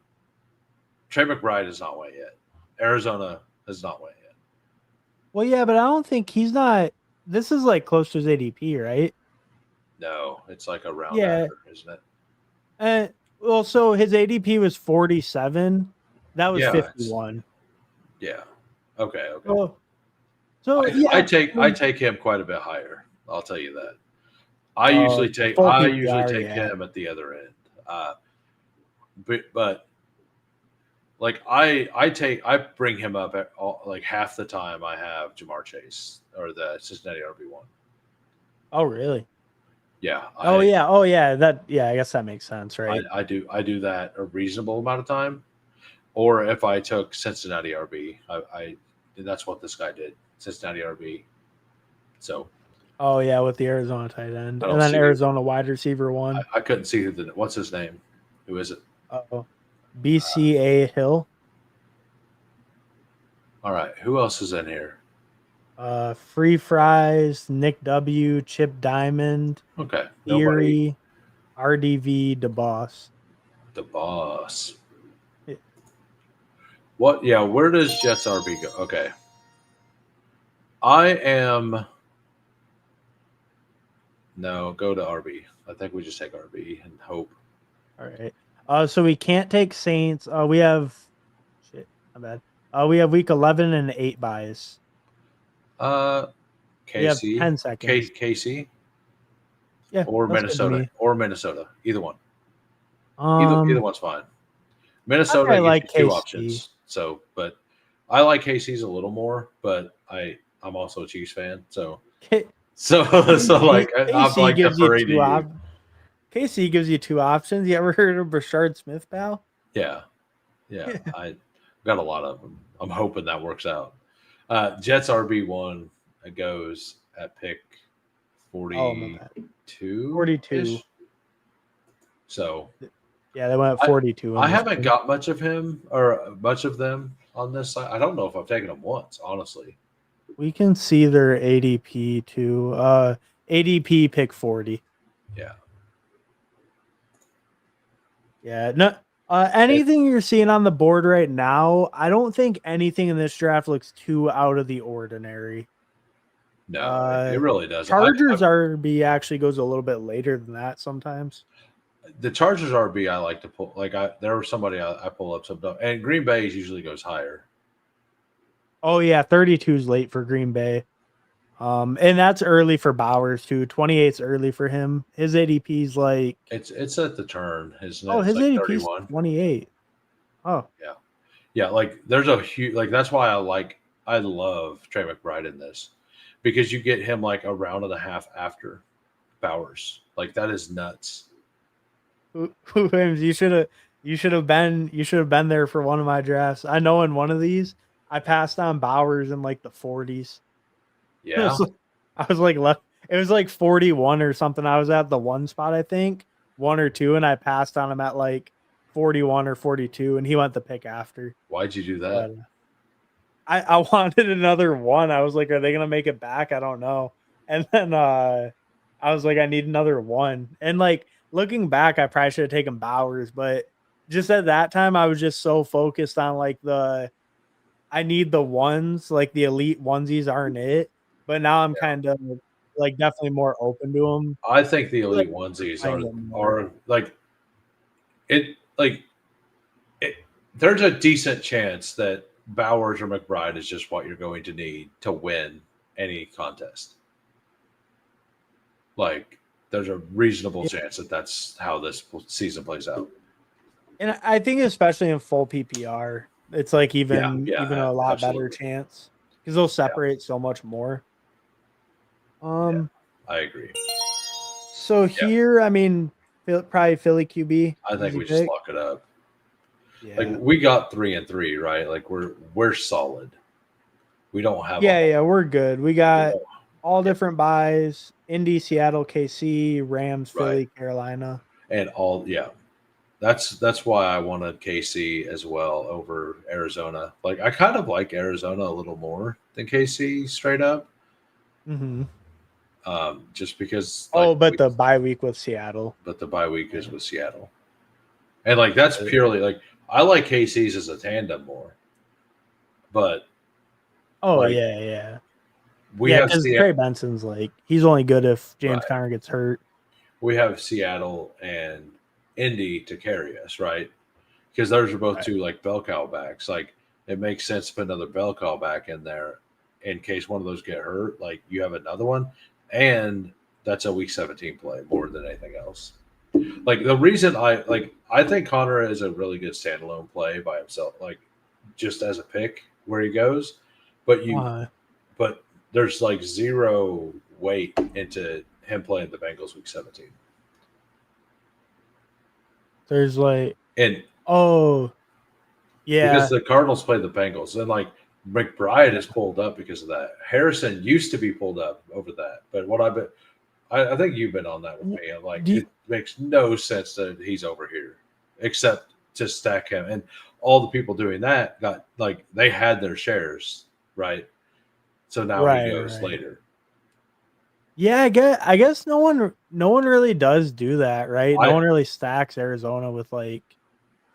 Trey McBride has not went yet. Arizona has not went yet. Well, yeah, but I don't think he's not. This is like close to his ADP, right? No, it's like a round after, isn't it? Well, so his ADP was 47. That was 51. Yeah. Okay. So I take him quite a bit higher. I'll tell you that. I usually take him at the other end. But like I bring him up at like half the time I have Jamar Chase or the Cincinnati RB1. Oh, really? Yeah. I guess that makes sense, right? I do that a reasonable amount of time. Or if I took Cincinnati RB, that's what this guy did. Cincinnati RB. So. Oh yeah, with the Arizona tight end, and then Arizona wide receiver 1. I couldn't see what's his name. Who is it? BCA Hill. All right, who else is in here? Free Fries, Nick W, Chip Diamond. Okay, Theory, RDV, DeBoss. What? Yeah, where does Jets RB go? Okay, go to RB. I think we just take RB and hope. All right. So we can't take Saints. We have my bad. We have week 11 and 8 buys. KC. We have 10 seconds. KC. Yeah. Or Minnesota. Either one. Either one's fine. Minnesota gives like you 2 options. So, but I like KC's a little more, but I'm also a Chiefs fan, so like I'm like deferring to you. KC gives you 2 options. You ever heard of Brashard Smith, pal? Yeah. I got a lot of them. I'm hoping that works out. Jets RB1 goes at pick 42. 42. So yeah, they went at 42. I haven't got much of him or much of them on this side. I don't know if I've taken them once, honestly. We can see their ADP too. ADP pick 40. Yeah. Yeah. No. Anything you're seeing on the board right now, I don't think anything in this draft looks too out of the ordinary. No, it really doesn't. Chargers RB actually goes a little bit later than that sometimes. The Chargers RB I like to pull. Like there was somebody I pull up sometimes, and Green Bay usually goes higher. Oh yeah, 32 is late for Green Bay. And that's early for Bowers too. 28 is early for him. His ADP is like it's at the turn, isn't it? Oh, his like ADP is 28. Oh. Yeah, like there's a huge like that's why I love Trey McBride in this because you get him like a round and a half after Bowers. Like that is nuts. Williams, you should have been there for one of my drafts. I know in one of these I passed on Bowers in like the 40s. It Yeah. was like- I was like left. It was like 41 or something. I was at the one spot, I think, one or two, and I passed on him at like 41 or 42, and he went the pick after. Why'd you do that? But I wanted another one. I was like, are they gonna make it back? I don't know. And then I was like, I need another one. And like looking back, I probably should have taken Bowers, but just at that time, I was just so focused on like I need the ones, like the elite onesies aren't it. But now I'm Yeah. kind of like definitely more open to them. I think the Like elite onesies playing them more. are like it, there's a decent chance that Bowers or McBride is just what you're going to need to win any contest. Like there's a reasonable Yeah. chance that that's how this season plays out. And I think especially in full PPR, it's like Yeah, even yeah, a lot better absolutely. chance because they'll Yeah, separate so much more. yeah, Um, I agree. so Yeah, here, I mean, probably Philly QB, I think easy we just pick. lock it up. Like Yeah, we got 3-3, right? Like we're solid. We don't have a whole. yeah, we're good. We We got don't, all yeah, different buys: Indy, Seattle, KC, Rams, right. Philly, Carolina. And all, yeah. That's why I wanted KC as well over Arizona. Like I kind of like Arizona a little more than KC straight up, Hmm. just because like Oh, but the bye week with Seattle. but the bye week is Yeah. with Seattle, and like that's Right. purely like I like KC's as a tandem more, but Oh like yeah, yeah, we yeah. have Because Seattle, Trey Benson's like he's only good if James right? Conner gets hurt. We have Seattle and Indy to carry us, right? Because those are both Right. two like bell cow backs. Like it makes sense to put another bell cow back in there in case one of those get hurt. Like you have another one, and that's a week 17 play more than anything else. Like the reason I think Connor is a really good standalone play by himself, like just as a pick where he goes, but Uh, but there's like zero weight into him playing the Bengals week 17. there's like, And oh because yeah, the Cardinals played the Bengals, and like McBride yeah. is pulled up because of that. Harrison used to be pulled up over that, but what I've been, I think you've been on that with me. I'm like, Do it makes no sense that he's over here, except to stack him. And all the people doing that got like they had their shares, right? So now he right, goes right. later. Yeah, I guess no one really does do that, right? No I one really stacks Arizona with like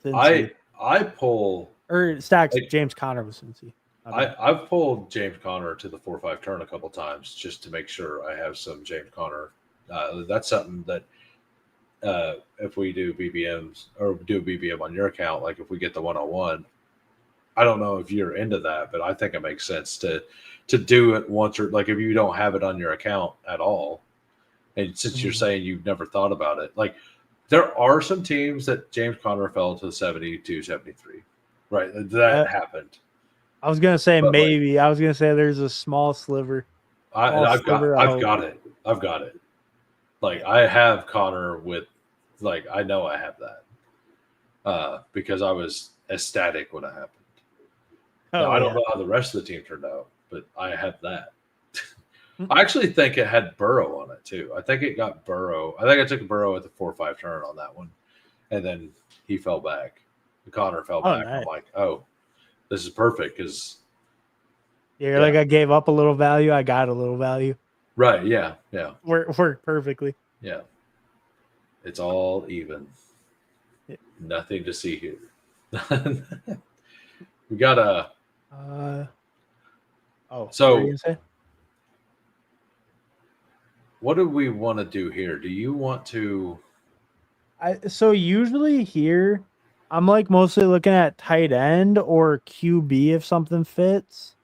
I Cincy I pull or stacks like James Conner with Cincy. My bad. I've pulled James Conner to the 4-5 turn a couple times just to make sure I have some James Conner. That's something that if we do BBMs or do a BBM on your account, like if we get the 101, I don't know if you're into that, but I think it makes sense to do it once or like if you don't have it on your account at all. And since you're Mhm. saying you've never thought about it, like there are some teams that James Conner fell to 72, 73, right? That Uh, happened. I was gonna say But like maybe. I was gonna say there's a small sliver of I've hope. got it. I've got it. Like I have Connor with like I know I have that because I was ecstatic when it happened. Now Oh I don't yeah. know how the rest of the team turned out, but I have that. Mm. I actually think it had Burrow on it too. I think it got Burrow. I think I took Burrow at the 4-5 turn on that one, and then he fell back. Connor fell Oh back. I'm nice. like, oh, this is perfect because Yeah, you're yeah, like I gave up a little value. I got a little value. right, yeah, yeah, Worked perfectly. yeah. It's all even. Yeah. Nothing to see here. We got a Uh oh, what were you so. gonna say? What do we want to do here? Do you want to So usually here, I'm like mostly looking at tight end or QB if something fits.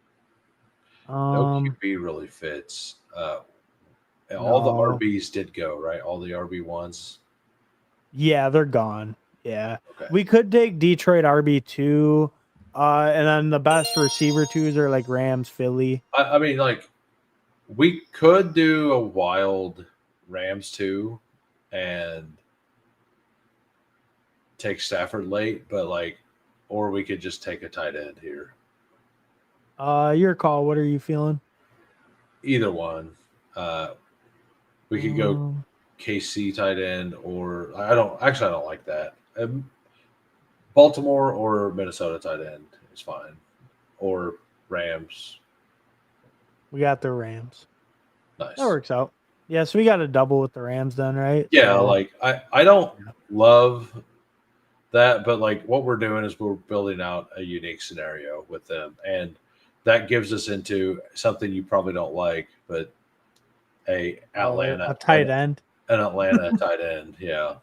no Um, QB really fits? All the no. RBs did go right. All the RB1s. Yeah, they're gone. Yeah. Okay. We could take Detroit RB2. And then the best receiver twos are like Rams, Philly. I mean, like, we could do a wild Rams too, and take Stafford late, but like, or we could just take a tight end here. Your call. What are you feeling? Either one. Uh, we could go Um, KC tight end, or I don't like that. Baltimore or Minnesota tight end is fine, or Rams. we got the Rams. That Nice. works out. Yeah, so we got a double with the Rams then, right? Yeah, So, like I don't love that, but like what we're doing is we're building out a unique scenario with them, and that gives us into something you probably don't like, but a Atlanta a tight end. an Atlanta tight end. Yeah.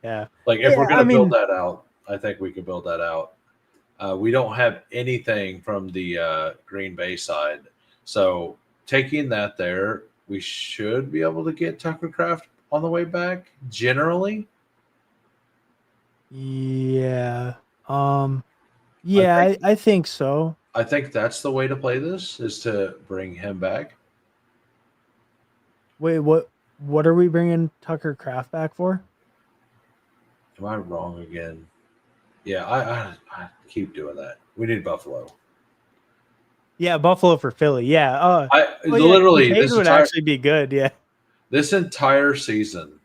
Yeah. Like if we're Yeah, gonna build that out, I think we can build that out. We don't have anything from the Green Bay side, so taking that there, we should be able to get Tucker Craft on the way back. Generally, yeah. I Yeah, think I think so. I think that's the way to play this is to bring him back. Wait, what are we bringing Tucker Craft back for? Am I wrong again? Yeah, I keep doing that. We need Buffalo. Yeah, Buffalo for Philly. Yeah. I Oh yeah, literally Kincaid would actually be good. Yeah. this entire season,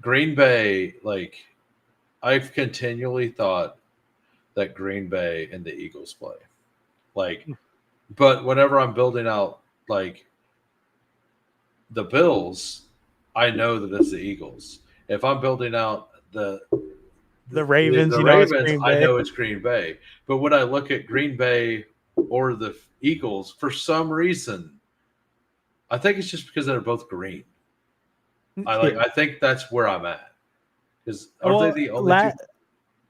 Green Bay, like I've continually thought that Green Bay and the Eagles play. Like, but whenever I'm building out like the Bills, I know that it's the Eagles. If I'm building out The Ravens, the you know, it's Ravens, Green I Bay. know it's Green Bay. But when I look at Green Bay or the Eagles, for some reason, I think it's just because they're both green. I think that's where I'm at. Because are they the only two?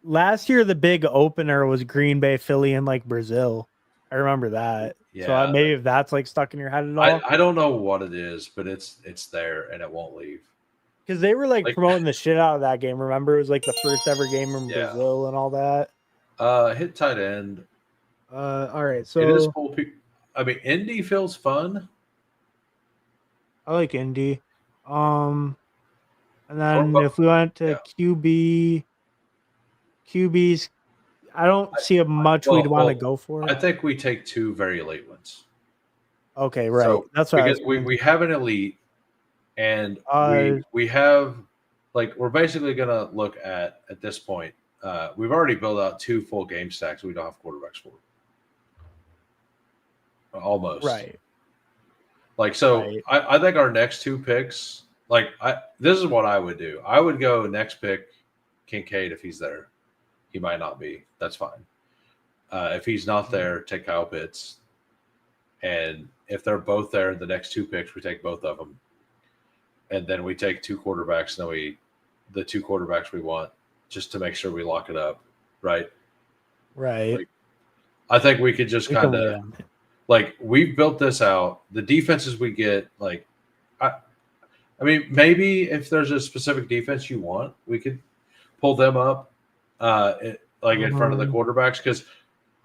Last year the big opener was Green Bay, Philly, and like Brazil. I remember that. So Yeah, maybe if that's like stuck in your head at all, I don't know what it is, but it's there and it won't leave. because they were like Like, promoting the shit out of that game. Remember, it was like the first ever game in yeah. Brazil and all that. Hit tight end. All right, It is so cool. I mean, Indy feels fun. I like Indy. And Or, then if we went to yeah. QBs, I don't see much we'd want to go for. I think we take two very late ones. Okay, right. So That's what because we have an elite, and Uh, we have like we're basically gonna look at this point. We've already built out two full game stacks. We don't have quarterbacks for almost right. like so. Right. I think our next two picks, like this is what I would do. I would go next pick Kincaid if he's there. He might not be. That's fine. If he's not there, take Kyle Pitts. And if they're both there, the next two picks, we take both of them. And then we take two quarterbacks, and the two quarterbacks we want, just to make sure we lock it up, right? Right. Like, I think we could just kind of like we've built this out. The defenses we get, like, I mean, maybe if there's a specific defense you want, we could pull them up, in front of the quarterbacks, because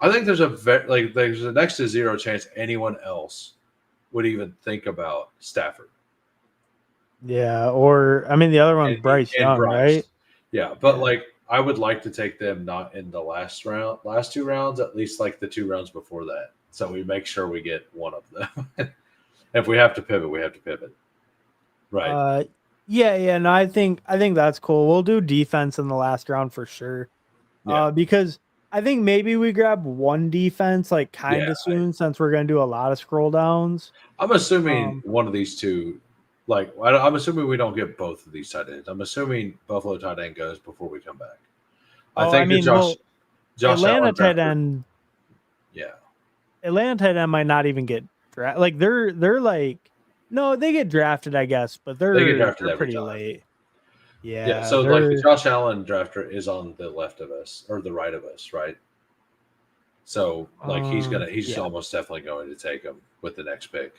I think there's a next to zero chance anyone else would even think about Stafford. Yeah, or I mean the other one's Bryce Young, right? Yeah, but like I would like to take them not in the last two rounds, at least like the 2 rounds before that. So we make sure we get one of them. If we have to pivot, we have to pivot. Right. Yeah, no, I think that's cool. We'll do defense in the last round for sure. Yeah. Because I think maybe we grab one defense like kind of soon, since we're gonna do a lot of scroll downs. I'm assuming one of these two, like I'm assuming we don't get both of these tight ends. I'm assuming Buffalo tight end goes before we come back. I think Josh Atlanta Allen tight end. Yeah. Atlanta tight end might not even get drafted. Like they're like, no, they get drafted, I guess, but they get drafted pretty late. Yeah. So like the Josh Allen drafter is on the left of us or the right of us, right? So like he's almost definitely going to take him with the next pick.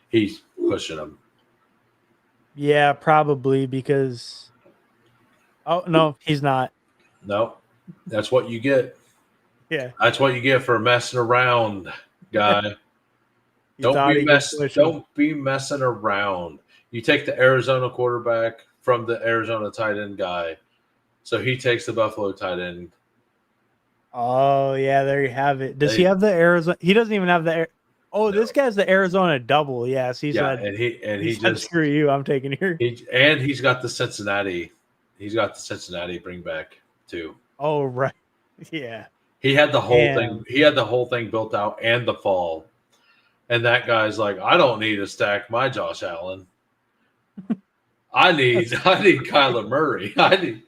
He's pushing him. Yeah, probably because. Oh no, he's not. No, that's what you get. Yeah. That's what you get for messing around, guy. You thought he could push him. Don't be messing around. You take the Arizona quarterback from the Arizona tight end guy, so he takes the Buffalo tight end. Oh yeah, there you have it. Does he They, have the Arizona? He doesn't even have the. Oh, no. this guy's the Arizona double. Yes, he Yeah, said. and He he said, just "Screw you, I'm taking here." he's got the Cincinnati. He's got the Cincinnati bring back too. Oh right, yeah. He had the whole thing. Damn. He had the whole thing built out and the fall. And that guy's like, I don't need to stack my Josh Allen. I need Kyler Murray. I need.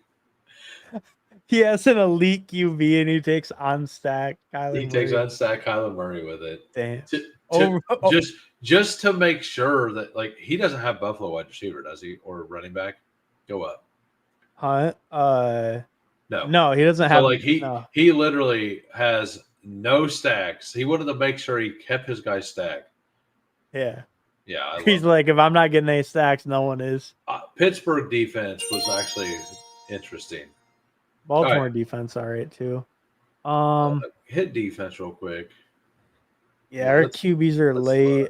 He has an elite QB and he takes on stack Kyler He takes Murray. unstack Kyler Murray with it. Damn. To just to make sure that like he doesn't have Buffalo wide receiver, does he, or running back? Go up. Huh? No. No, he doesn't So have. like No. he literally has no stacks. He wanted to make sure he kept his guy stacked. Yeah. Yeah, He's like, if I'm not getting any stacks, no one is. Pittsburgh defense was actually interesting. Baltimore defense, all right too. Hit defense real quick. Yeah, our QBs are late.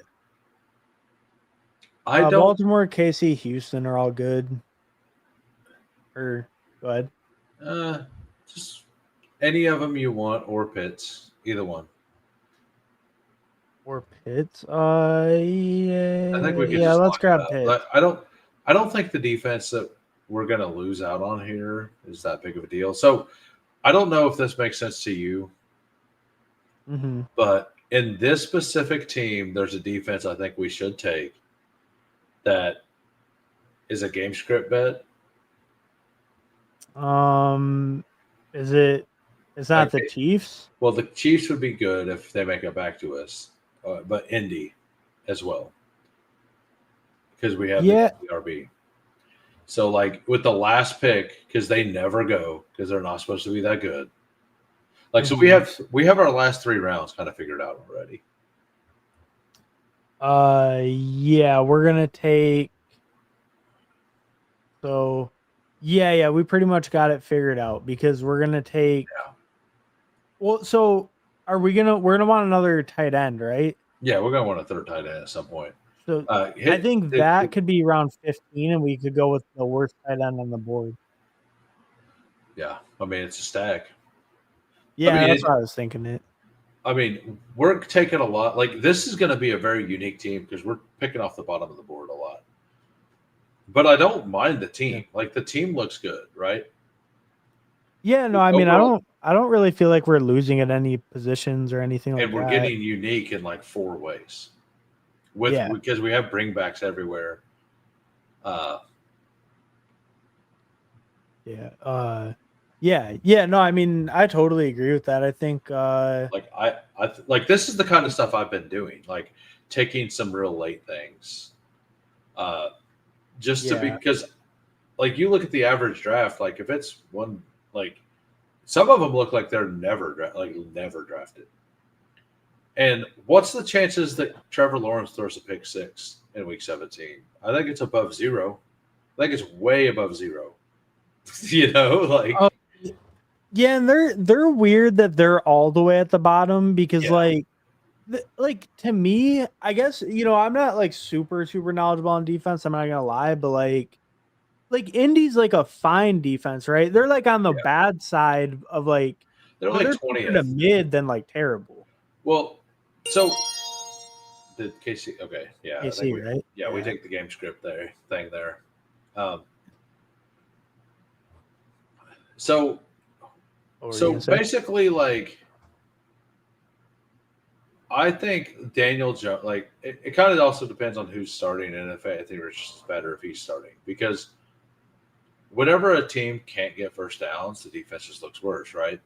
Baltimore, KC, Houston are all good. Or go ahead. Just any of them you want, or Pitts, either one. Or Pitts. Yeah. I think we could. Yeah, just let's grab Pitts. I don't think the defense that we're going to lose out on here is that big of a deal. So I don't know if this makes sense to you, but in this specific team, there's a defense I think we should take that is a game script bet. Is it? It's not the Chiefs. Well, the Chiefs would be good if they make it back to us, but Indy as well because we have the RB. So, like with the last pick, because they never go because they're not supposed to be that good. Like, so we have our last 3 rounds kind of figured out already. Yeah, we're gonna take. So, yeah, we pretty much got it figured out because we're gonna take. Yeah. Well, so we're gonna want another tight end, right? Yeah, we're gonna want a third tight end at some point. So I think that could be around 15, and we could go with the worst tight end on the board. Yeah, I mean it's a stack. Yeah, that's what I was thinking. It. I mean, we're taking a lot. Like this is going to be a very unique team because we're picking off the bottom of the board a lot. But I don't mind the team. Like the team looks good, right? Yeah, no, I mean, I don't really feel like we're losing at any positions or anything like that. And we're getting unique in like 4 ways. Because we have bringbacks everywhere. No, I mean, I totally agree with that. I think like this is the kind of stuff I've been doing, like taking some real late things. Because like you look at the average draft, like if it's one, like some of them look like they're never drafted. And what's the chances that Trevor Lawrence throws a pick 6 in week 17? I think it's above 0. I think it's way above 0. You know, like yeah, and they're weird that they're all the way at the bottom because like to me, I guess, I'm not like super knowledgeable on defense. I'm not gonna lie, but like Indy's like a fine defense, right? They're like on the bad side of like they're like 20th to mid than like terrible. Well, so did KC? Okay, yeah, KC, right? Yeah, we take the game script thing there. So basically, like, I think Daniel Jones, like, it kind of also depends on who's starting, and if I think it's better if he's starting because whenever a team can't get first downs, the defense just looks worse, right?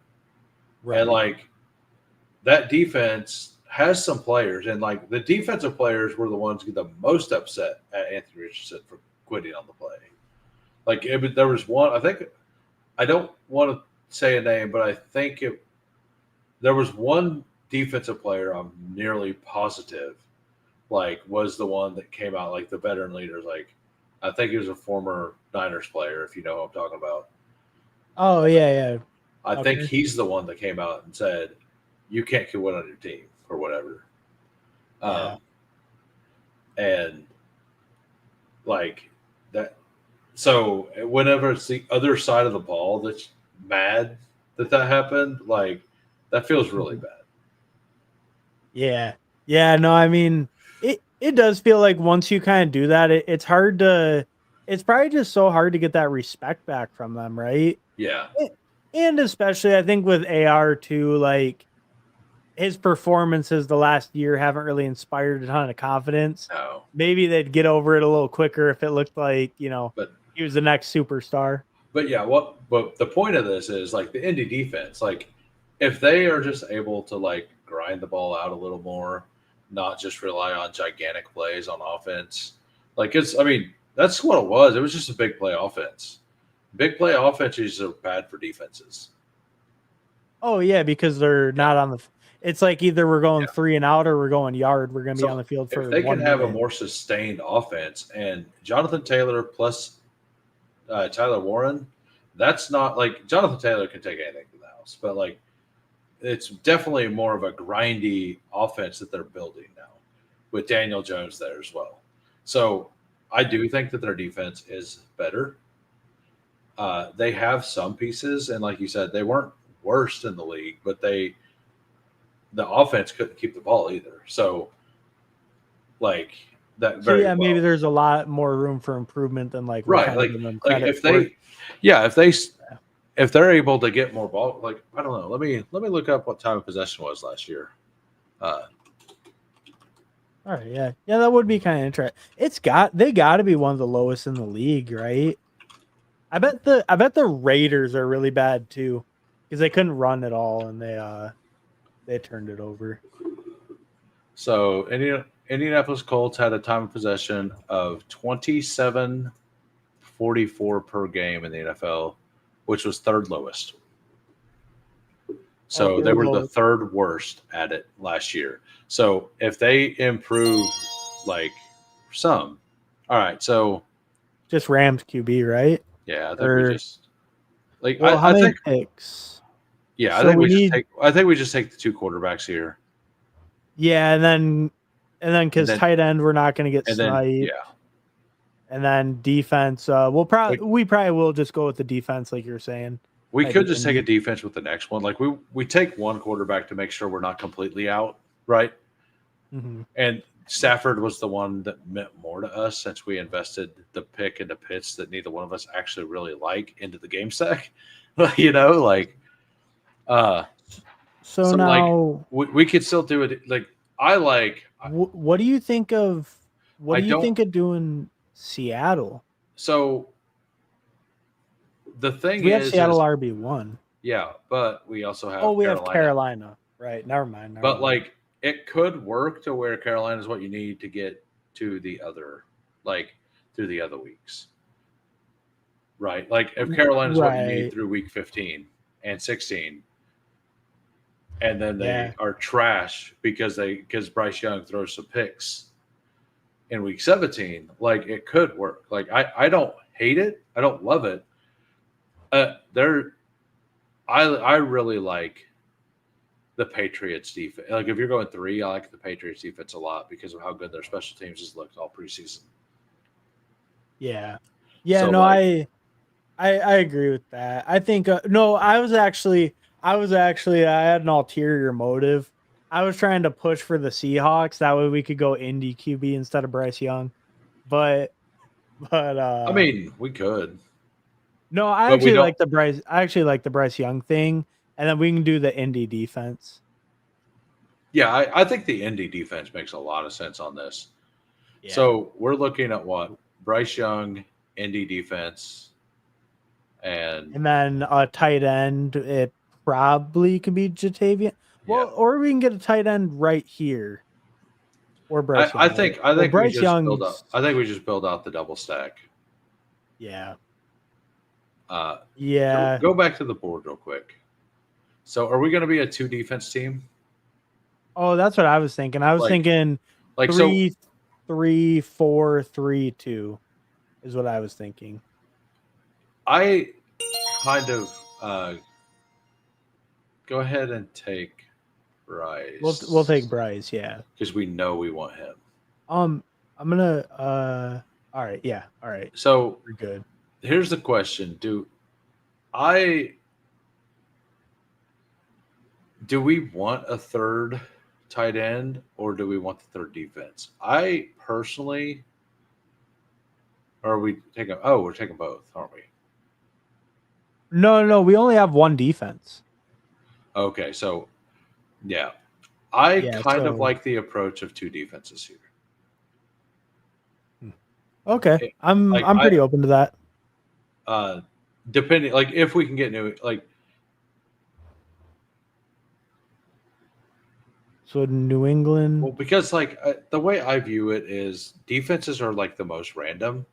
Right. And like that defense has some players, and like the defensive players were the ones who get the most upset at Anthony Richardson for quitting on the play. Like there was one, I don't want to say a name, but I think there was one defensive player I'm nearly positive like was the one that came out like the veteran leaders. Like I think he was a former Niners player, if you know who I'm talking about. Oh yeah. I think he's the one that came out and said, you can't get one on your team or whatever. Yeah. And like that. So whenever it's the other side of the ball that's mad that happened, like that feels really Mhm. bad. Yeah. Yeah. No, I mean, it does feel like once you kind of do that, it's hard to, it's probably just so hard to get that respect back from them, right? Yeah. A- And especially, I think with AR too, like his performances the last year haven't really inspired a ton of confidence. No. Maybe they'd get over it a little quicker if it looked like, But he was the next superstar. yeah, but the point of this is like the Indy defense, like if they are just able to like grind the ball out a little more, not just rely on gigantic plays on offense. Like it's I mean, that's what it was. It was just a big play offense. Big play offenses are bad for defenses. Oh yeah, because they're Yeah. not on the. It's like either we're going Yeah. 3 and out or we're going yard. We're going to be on So the field if for they can one have a minute. more sustained offense and Jonathan Taylor plus Tyler Warren, that's not like Jonathan Taylor can take anything to the house, but like it's definitely more of a grindy offense that they're building now with Daniel Jones there as well. So I do think that their defense is better. They have some pieces, and like you said, they weren't worst in the league, but the offense couldn't keep the ball either. So like that So very yeah, maybe well. there's a lot more room for improvement than like we're Right. kind of giving them Like credit if for. they yeah, if they're able to get more ball, like I don't know. Let me look up what time of possession was last year. Uh, All right, yeah, yeah, that would be kind of interesting. They got to be one of the lowest in the league, right? I bet the Raiders are really bad too, because they couldn't run at all and they turned it over. so Indianapolis Colts had a time of possession of 27:44 per game in the NFL, which was third lowest. Oh, So they third were the lowest. third worst at it last year. So if they improve like some, all right. So Just Rams QB, right? yeah, I think we Or just like well, how I many think picks? yeah, So we need I think we just take the two quarterbacks here. yeah, and then And because then tight end we're not going to get yeah. sniped, and then defense. Like We probably will just go with the defense, like you're saying. we At could the just take a Indy. defense with the next one. Like we take one quarterback to make sure we're not completely out, right? Mhm. And Stafford was the one that meant more to us since we invested the pick into Pitts that neither one of us actually really like into the game stack. You know, like uh So so like now, we could still do it like I like what do you think of I don't doing Seattle? so the thing We have Seattle is RB1. yeah, but we also Oh, have we have Carolina. Carolina. Right. Never mind. Never But mind. like it could work to where Carolina is what you need to get to the other like through the other weeks. Right? Like if Carolina is what you need Right. through week 15 and 16 and then they Yeah. are trash because Bryce Young throws some picks in week 17, like it could work. Like I don't hate it. I don't love it. They're I really like the Patriots defense. Like if you're going three, I like the Patriots defense a lot because of how good their special teams has looked all preseason. Yeah. Yeah. So No, like, I agree with that. I think no, I had an ulterior motive. I was trying to push for the Seahawks. That way we could go Indy QB instead of Bryce Young. But but I mean, we could, no, but we don't. I actually like the Bryce Young thing, and then we can do the Indy defense. Yeah, I think the Indy defense makes a lot of sense on this. Yeah. So we're looking at what Bryce Young, Indy defense, and And then a tight end, it probably could be Jatavian. yeah, Well, or we can get a tight end right here. Or Bryce Young, right? I Well, think we Bryce just build up. Young's I think we just build out the double stack. yeah. Uh, Yeah. go back to the board real quick. So are we going to be a two defense team? Oh, that's what I was thinking. I was Like thinking so 3-3-4-3-2 is what I was thinking. I kind of go ahead and take Bryce. We'll take Bryce, yeah. Because we know we want him. I'm gonna all right, yeah, all right. So We're good. here's the question: I do we want a third tight end or do we want the third defense? I personally, or are we taking? Oh, we're taking both, aren't we? No, we only have one defense. Okay, so yeah, I Yeah, kind of so like the approach of two defenses here. okay. It- I'm like I'm I, pretty open to that. uh, depending, like if we can get new, like So New England. well, because the way I view it is defenses are like the most random,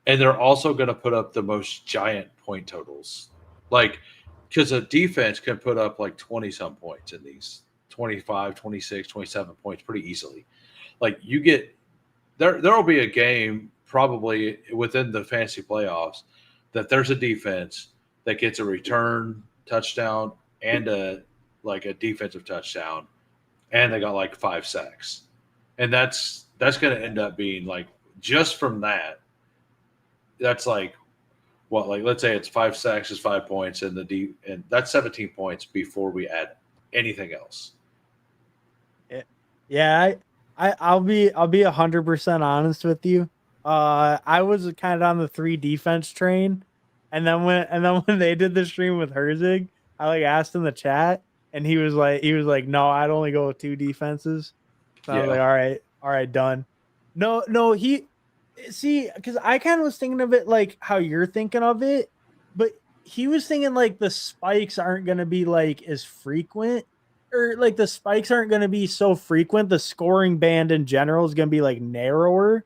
and they're also going to put up the most giant point totals. Like, because a defense can put up like 20 some points in these 25, 26, 27 points pretty easily. Like, you get there'll be a game probably within the fantasy playoffs that there's a defense that gets a return touchdown and a defensive touchdown, and they got like 5 sacks. And that's going to end up being like just from that that's like what like let's say it's 5 sacks is 5 points and and that's 17 points before we add anything else. Yeah, I'll be 100% honest with you. I was kind of on the 3 defense train, and then when they did the stream with Herzig, I like asked in the chat, and he was like, no, I'd only go with 2 defenses. So I was Yeah. like, all right, done. No, he see, because I kind of was thinking of it like how you're thinking of it, but he was thinking like the spikes aren't gonna be like as frequent, or like the spikes aren't gonna be so frequent. The scoring band in general is gonna be like narrower,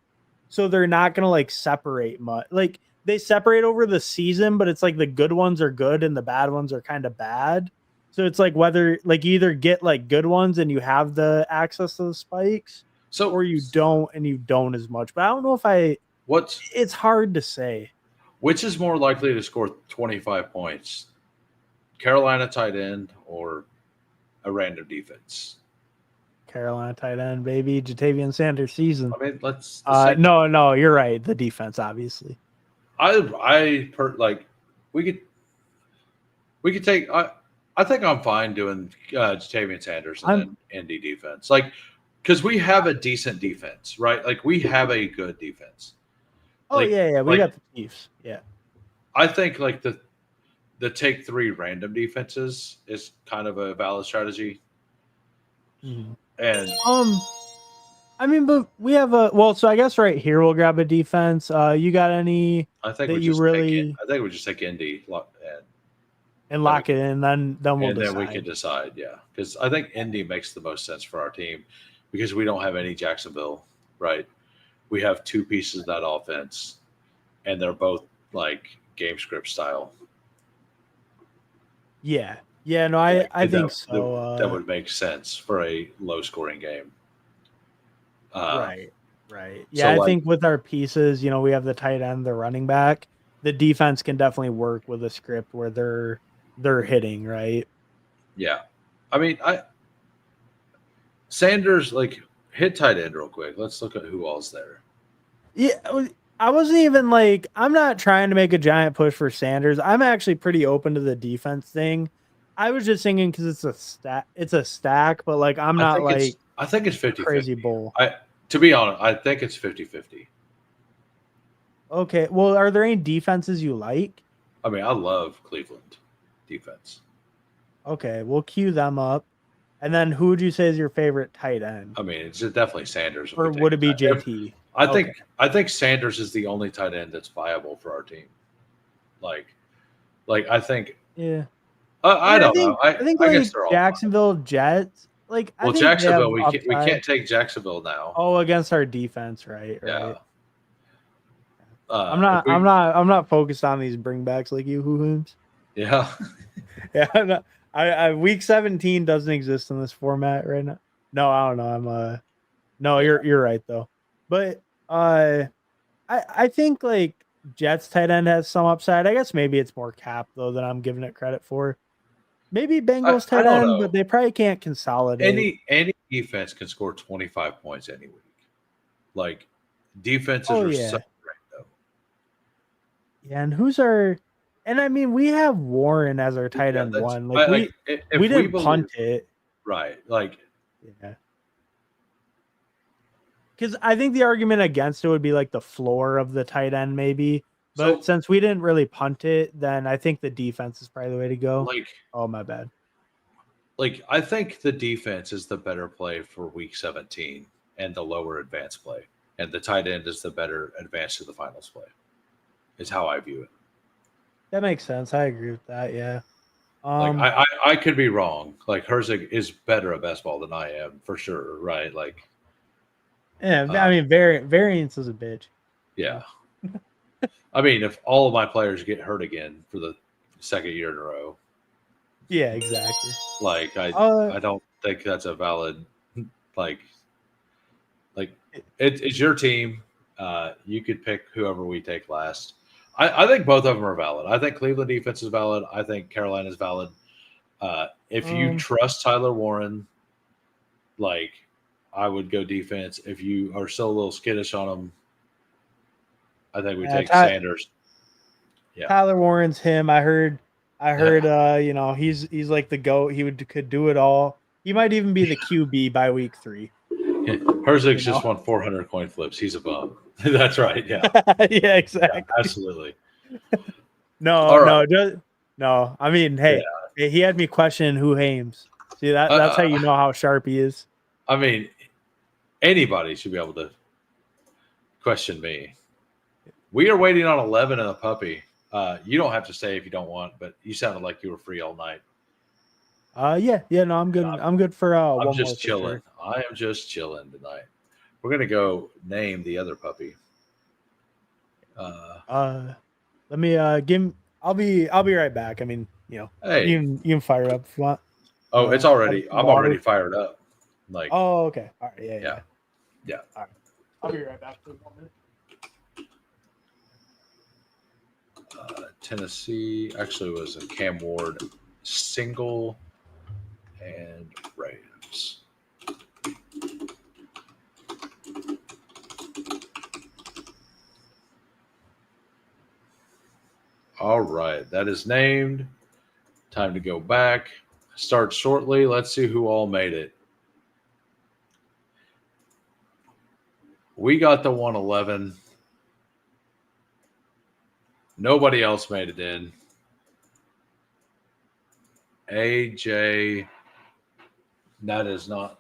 so they're not gonna like separate much. Like they separate over the season, but it's like the good ones are good and the bad ones are kind of bad. So it's like whether like you either get like good ones and you have the access to the spikes, So or you don't and you don't as much. But I don't know if what's it's hard to say. which is more likely to score 25 points? Carolina tight end or a random defense? Carolina tight end, baby. Jatavian Sanders season. I mean, let's the same. No, you're right. The defense, obviously. Like we could we could take I think I'm fine doing Jatavian Sanders and I'm then Indy defense. Like because we have a decent defense, right? Like we have a good defense. oh Like yeah, we like got the Chiefs. Yeah. I think like the take 3 random defenses is kind of a valid strategy. Mhm. And I mean, but we have a well, so I guess right here we'll grab a defense. You got any I think that we you just take it. really I think we just take Indy and then we lock it in, then we'll and then we can decide. decide. Yeah, because I think Indy makes the most sense for our team because we don't have any Jacksonville, right? We have 2 pieces of that offense, and they're both like game script style. Yeah. Yeah, no, Like I think so. that would make sense for a low scoring game. Uh, Right. Right. Yeah, so I like think with our pieces, we have the tight end, the running back. The defense can definitely work with a script where they're hitting, right? yeah, I mean Sanders like hit tight end real quick. Let's look at who all's there. Yeah, I wasn't even like I'm not trying to make a giant push for Sanders. I'm actually pretty open to the defense thing. I was just thinking because it's a stack, but like I'm not like I think it's a 50 crazy 50. bull. I to be honest, I think it's 50-50. Okay, well, are there any defenses you like? I mean, I love Cleveland defense. Okay, we'll queue them up. And then who would you say is your favorite tight end? I mean, it's definitely Sanders if we Or take would it be if, JT? I Okay. think Sanders is the only tight end that's viable for our team. Like I think Yeah. I I don't know. think I think I guess like they're all fine. Jacksonville Jets, like I Well, think they have Jacksonville, we upside. can't take Jacksonville now. Oh, against our defense, right, Yeah. right. I'm If not I'm we not I'm not focused on these bringbacks like you hoo-hoos. yeah. Yeah, I'm not, week 17 doesn't exist in this format right now. No, I don't know. No, Yeah. you're right though. But I think like Jets tight end has some upside. I guess maybe it's more cap though than I'm giving it credit for. Maybe Bengals I tight don't end, know. but they probably can't consolidate. Any defense can score 25 points any week. Like defenses Oh are so yeah, great though. yeah. And who's our? And I mean, we have Warren as our tight Yeah, end that's one. I, Like like we if we didn't believe punt it. right, like Yeah. Because I think the argument against it would be like the floor of the tight end, maybe. But so since we didn't really punt it, then I think the defense is probably the way to go. like Oh, my bad. I think the defense is the better play for week 17 and the lower advanced play. And the tight end is the better advance to the finals play. Is how I view it. That makes sense. I agree with that. Yeah. Like Um. I could be wrong. Like Herzig is better at best ball than I am for sure, right? Like Yeah. I uh, mean, variance is a bitch. yeah. I mean, if all of my players get hurt again for the second year in a row, Yeah. Exactly. like Uh. I don't think that's a valid like like it's your team. You could pick whoever we take last. I think both of them are valid. I think Cleveland defense is valid. I think Carolina is valid. If you Um. trust Tyler Warren, like I would go defense. If you are still a little skittish on him, I think we take Sanders. Yeah, Tyler Warren's him. I heard. yeah. You know, he's like the GOAT. Could do it all. He might even be the QB by week 3. Herzig's You just know. won 400 coin flips. He's a bum. That's right. Yeah, Yeah. yeah, Exactly. absolutely. No, All right. no, no. I mean, Yeah. hey, he had me question who Hames. See that's how you know how sharp he is. I mean, anybody should be able to question me. We are waiting on 11 and a puppy. You don't have to stay if you don't want, but you sounded like you were free all night. Yeah, no, I'm good. I'm good for I'm one more just for chilling. sure. I am just chilling tonight. We're gonna go name the other puppy. Uh, let me give. I'll be right back. I mean, Hey, you can fire up if you want. oh, it's Have already. some I'm already water. fired up. Like, Oh, okay. All right. Yeah, yeah, yeah. yeah. All right. I'll be right back for a moment. Tennessee actually was a Cam Ward single and Rams. All right, that is named. Time to go back. Start shortly. Let's see who all made it. We got the 111. Nobody else made it in. AJ, that is not.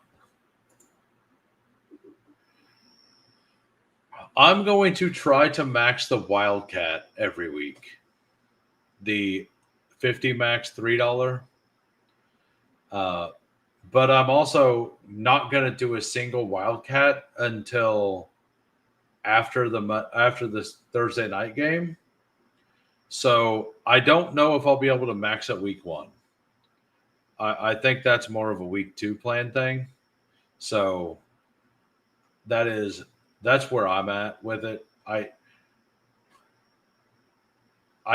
I'm going to try to max the Wildcat every week. The 50 max $3. But I'm also not going to do a single Wildcat until after this Thursday night game. So I don't know if I'll be able to max at week 1. I think that's more of a week 2 plan thing. So that's where I'm at with it. I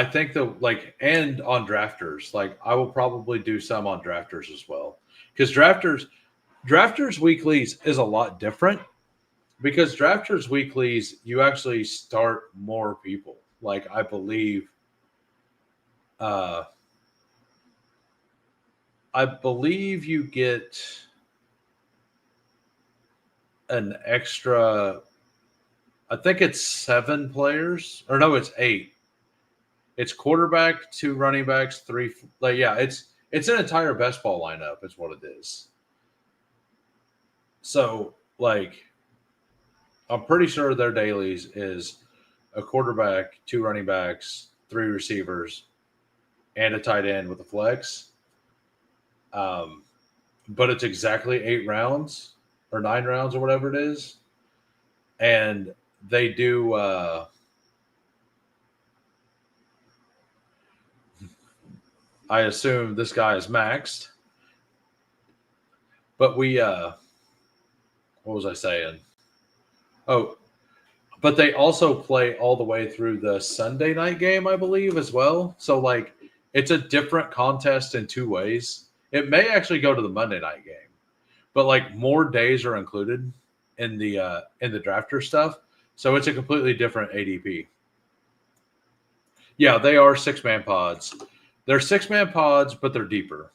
think and on drafters, like I will probably do some on drafters as well. Because drafters weeklies is a lot different because drafters weeklies, you actually start more people. Like uh I believe you get an extra, I think it's 7 players, or no, it's 8. It's quarterback, 2 running backs, 3. Like, yeah, it's an entire best ball lineup. Is what it is. So, like, I'm pretty sure their dailies is a quarterback, 2 running backs, 3 receivers, and a tight end with a flex. But it's exactly 8 rounds or 9 rounds or whatever it is, and they do. I assume this guy is maxed. But what was I saying? Oh, but they also play all the way through the Sunday night game, I believe, as well. So like it's a different contest in two ways. It may actually go to the Monday night game, but like more days are included in the drafter stuff, so it's a completely different ADP. Yeah, they are 6-man pods. They're 6-man pods, but they're deeper.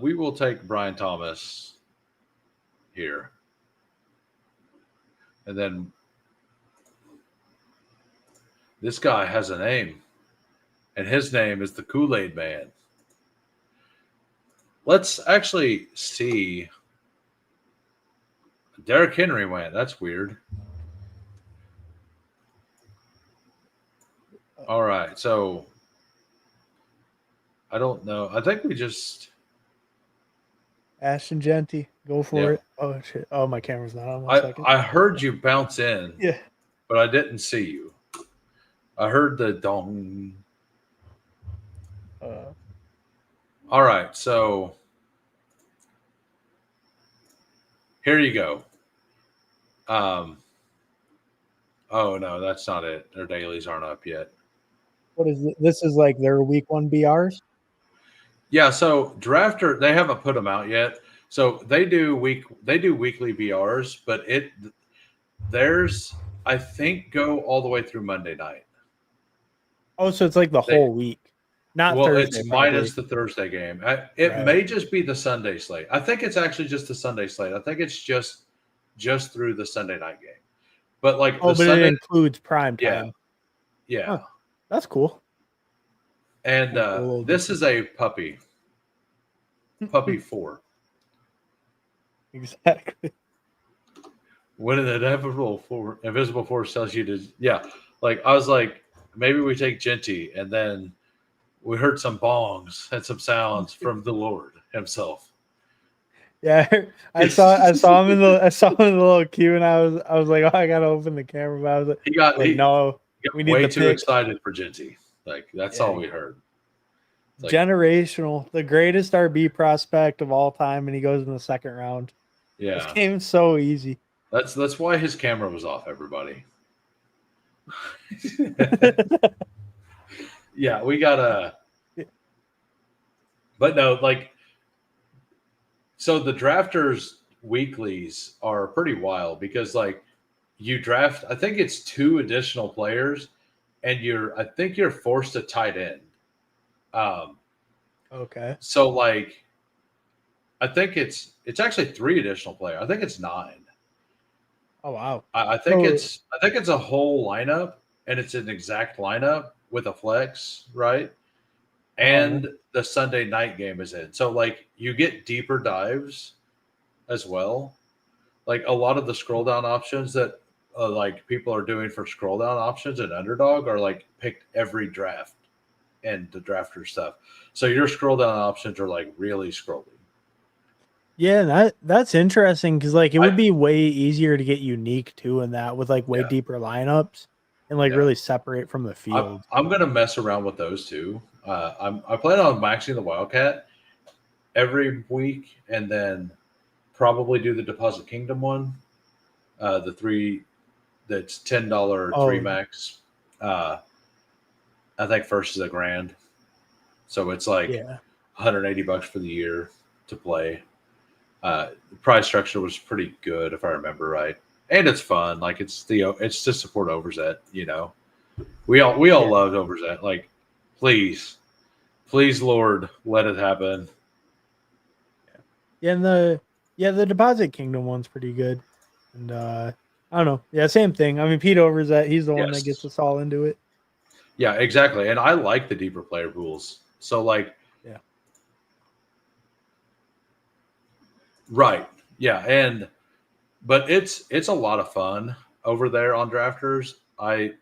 We will take Brian Thomas here. And then this guy has a name, and his name is the Kool-Aid Man. Let's actually see. Derrick Henry went. That's weird. All right, so I don't know. I think we just Ashton Genty, go for it. Oh shit! Oh, my camera's not on. 1 second. I heard you bounce in, Yeah, but I didn't see you. I heard the dong. All right, so here you go. Oh no, that's not it. Their dailies aren't up yet. What is it? This? Is like their week 1 BRs? Yeah, so Drafter they haven't put them out yet. So they do weekly BRs, but theirs I think go all the way through Monday night. Oh, so it's like the whole week, not well, Thursday. It's probably. minus the Thursday game. It may just be the Sunday slate. I think it's actually just the Sunday slate. I think it's just through the Sunday night game. But like, but Sunday, it includes prime time. Yeah, huh. That's cool. And this is a puppy 4. Exactly. When an invisible force tells you to, like I was like, maybe we take Genty, and then we heard some bongs and some sounds from the Lord himself. Yeah, I saw him in the little queue, and I was like, oh, I gotta open the camera. But I was like, no, we need way too excited for Genty. Like that's all we heard. Like, generational, the greatest RB prospect of all time, and he goes in the second round. Yeah, this game's so easy. That's why his camera was off, everybody. Yeah, we gotta. But no, like, so the drafters weeklies are pretty wild because like you draft, I think it's 2 additional players, and I think you're forced to tight end. Okay. So like, I think it's actually 3 additional players. I think it's 9. Oh wow! I think it's a whole lineup, and it's an exact lineup with a flex, right? And the Sunday night game is in. So like you get deeper dives as well. Like a lot of the scroll down options that like people are doing for scroll down options and Underdog are like picked every draft and the drafter stuff. So your scroll down options are like really scrolling. Yeah, that's interesting because like it would be way easier to get unique too in that with like way deeper lineups and like really separate from the field. I'm gonna mess around with those too. I plan on maxing the Wildcat every week, and then probably do the Deposit Kingdom one, the 3 that's $10 3 max. I think first is $1,000, so it's like $180 for the year to play. The price structure was pretty good if I remember right, and it's fun. Like it's to support Overzet. You know, we all loved Overzet. Like, please, Lord, let it happen. Yeah, and the Deposit Kingdom one's pretty good, and I don't know. Yeah, same thing. I mean, Pete Overzet, he's the one that gets us all into it. Yeah, exactly. And I like the deeper player pools. So like, right. Yeah. But it's a lot of fun over there on Drafters. I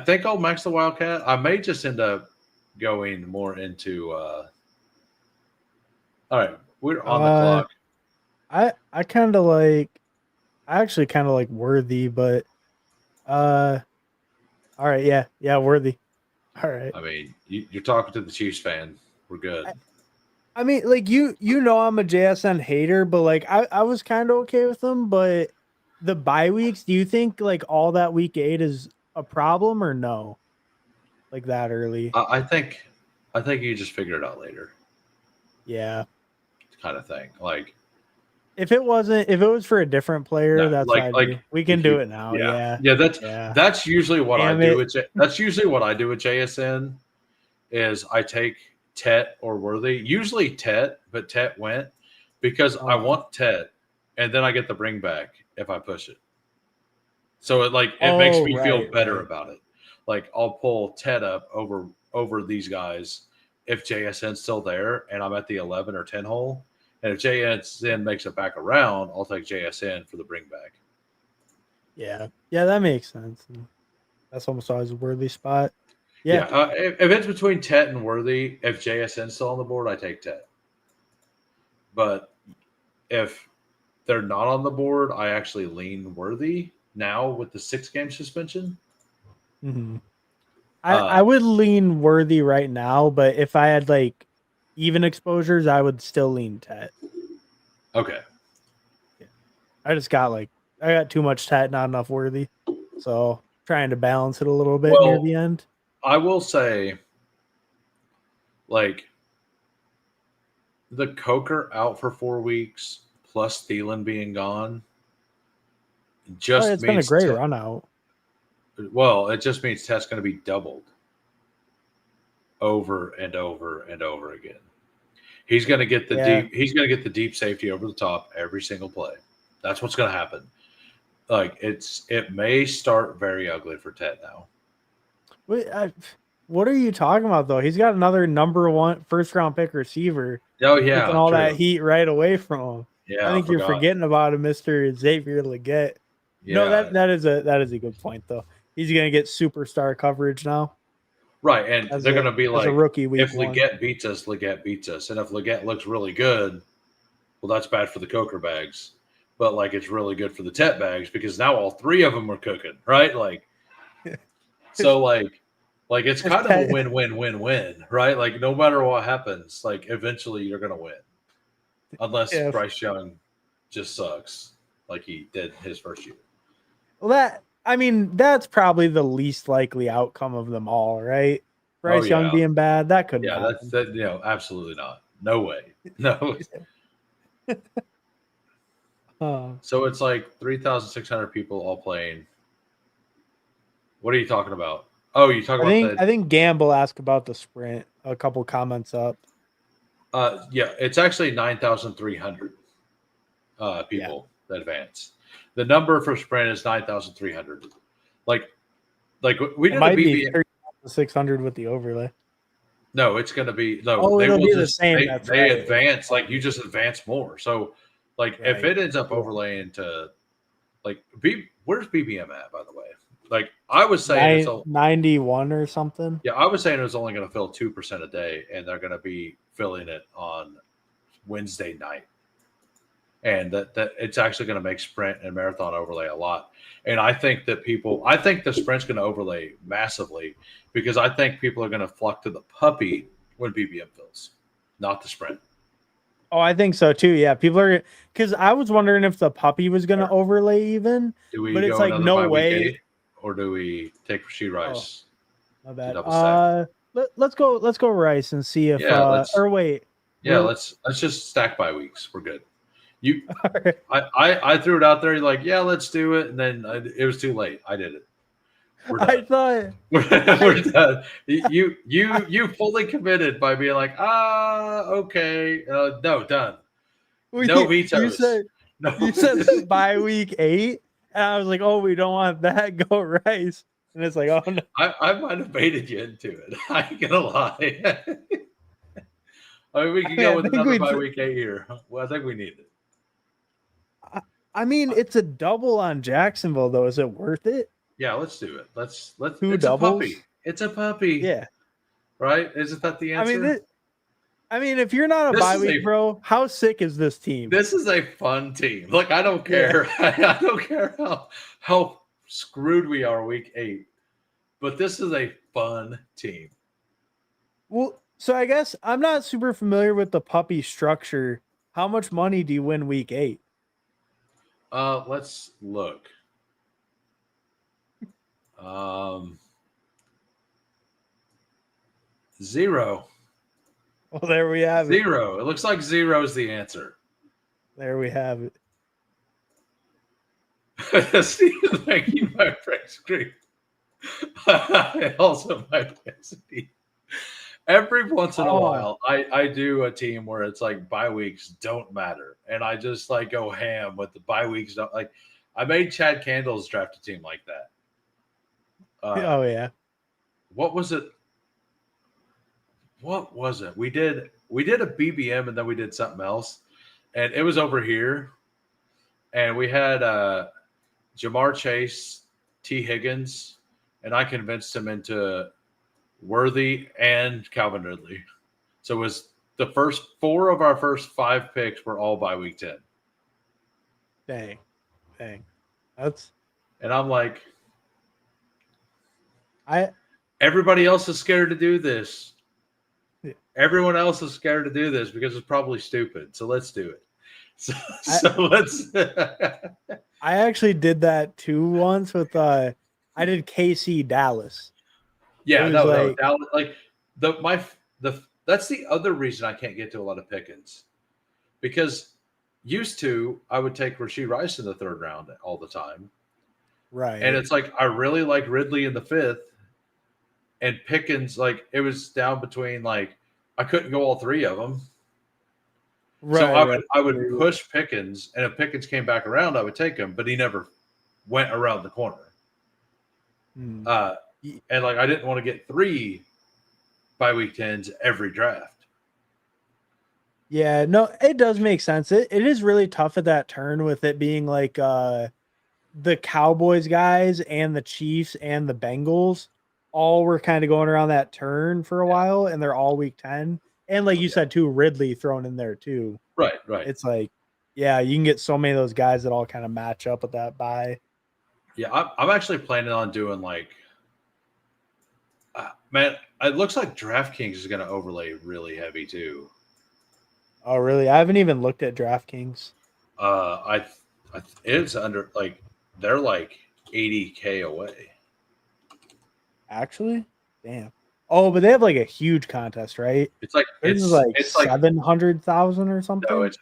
think I'll max the Wildcat. I may just end up going more into, all right. We're on the clock. I actually kind of like Worthy, but, all right. Yeah. Worthy. All right. I mean, you're talking to the Chiefs fan. We're good. I mean, like you know, I'm a JSN hater, but like I was kind of okay with them. But the bye weeks, do you think like all that week 8 is a problem or no? Like that early? I think you just figure it out later, Yeah. kind of thing. Like If it was for a different player, no, that's what I'd like do. We can if do you it now. yeah Yeah. yeah Yeah. that's usually what I Damn do it. with that's usually what I do with JSN is I take Tet or Worthy, usually Tet, but Tet went because I want Tet, and then I get the bring back if I push it. So it makes Oh, me feel right, better right. about it. Like I'll pull Ted up over these guys if JSN's still there and I'm at the 11 or 10 hole. And if JSN makes it back around, I'll take JSN for the bring back. Yeah. Yeah, that makes sense. That's almost always a worthy spot. Yeah. If it's between Tet and Worthy, if JSN's still on the board, I take Tet. But if they're not on the board, I actually lean Worthy now with the 6-game suspension. Mm-hmm. I would lean Worthy right now, but if I had like even exposures, I would still lean Tet. Okay. Yeah. I got too much Tet, not enough Worthy. So trying to balance it a little bit near the end. I will say, like, the Coker out for 4 weeks plus Thielen being gone just It's been a means great run out. Well, it just means Tet's going to be doubled over and over and over again. He's going to get the deep. He's going to get the deep safety over the top every single play. That's what's going to happen. Like it may start very ugly for Tet now. Wait, what are you talking about though? He's got another number 1 first round pick receiver. Oh yeah, taking all that heat right away from him. Yeah, I think you're forgetting about him, Mr. Xavier Leggett. Yeah, no, that is a good point though. He's gonna get superstar coverage now. Right, and they're going to be like, a rookie week if Leggett beats us, Leggett beats us. And if Leggett looks really good, well, that's bad for the Coker bags. But, like, it's really good for the Tet bags because now all 3 of them are cooking, right? Like, so, like it's kind of a win-win-win-win, right? Like, no matter what happens, like, eventually you're going to win. Unless Bryce Young just sucks like he did his first year. Well, that's probably the least likely outcome of them all, right? Bryce Young being bad, that couldn't happen. That's absolutely not. No way. No. So it's like 3,600 people all playing. What are you talking about? Oh, you talking about I think Gamble asked about the sprint. A couple comments up. Yeah, it's actually 9,300 people that advance. The number for sprint is 9,300. Like we did a BBM 600 with the overlay. No, it's going to be no. Oh, it'll be the same. They advance like you just advance more. So, like if it ends up overlaying to, like where's BBM at, by the way? Like I was saying, it's 91 or something. Yeah, I was saying it was only going to fill 2% a day, and they're going to be filling it on Wednesday night, and that it's actually going to make sprint and marathon overlay a lot. And I think the sprint's going to overlay massively because I think people are going to flock to the puppy when BBM fills, not the sprint. Oh, I think so too. Yeah, people are because I was wondering if the puppy was going to overlay even. But it's like no way. Or do we take Rasheed Rice? Oh, my bad. Let's go Rice and see if. Wait. Yeah, let's just stack by weeks. We're good. I threw it out there. You're like, yeah, let's do it, and then it was too late. I did it. We're done. I thought we're done. You fully committed by being like, okay, no, done. No vetoes. You said by week 8, and I was like, oh, we don't want that. Go Rice, and it's like, oh no. I might have baited you into it. I ain't gonna lie. I mean, we can go with another by week 8 here. Well, I think we need it. I mean, it's a double on Jacksonville, though. Is it worth it? Yeah, let's do it. Let's. Two it's doubles. A puppy. It's a puppy. Yeah. Right? Isn't that the answer? I mean, if you're not a bye week, bro, how sick is this team? This is a fun team. Look, I don't care. I don't care how screwed we are week 8, but this is a fun team. Well, so I guess I'm not super familiar with the puppy structure. How much money do you win week 8? Let's look. Zero. Well, there we have it. Zero. It looks like zero is the answer. There we have it. Steve, thank you, my friend. Scream. I also might Steve. Every once in a while, I do a team where it's like bye weeks don't matter, and I just like go ham with the bye weeks. Don't like. I made Chad Candles draft a team like that. Oh yeah. What was it? What was it? We did a BBM and then we did something else, and it was over here, and we had Jamar Chase, T. Higgins, and I convinced him into Worthy and Calvin Ridley. So it was the first 4 of our first 5 picks were all by week 10. Dang. And I'm like, everybody else is scared to do this. Yeah. Everyone else is scared to do this because it's probably stupid. So let's do it. So let's. I actually did that too once with I did KC Dallas. Yeah, no, Dallas, like that's the other reason I can't get to a lot of Pickens, because used to I would take Rashee Rice in the 3rd round all the time, right? And it's like I really like Ridley in the 5th, and Pickens, like it was down between like I couldn't go all 3 of them. Right, so I would push Pickens, and if Pickens came back around, I would take him, but he never went around the corner. And like I didn't want to get 3 by week 10s every draft. Yeah, no, it does make sense. It is really tough at that turn with it being like the Cowboys guys and the Chiefs and the Bengals all were kind of going around that turn for a while, and they're all week 10. And like you said too, Ridley thrown in there too. Right. It's like, yeah, you can get so many of those guys that all kind of match up with that bye. Yeah, I'm actually planning on doing like, man, it looks like DraftKings is going to overlay really heavy too. Oh, really? I haven't even looked at DraftKings. It's under like they're like $80K away. Actually, damn. Oh, but they have like a huge contest, right? It's like it's like 700,000 or something. No, it's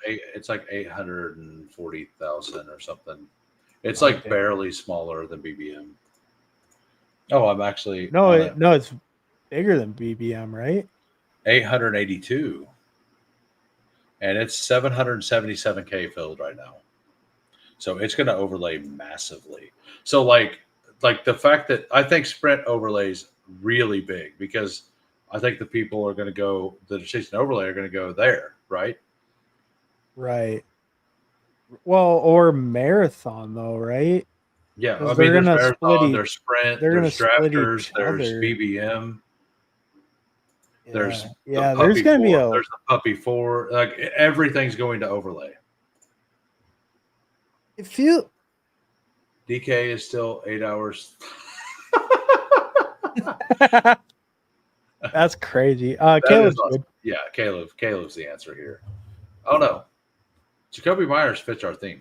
like 840,000 or something. It's like barely smaller than BBM. Oh, I'm actually no, it's bigger than BBM, right? 882, and it's 777K filled right now. So it's going to overlay massively. So like the fact that I think Sprint overlays really big, because I think the people are going to go, the decision overlay are going to go there, right? Right. Well, or marathon though, right? Yeah, I mean, there's marathon, there's sprint, there's drafters, there's BBM. There's there's going to be there's the puppy 4. Like everything's going to overlay. If you DK is still 8 hours. That's crazy. Caleb's awesome. good. Yeah, Caleb's the answer here. Oh no, Jacoby Myers fits our theme.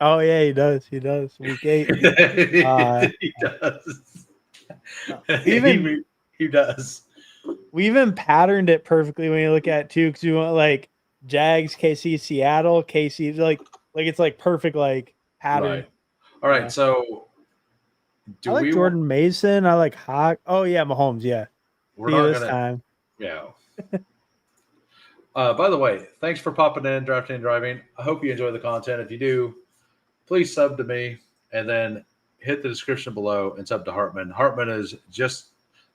Oh yeah, he does. Week 8. He does. He does. We even patterned it perfectly when you look at it too, because we want like Jags, KC, Seattle, KC, like it's like perfect like pattern. Right. All right, so I like Jordan Mason. I like Hawk. Oh yeah, Mahomes. Yeah, we're not this time. Yeah. By the way, thanks for popping in, drafting and driving. I hope you enjoy the content. If you do, please sub to me, and then hit the description below and sub to Hartman. Hartman is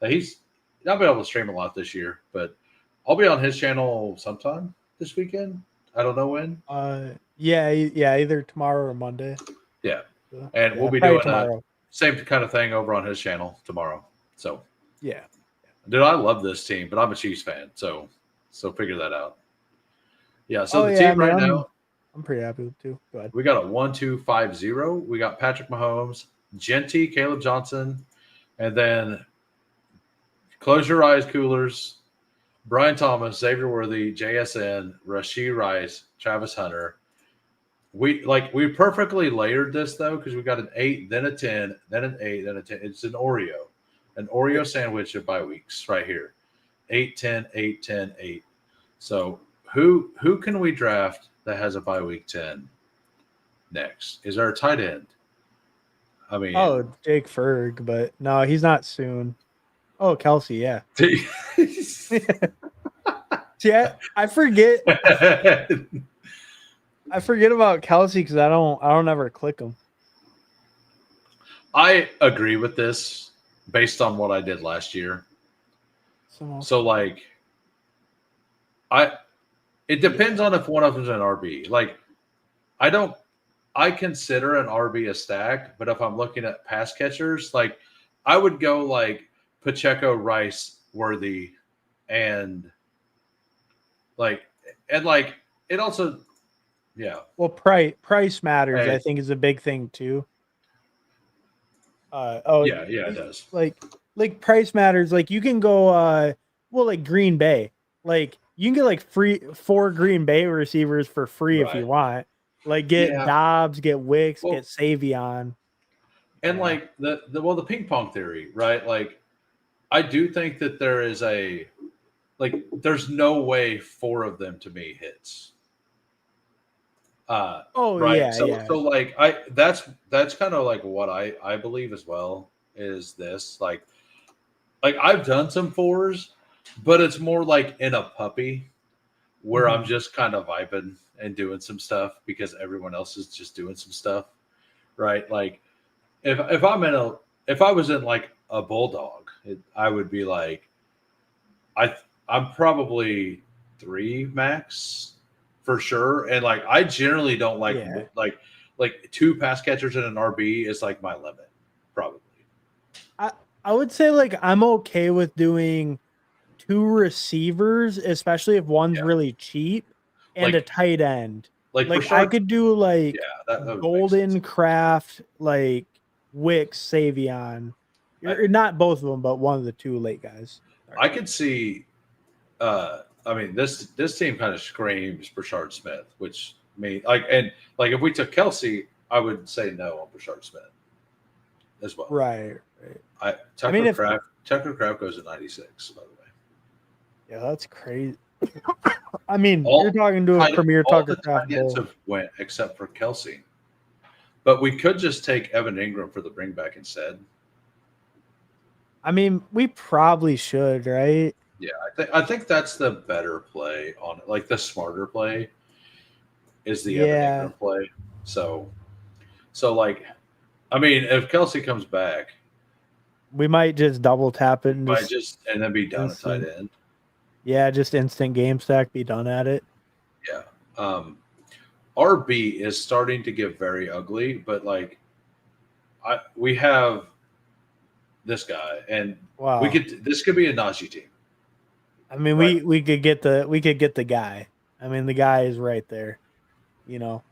he's not been able to stream a lot this year, but I'll be on his channel sometime this weekend. I don't know when. Yeah, either tomorrow or Monday. Yeah, and we'll be doing tomorrow. Same kind of thing over on his channel tomorrow. So yeah, dude, I love this team, but I'm a Chiefs fan, so figure that out. Yeah, so team right now, I'm pretty happy with 2. Go ahead. We got a 1-2-5-0. We got Patrick Mahomes, Genty, Caleb Johnson, and then close your eyes, coolers. Brian Thomas, Xavier Worthy, JSN, Rashee Rice, Travis Hunter, we perfectly layered this though, because we got an 8, then a 10, then an 8, then a 10. It's an Oreo sandwich of bye weeks right here. 8, 10, 8, 10, 8. So who can we draft that has a bye week 10 next? Is there a tight end? I mean, Oh, Jake Ferg, but no, he's not soon. Oh, Kelsey, yeah. Yeah, I forget. I forget about Kelsey because I don't ever click him. I agree with this based on what I did last year. So like, it depends on if one of them's an RB. Like, I consider an RB a stack, but if I'm looking at pass catchers, like I would go like Pacheco, Rice, Worthy, and like it also, yeah. Well, price matters. Hey, I think is a big thing too. yeah, it does. Like price matters. Like you can go well, like Green Bay. Like you can get like 4 Green Bay receivers for free if you Right. want. Like get Yeah. Dobbs, get Wicks, Well, get Savion. and like the ping pong theory, right? Like I do think that there is there's no way 4 of them to me hits. Oh Right. yeah, So yeah. like that's kind of like what I believe as well is this like I've done some 4s, but it's more like in a puppy where I'm just kind of vibing and doing some stuff because everyone else is just doing some stuff, right? Like if I was in like a bulldog, I would be like I'm probably 3 max for sure, and like I generally don't like Yeah. like 2 pass catchers and an RB is like my limit, probably. I would say like I'm okay with doing 2 receivers, especially if one's Yeah, really cheap, and a like tight end. like Like I Rashard. could do Yeah, like that would make sense. Golden Craft, like Wicks, Savion. I, Or not both of them, but one of the 2 late guys. I could see. I mean, this team kind of screams Brashard Smith, which like if we took Kelsey, I would say no on Brashard Smith as well. Right. Tucker Craft goes at 96, by the way. Yeah, that's crazy. I mean, All you're talking to a premier all Tucker the Craft tight ends bull. have went except for Kelsey. But we could just take Evan Ingram for the bringback instead. I mean, we probably should, right? Yeah, I think that's the better play on it. Like the smarter play is the Evan Yeah. Ingram play. So like, I mean, if Kelsey comes back, We might just double tap it and might just and then be down at tight end. Yeah, just instant game stack, be done at it. Yeah. RB is starting to get very ugly, but like we have this guy and Wow. this could be a Najee team. I mean, right? we could get the guy. I mean, the guy is right there, you know.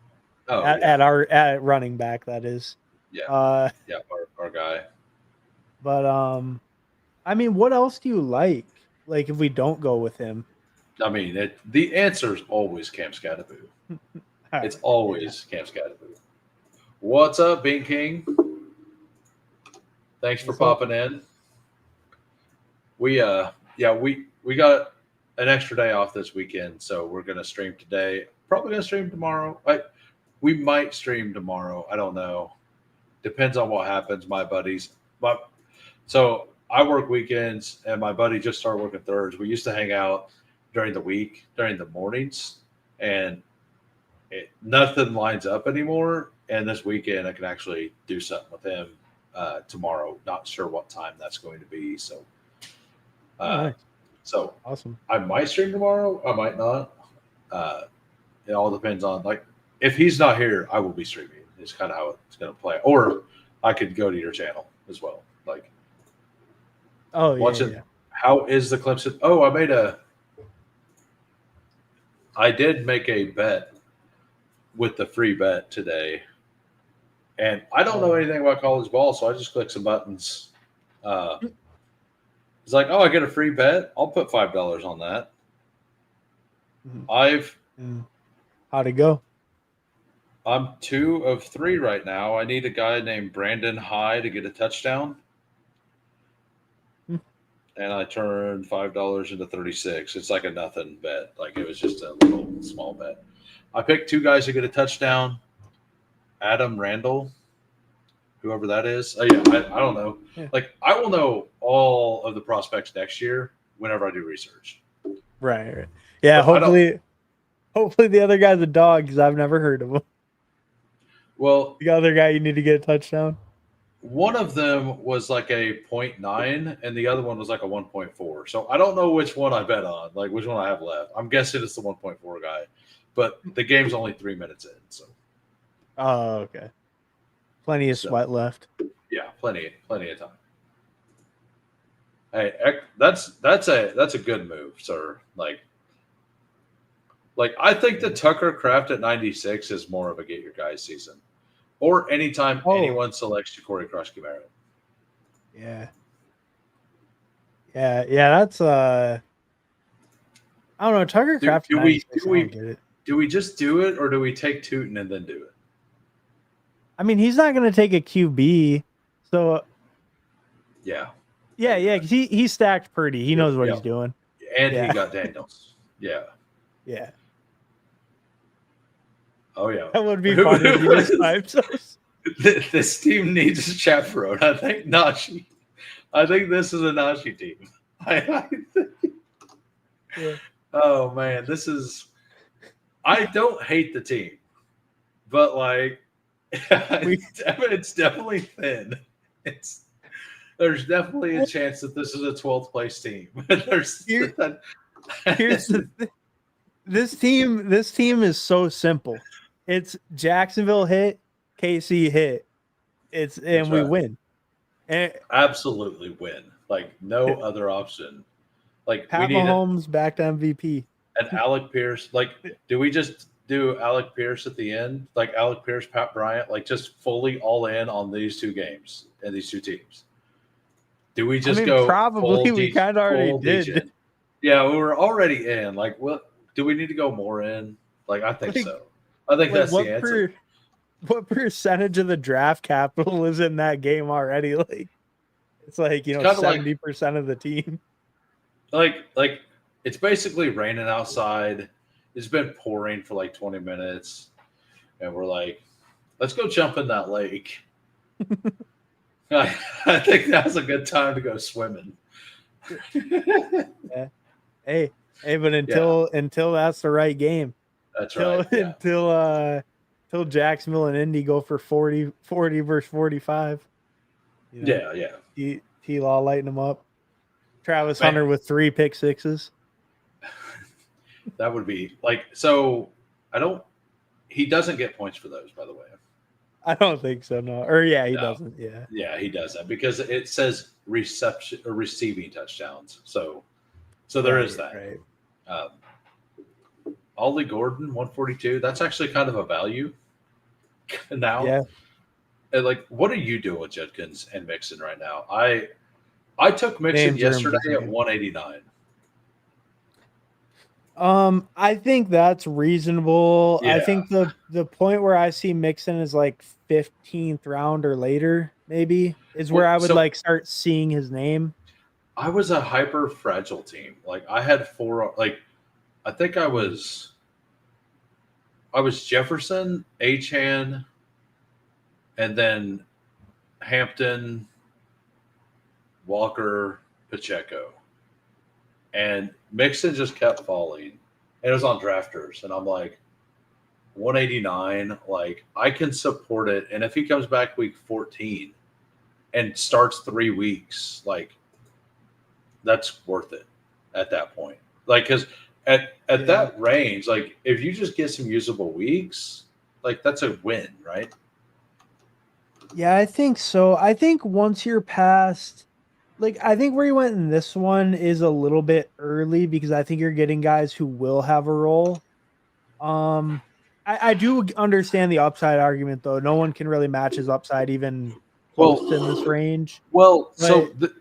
At running back, that is. Yeah. Our guy. But I mean, what else do you like? Like if we don't go with him? I mean, the answer is always Cam Scatterboo. It's always Cam Scatterboo. What's up, Bean King? Thanks for popping in. We got an extra day off this weekend, so we're gonna stream today. Probably gonna stream tomorrow. We might stream tomorrow. I don't know. Depends on what happens. My buddies, so I work weekends, and my buddy just started working thirds. We used to hang out during the week, during the mornings, and nothing lines up anymore. And this weekend, I can actually do something with him tomorrow. Not sure what time that's going to be. So, Nice. So awesome. I might stream tomorrow. I might not. It all depends on like if he's not here, I will be streaming. It's kind of how it's going to play. Or I could go to your channel as well. Like, watching. How is the Clemson? Oh, I did make a bet with the free bet today, and I don't know anything about college ball, so I just clicked some buttons. It's like, oh, I get a free bet. I'll put $5 on that. How'd it go? I'm 2 of 3 right now. I need a guy named Brandon High to get a touchdown. Hmm. And I turned $5 into 36. It's like a nothing bet. Like it was just a little small bet. I picked 2 guys to get a touchdown. Adam Randall, whoever that is. Oh yeah, I don't know. Yeah. Like I will know all of the prospects next year whenever I do research. Right. Yeah. But I don't. Hopefully the other guy's a dog because I've never heard of him. Well, The other guy you need to get a touchdown. one of them was like a 0.9 and the other one was like a 1.4. So I don't know which one I bet on, like which one I have left. I'm guessing it's the 1.4 guy, but the game's only 3 minutes in. So, Oh, okay. Plenty of sweat left. yeah, plenty of time. Hey, that's a good move, sir. Like I think the Tucker Craft at 96 is more of a get your guys season. Or anytime anyone selects Ja'Cory Crush-Camaro. Yeah. Yeah, that's I don't know, Tucker Craft. Do we just do it or do we take Tootin and then do it? I mean, he's not gonna take a QB, so Yeah. yeah, because he stacked Purdy. He knows what he's doing. And he got Daniels. Yeah. Yeah. Oh yeah. That would be fun if you just typed us. This team needs a chaperone. I think Najee. I think this is a Najee team. Yeah. Oh man, this is. I don't hate the team, but like, it's definitely thin. There's definitely a chance that this is a 12th place team. Here's the thing. This team is so simple. It's Jacksonville hit, KC hit. We win. And absolutely win. Like no other option. Like Pat Mahomes back to MVP. And Alec Pierce. Like, do we just do Alec Pierce at the end? Like Alec Pierce, Pat Bryant, like just fully all in on these 2 games and these 2 teams? Do we just go? Probably we kind of already did. Degen? Yeah, we were already in. Like, what do we need to go more in? Like, I think so. I think that's the answer. What percentage of the draft capital is in that game already? Like, it's like 70% of the team. Like it's basically raining outside. It's been pouring for like 20 minutes, and we're like, let's go jump in that lake. I think that's a good time to go swimming. Yeah. Hey, but until that's the right game. That's right. Until Jacksonville and Indy go for 40 versus 45. Yeah. T-Law lighting them up. Travis Hunter with 3 pick sixes. That would be like, so he doesn't get points for those, by the way. I don't think so, no. Or he doesn't. Yeah. Yeah, he doesn't because it says reception or receiving touchdowns. So there is that. Right. Ollie Gordon, 142. That's actually kind of a value now. Yeah. And like, what are you doing with Judkins and Mixon right now? I took Mixon yesterday at 189. I think that's reasonable. Yeah. I think the point where I see Mixon is like 15th round or later, maybe, is where I would start seeing his name. I was a hyper fragile team. Like I had 4. Like I think I was Jefferson, Achane, and then Hampton, Walker, Pacheco. And Mixon just kept falling. And it was on drafters. And I'm like, 189, like I can support it. And if he comes back week 14 and starts 3 weeks, like that's worth it at that point. Like, because at that range, like if you just get some usable weeks, like that's a win, right? Yeah, I think so. I think once you're past, like, I think where you went in this one is a little bit early because I think you're getting guys who will have a role. I do understand the upside argument, though. No one can really match his upside even close in this range. Well, so it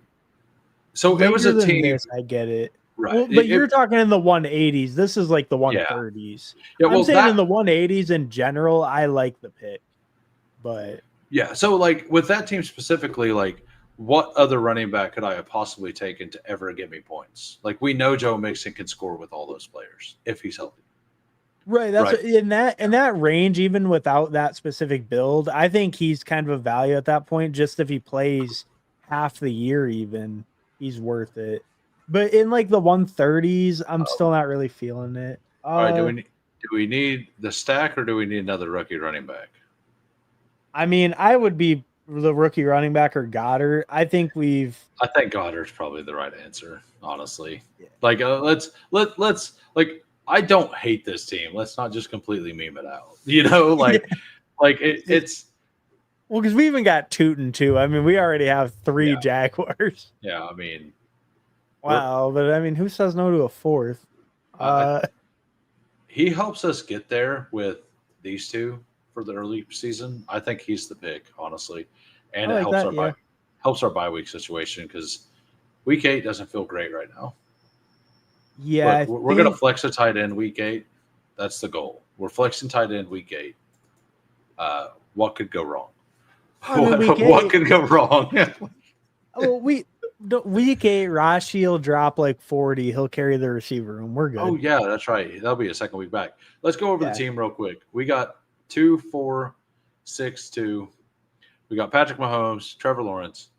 was a team. I get it. Right. Well, but you're talking in the 180s. This is like the Yeah. 130s. Yeah. I'm Well, saying in the 180s in general, I like the pick, but yeah. So, like with that team specifically, like what other running back could I have possibly taken to ever give me points? Like we know Joe Mixon can score with all those players if he's healthy. right. That's Right. in that range, even without that specific build, I think he's kind of a value at that point. Just if he plays half the year, even he's worth it. But in like the 130s, I'm still not really feeling it. All right. Do we need the stack or do we need another rookie running back? I mean, I would be the rookie running back or Goddard. I think we've I think Goddard's probably the right answer, honestly. yeah. Like, let's like. I don't hate this team. Let's not just completely meme it out. It's Well, because we even got Tootin too. I mean, we already have 3 Jaguars. yeah. I mean, Wow, but I mean, who says no to a fourth? he helps us get there with these two for the early season. I think he's the pick, honestly, and I it like helps that, yeah. helps our bye week situation because week 8 doesn't feel great right now. Yeah, Look, we're going to flex a tight end week 8. That's the goal. We're flexing tight end week 8. What could go wrong? I mean, what could go wrong? Well, week 8, Rashi will drop like 40. He'll carry the receiver room. We're good. Oh yeah, that's right. That'll be a second week back. Let's go over the team real quick. We got 2, 4, 6, 2. We got Patrick Mahomes, Trevor Lawrence,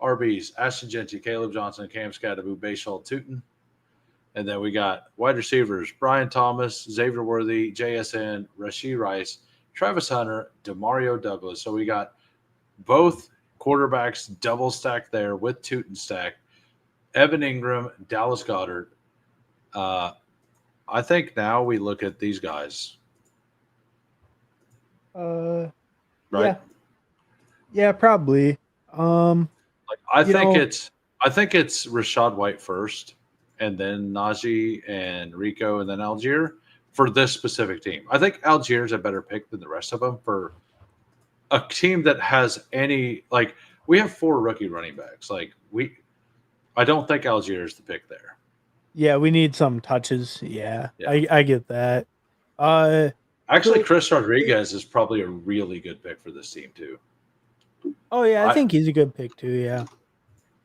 RBs, Ashton Genty, Caleb Johnson, Cam Skadabu, Bayshall Tootin. And then we got wide receivers, Brian Thomas, Xavier Worthy, JSN, Rashee Rice, Travis Hunter, Demario Douglas. So we got both quarterbacks double stacked there with Tootin stacked. Evan Ingram, Dallas Goedert. I think now we look at these guys. Right? Yeah, probably. I think it's Rachaad White first, and then Najee and Rico, and then Algier for this specific team. I think Algier is a better pick than the rest of them for a team that has any like. We have 4 rookie running backs. I don't think Algier is the pick there. Yeah, we need some touches. Yeah. I get that. Actually, Chris Rodriguez is probably a really good pick for this team too. Oh yeah, I think he's a good pick too. Yeah.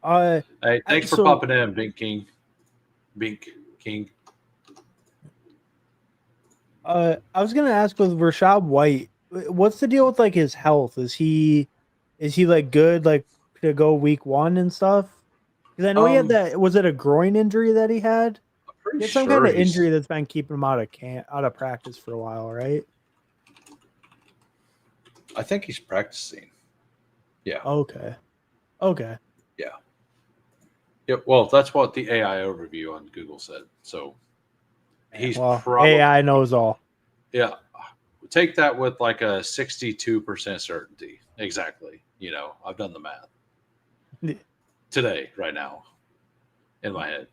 Hey, thanks for popping in, Bink King. Bink King. I was gonna ask with Rachaad White, what's the deal with like his health? Is he like good like to go week 1 and stuff? Because I know he had that. Was it a groin injury that he had? He had some kind of injury that's been keeping him out of practice for a while, right? I think he's practicing. Yeah. Okay. Yeah. Yep. Well, that's what the AI overview on Google said. So he's probably AI knows all. Yeah. Take that with like a 62% certainty. Exactly. I've done the math today, right now, in my head.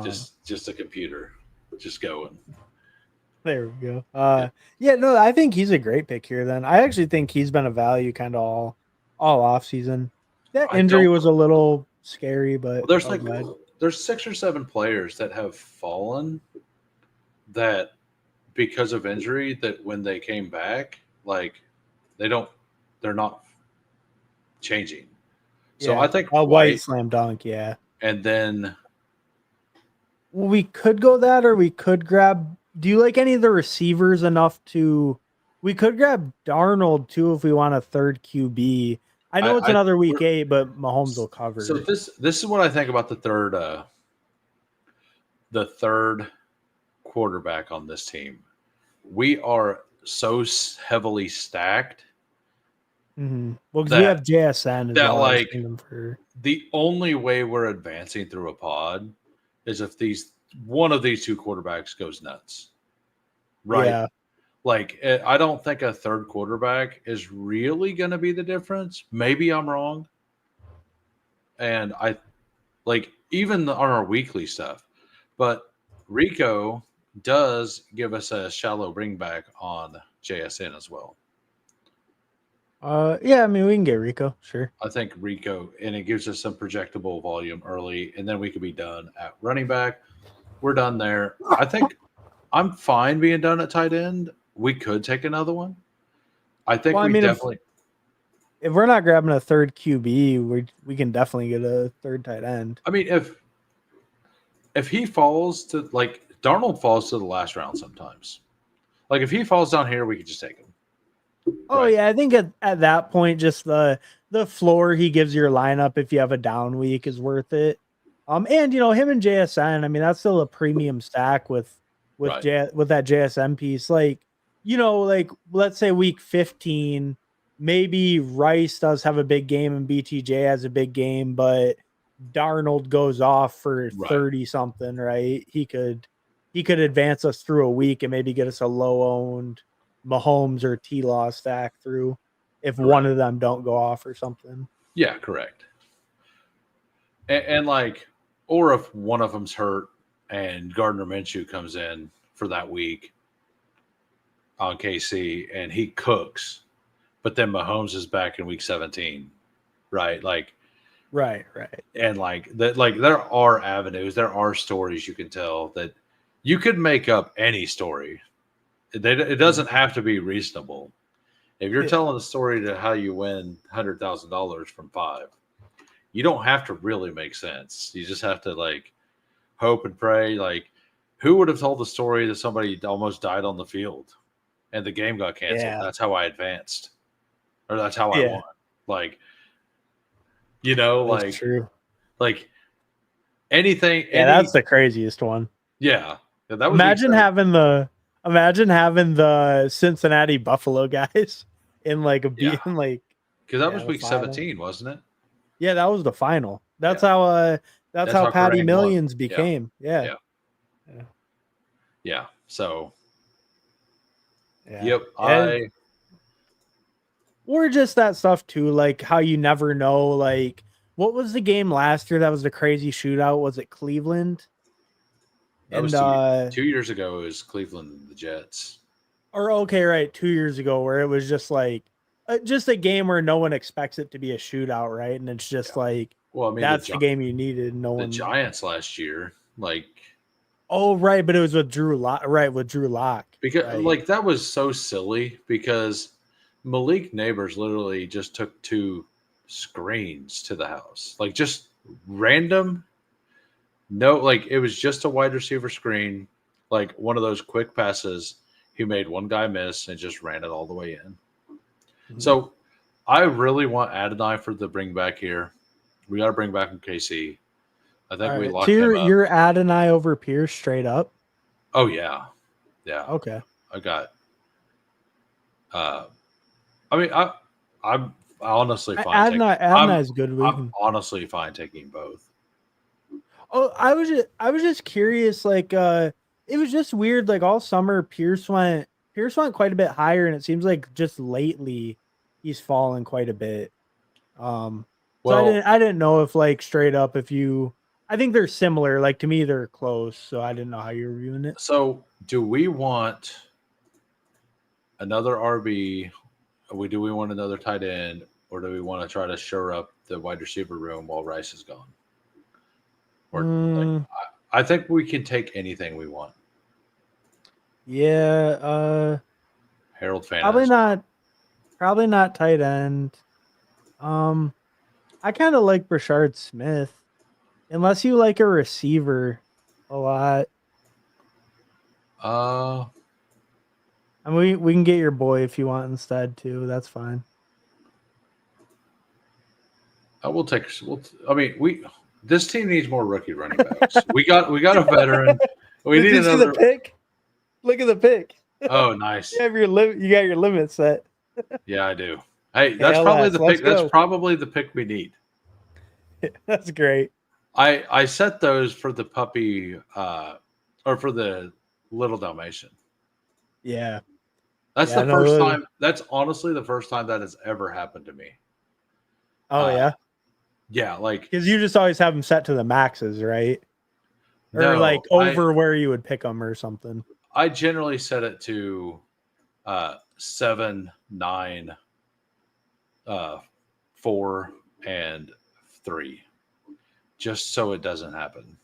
Just a computer, just going. There we go. I think he's a great pick here. Then I actually think he's been a value kind of all off season. That injury was a little scary, but there's 6 or 7 players that have fallen that because of injury that when they came back, like they're not changing. So I think White slam dunk, yeah. And then we could go that, or we could grab. Do you like any of the receivers enough to? We could grab Darnold too if we want a third QB. I know it's another week 8, but Mahomes will cover. So this is what I think about the third quarterback on this team. We are so heavily stacked. Mm-hmm. Well, because we have JSN as well. The only way we're advancing through a pod is if one of these 2 quarterbacks goes nuts. Right? Yeah. Like, I don't think a third quarterback is really going to be the difference. Maybe I'm wrong. And even on our weekly stuff. But Rico does give us a shallow bring back on JSN as well. Yeah, I mean we can get Rico, sure. I think Rico, and it gives us some projectable volume early, and then we could be done at running back. We're done there. I think I'm fine being done at tight end. We could take another one. I think Well, I we mean definitely. if we're not grabbing a third QB, we can definitely get a third tight end. I mean, if he falls to like Darnold falls to the last round sometimes. Like if he falls down here, we could just take him. Oh Right. yeah, I think at that point, just the floor he gives your lineup if you have a down week is worth it. And him and JSN, I mean that's still a premium stack Right. with that JSM piece. Like like let's say week 15, maybe Rice does have a big game and BTJ has a big game, but Darnold goes off for Right. 30 something, right? He could advance us through a week and maybe get us a low owned Mahomes or T-Law stack through if one Correct. of them don't go off or something. Yeah, correct. And like, or if one of them's hurt and Gardner Minshew comes in for that week on KC and he cooks, but then Mahomes is back in week 17, right? Like, Right. and like that, like there are avenues, there are stories you can tell that you could make up any story. It doesn't have to be reasonable. If you're Yeah. telling a story to how you win $100,000 from five, you don't have to really make sense. You just have to like hope and pray. Like, who would have told the story that somebody almost died on the field and the game got canceled? Yeah. That's how I advanced, or that's how I Yeah. won. Like, That's true. like anything, Yeah, any, that's the craziest one. yeah. That was week Imagine 7. having the Cincinnati Buffalo guys in like a Yeah, beat in like because that was the week final. 17, wasn't it? Yeah, that was the final. That's Yeah, how that's how Patty Kerrang won. Millions Yeah, became. Yeah. yeah, Yeah. yeah. So, Yeah. yep, And I or just that stuff too, like how you never know. Like, what was the game last year that was the crazy shootout? Was it Cleveland? that was And 2 years ago. It was Cleveland and the Jets. or okay, right, 2 years ago, where it was just like just a game where no one expects it to be a shootout, right? And it's just Yeah. like Well, I mean that's the game you needed. No the one. Giants last year, like Oh, right, but it was with Drew Lock, right? With Drew Lock, because right? like that was so silly because Malik Neighbors literally just took 2 screens to the house, like just random. No, like it was just a wide receiver screen, like one of those quick passes. He made one guy miss and just ran it all the way in. Mhm. So I really want Adonai for the bring back here. We got to bring back KC. I think All we right, so lock him up. you're Adonai over Pierce straight up. Oh yeah, yeah. Okay. I got. Uh, I mean, I'm honestly fine taking. Adonai is good. We I'm can. honestly fine taking both. Oh, I was just curious. Like, it was just weird. Like all summer, Pierce went quite a bit higher, and it seems like just lately he's fallen quite a bit. So I Well, didn't know if like straight up if you. I think they're similar. Like to me, they're close. So I didn't know how you're viewing it. so do we want another RB? Do we want another tight end, or do we want to try to shore up the wide receiver room while Rice is gone? Or like, Mm, I think we can take anything we want. yeah. Harold Probably Fana. not. Probably not tight end. Um, I kind of like Brashard Smith, unless you like a receiver a lot. Uh, I mean, we can get your boy if you want instead too. That's fine. I will take. I mean, this team needs more rookie running backs. We got a veteran. We Did need you see the another. pick? Look at the pick. Oh, nice. You have your limit. You got your limit set. Yeah, I do. Hey, that's probably ALS, the let's pick. That's go. probably the pick we need. That's great. I set those for the puppy, or for the little Dalmatian. Yeah. That's Yeah. the first No. time. That's honestly the first time that has ever happened to me. Oh yeah. Yeah, like Because you just always have them set to the maxes, right? Or like no, over where you would pick them or something. I generally set it to 7, 9, 4 and 3, just so it doesn't happen.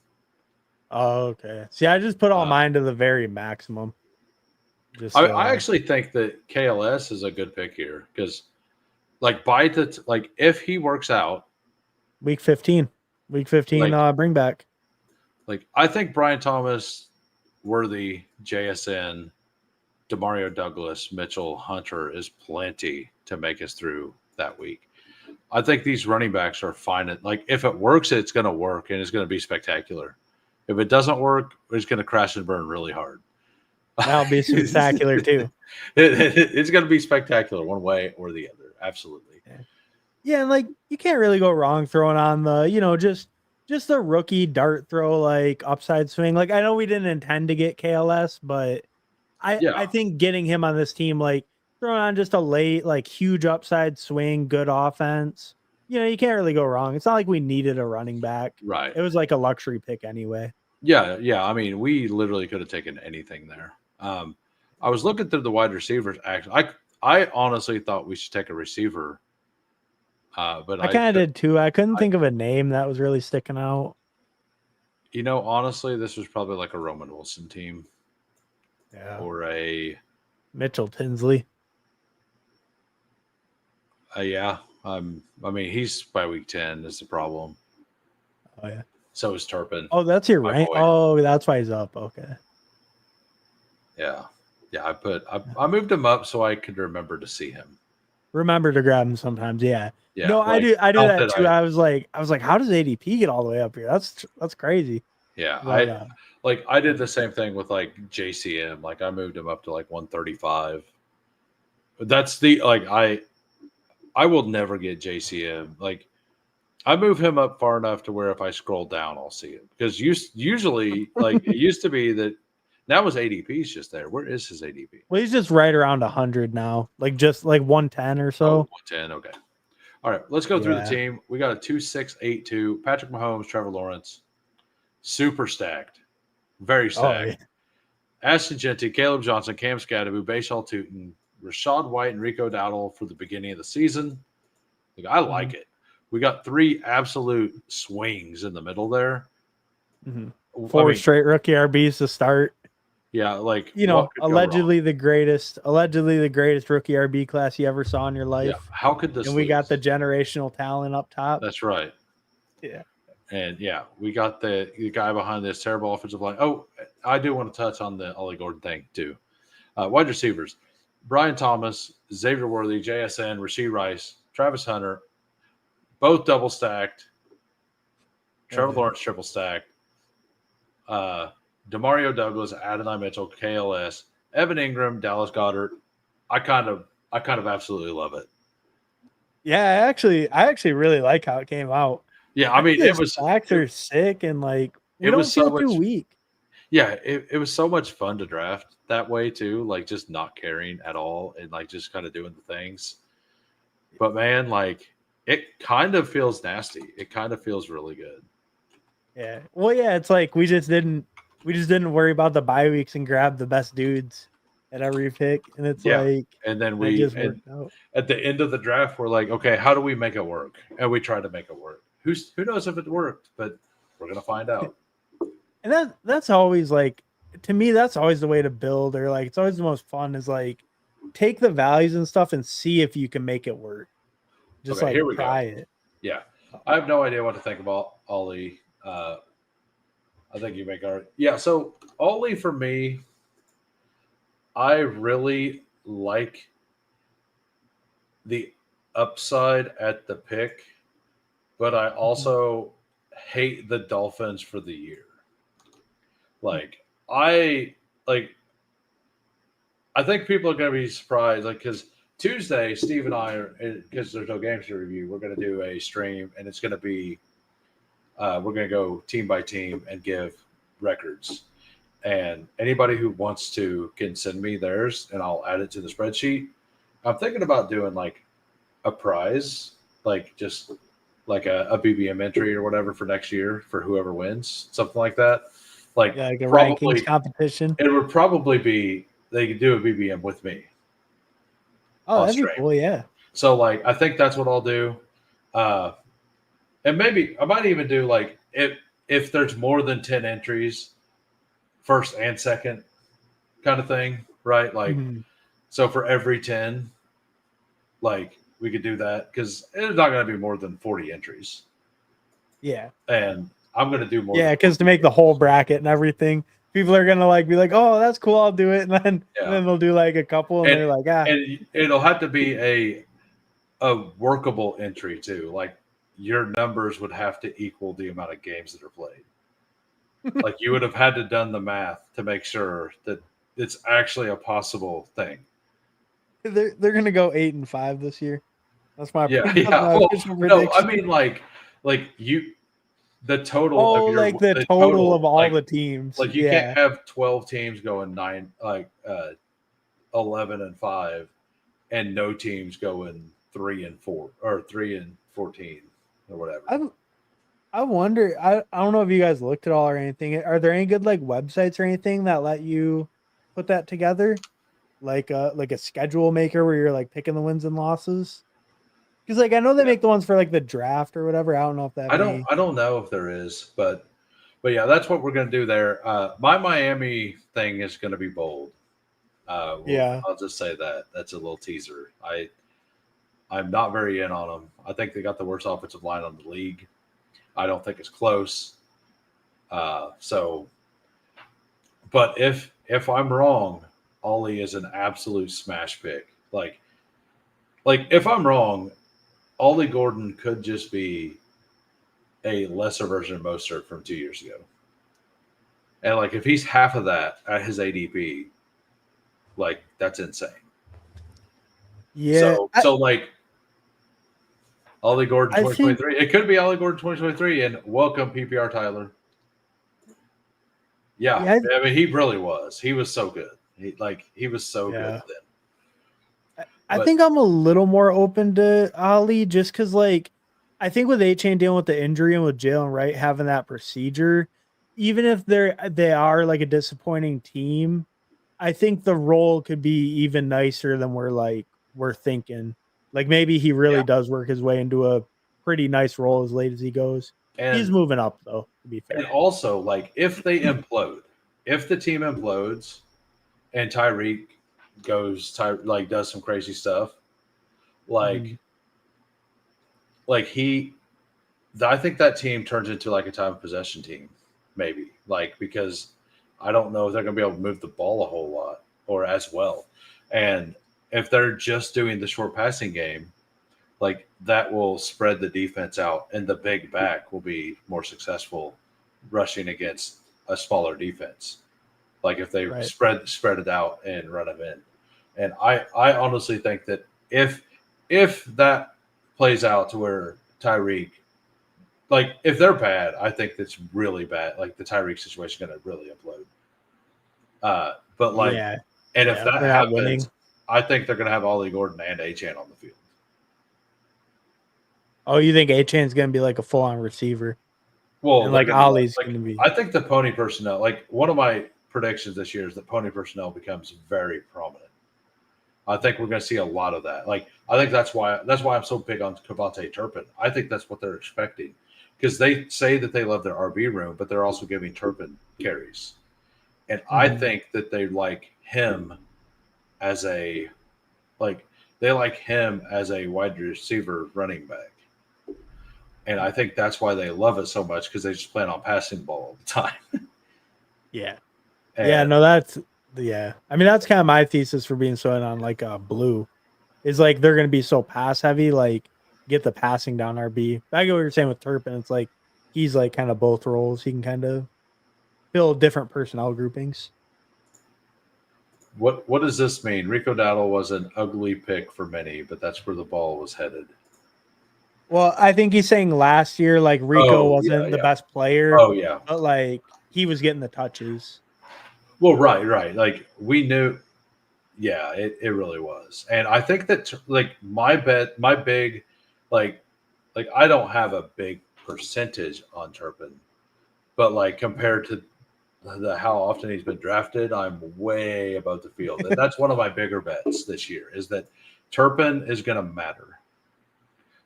Oh, okay. See, I just put all Uh, mine to the very maximum. Just I actually think that KLS is a good pick here because, like, if he works out, week 15. Week 15, like bring back. I think Brian Thomas, Worthy, JSN, Demario Douglas, Mitchell, Hunter is plenty to make us through that week. I think these running backs are fine. Like, if it works, it's going to work and it's going to be spectacular. If it doesn't work, it's going to crash and burn really hard. That'll be spectacular too. It's going to be spectacular one way or the other. Absolutely. Yeah, and like you can't really go wrong throwing on the, just the rookie dart throw, like upside swing. Like I know we didn't intend to get KLS, but I Yeah. think getting him on this team, like throwing on just a late, like huge upside swing, good offense. You can't really go wrong. It's not like we needed a running back. Right. It was like a luxury pick anyway. Yeah. Yeah. I mean, we literally could have taken anything there. I was looking through the wide receivers. Actually, I honestly thought we should take a receiver. But I kind of did too. I couldn't think of a name that was really sticking out. Honestly, this was probably like a Roman Wilson team. Yeah. Or a Mitchell Tinsley. Yeah. I mean, he's by week 10 is the problem. Oh yeah. So is Turpin. Oh, that's your right. Oh, that's why he's up. Okay. Yeah. Yeah. I moved him up so I could remember to see him. Remember to grab him sometimes. Yeah. Yeah. No, I do that too. I was like, how does ADP get all the way up here? That's crazy. Yeah. But, I did the same thing with like JCM. Like I moved him up to like 135. But that's I will never get JCM. Like I move him up far enough to where if I scroll down, I'll see it. Because usually, like it used to be that now his ADP is just there. Where is his ADP? Well, he's just right around 100 now, like just like 110 or so. 110. Okay. All right. Let's go through the team. We got a 2-6-8-2. Patrick Mahomes, Trevor Lawrence, super stacked, very stacked. Oh, yeah. Ashton Genty, Caleb Johnson, Cam Scadaboo, Bashal Tootin, Rashad White, and Rico Dowdle for the beginning of the season. I like it. We got 3 absolute swings in the middle there. Mm-hmm. 4 straight rookie RBs to start. Yeah, like allegedly the greatest rookie RB class you ever saw in your life. Yeah, how could this? And we got the generational talent up top. That's right. Yeah, and yeah, we got the guy behind this terrible offensive line. Oh, I do want to touch on the Ollie Gordon thing too. Wide receivers: Brian Thomas, Xavier Worthy, JSN, Rasheed Rice, Travis Hunter, both double stacked. Trevor Lawrence triple stacked. Demario Douglas, Adonai Mitchell, KLS, Evan Ingram, Dallas Goedert. I kind of absolutely love it. Yeah, I actually really like how it came out. Yeah, I mean, it was sacks are sick and like we don't feel too weak. Yeah, it was so much fun to draft that way too, like just not caring at all and like just kind of doing the things. But man, like it kind of feels nasty. It kind of feels really good. Yeah. Well, yeah, it's like we just didn't worry about the bye weeks and grab the best dudes at every pick. And it's like, and then we just at the end of the draft, we're like, okay, how do we make it work? And we try to make it work. Who knows if it worked, but we're gonna find out. And that's always like, to me, that's always the way to build, or like it's always the most fun is like take the values and stuff and see if you can make it work. Just okay, like try it. Yeah. I have no idea what to think about Ollie. I think you make our so Ollie for me, I really like the upside at the pick, but I also hate the Dolphins for the year. I think people are going to be surprised, because Tuesday, Steve and I, because there's no games to review, we're going to do a stream, and it's going to be we're going to go team by team and give records. And anybody who wants to can send me theirs, and I'll add it to the spreadsheet. I'm thinking about doing like a prize, just like a BBM entry or whatever for next year for whoever wins, something like that. Like a rankings competition. It would probably be they could do a BBM with me. Oh, that'd be cool, yeah. So like I think that's what I'll do. Uh, and maybe I might even do like if there's more than 10 entries, first and second kind of thing, right? Like Mhm. so for every 10, like we could do that because it's not going to be more than 40 entries, Yeah. and I'm going to do more Yeah, than because to 40 make the whole games. bracket and everything, people are gonna like be like, "Oh, that's cool, I'll do it," and Yeah, then they'll do like a couple, and and they're like, "Ah, and it'll have to be a workable entry too. Like your numbers would have to equal the amount of games that are played. Like you would have had to done the math to make sure that it's actually a possible thing. they're gonna go 8-5 this year." That's my Yeah, that's yeah. my Well, official no, I prediction. mean like you the total of Oh, your like the the total of total all the teams. like you can't Yeah. have 12 teams going 11-5 and no teams going 3-4 or 3-14 or whatever. I I wonder. I don't know if you guys looked at all or anything. Are there any good like websites or anything that let you put that together? Like a schedule maker where you're like picking the wins and losses? Because like I know they Yeah. make the ones for like the draft or whatever. I don't know if they have any. I don't know if there is, but yeah, that's what we're gonna do there. My Miami thing is gonna be bold. Yeah. I'll just say that that's a little teaser. I'm not very in on them. I think they got the worst offensive line on the league. I don't think it's close. So, but if I'm wrong, Ollie is an absolute smash pick. Like if I'm wrong, Ollie Gordon could just be a lesser version of Mostert from 2 years ago. And like if he's half of that at his ADP, like that's insane. Yeah. So like Ollie Gordon I think 2023. It could be Ollie Gordon 2023 and welcome PPR Tyler. Yeah, yeah, I mean he really was. He was so good. He was so good yeah. then. I But think I'm a little more open to Ali just because, like, I think with A Chain dealing with the injury and with Jalen Wright having that procedure, even if they are like a disappointing team, I think the role could be even nicer than we're thinking. Like maybe he yeah, really does work his way into a pretty nice role as late as he goes. He's and moving up though, to be and fair. also like if they implode, if the team implodes and Tyreek like does some crazy stuff, like Mhm. like he I think that team turns into like a time of possession team, maybe. Like because I don't know if they're going to be able to move the ball a whole lot or as well. And if they're just doing the short passing game, like that will spread the defense out, and the big back will be more successful rushing against a smaller defense. Like if they Right. spread it out and run them in. And I honestly think that if that plays out to where Tyreek like if they're bad, I think that's really bad. Like the Tyreek situation going to really implode. But like, Yeah. and if Yeah. If that they're not happens, winning. I think they're going to have Ollie Gordon and Achan on the field. Oh, you think A Chain's gonna be like a full on receiver? Well, And they're like going to Ollie's like. gonna be I think the pony personnel. Like one of my predictions this year is that pony personnel becomes very prominent. I think we're going to see a lot of that. Like I think that's why I'm so big on Cavante Turpin. I think that's what they're expecting because they say that they love their RB room, but they're also giving Turpin carries. And I Mhm. think that they like him as a like they like him as a wide receiver running back. And I think that's why they love it so much because they just plan on passing the ball all the time. Yeah. Yeah, And no, that's yeah. I mean, that's kind of my thesis for being so in on like blue is like they're gonna be so pass heavy, like get the passing down RB. I get what you're saying with Turpin. It's like he's like kind of both roles. He can kind of fill different personnel groupings. what does this mean? Rico Dowdle was an ugly pick for many, but that's where the ball was headed. Well, I think he's saying last year, like Rico Oh yeah, wasn't the yeah. best player, Oh yeah. but like he was getting the touches. Well, right. Like we knew. Yeah, it really was. And I think that like my big, like I don't have a big percentage on Turpin, but like compared to how often he's been drafted, I'm way above the field, and that's one of my bigger bets this year is that Turpin is going to matter.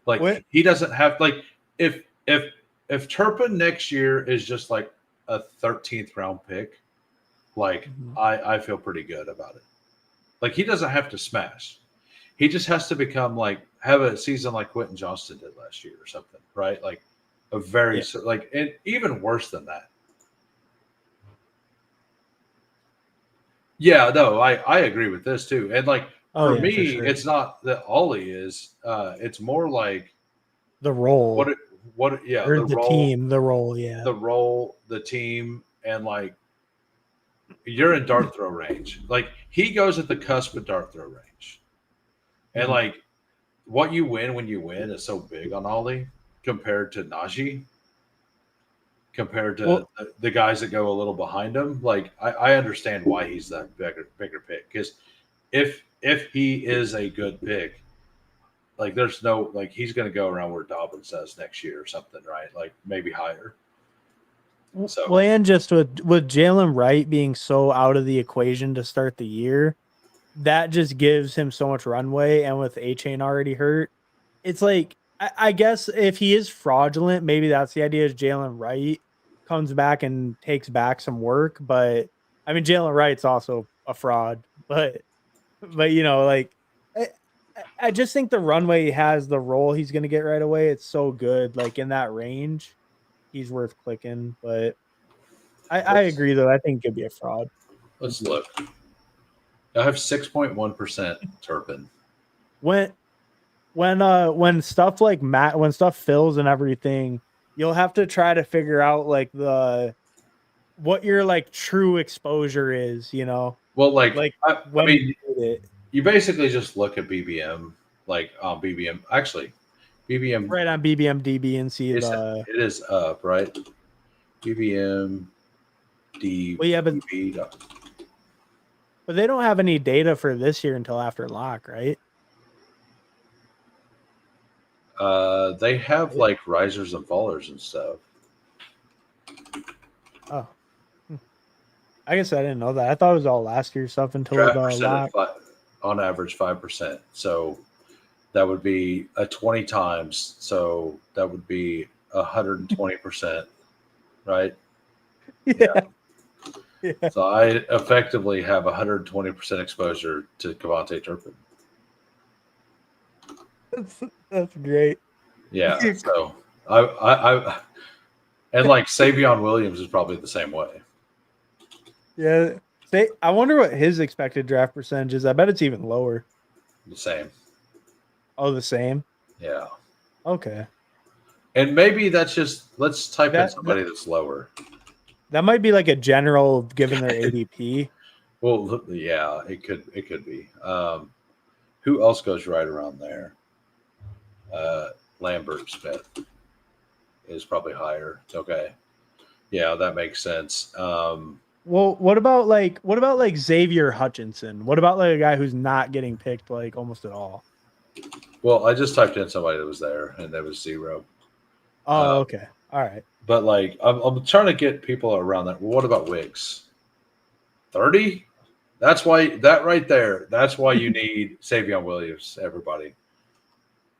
Like What? he doesn't have like if Turpin next year is just like a 13th round pick, like I feel pretty good about it. Like he doesn't have to smash. He just has to become like have a season like Quentin Johnston did last year or something, right? Like a very like and even worse than that. Yeah, no, I agree with this too. And like for me, for sure. it's not that Ollie is. It's more like The role yeah, or the the role, team, yeah. the team, and like you're in dart throw range. Like he goes at the cusp of dart throw range, and like what you win when you win is so big on Ollie compared to Najee, compared to the guys that go a little behind him. Like I understand why he's that bigger pick because if he is a good pick, like there's no like he's going to go around where Dobbins does next year or something, right? Like maybe higher. So well, and just with Jalen Wright being so out of the equation to start the year, that just gives him so much runway. And with A-Chain already hurt, it's like I guess if he is fraudulent, maybe that's the idea. Is Jalen Wright comes back and takes back some work, but I mean Jalen Wright's also a fraud, but you know, like I just think the runway he has, the role he's going to get right away, it's so good. Like in that range, he's worth clicking. But I agree though. I think it could be a fraud. Let's look. I have 6.1% Turpin. When stuff like when stuff fills and everything, you'll have to try to figure out like what your like true exposure is, you know. Well, like I when mean, you did it. You basically just look at BBM, like on BBM. Actually, BBM right on BBM DB and see it is up, right? BBM DB. Well, yeah, but they don't have any data for this year until after lock, right? They have like risers and fallers and stuff. Oh, I guess I didn't know that. I thought it was all last year's stuff until Draft the percent lock. On average 5%. So that would be a 20 times. So that would be 120%, right? Yeah. So I effectively have 120% exposure to Kevontae Turpin. That's great. Yeah. So I and like Savion Williams is probably the same way. Yeah. I wonder what his expected draft percentage is. I bet it's even lower. The same. Oh, the same? Yeah. Okay. And maybe that's just let's type in somebody that's lower. That might be like a general given their ADP. Well, yeah, it could be. Who else goes right around there? Lambert Smith is probably higher. Okay. Yeah, that makes sense. Well, what about like Xavier Hutchinson? What about like a guy who's not getting picked like almost at all? Well, I just typed in somebody that was there, and there was 0. Oh, okay. All right. But like, I'm trying to get people around that. Well, what about Wicks? 30? That's why that right there. That's why you need Savion Williams. Everybody,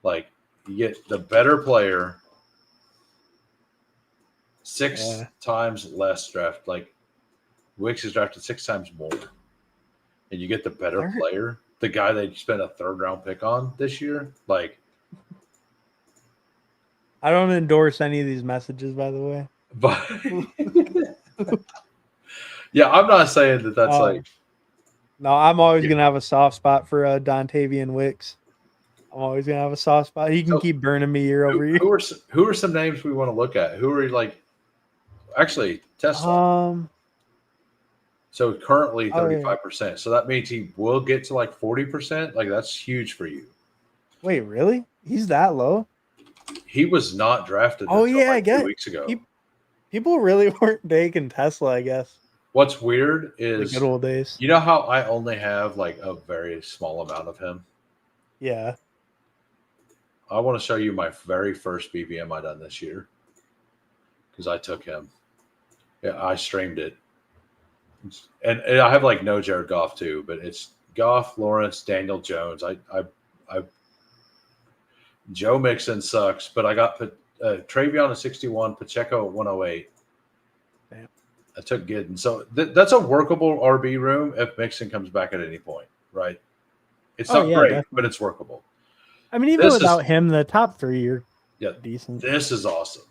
like, you get the better player. 6 times less draft. Like Wicks is drafted 6 times more, and you get the better player, the guy they spent a 3rd round pick on this year. Like, I don't endorse any of these messages, by the way. But yeah, I'm not saying that that's like. No, I'm always gonna have a soft spot for Dontavian Wicks. I'm always gonna have a soft spot. He can keep burning me year over year. Who are some names we want to look at? Who are like actually Tesla? So currently 35%. So that means he will get to like 40%. Like that's huge for you. Wait, really? He's that low? He was not drafted. Oh yeah, I guess 2 weeks ago. People really weren't taking Tesla, I guess. What's weird is the good old days. You know how I only have like a very small amount of him? Yeah. I want to show you my very first BBM I done this year because I took him. Yeah, I streamed it. And I have like no Jared Goff too, but it's Goff, Lawrence, Daniel Jones. I Joe Mixon sucks, but I got Travion at 61, Pacheco at 108. Damn. I took Giddens. So that's a workable RB room if Mixon comes back at any point, right? It's not great, definitely. but it's workable. I mean, even without him, the top 3 are decent. This is awesome.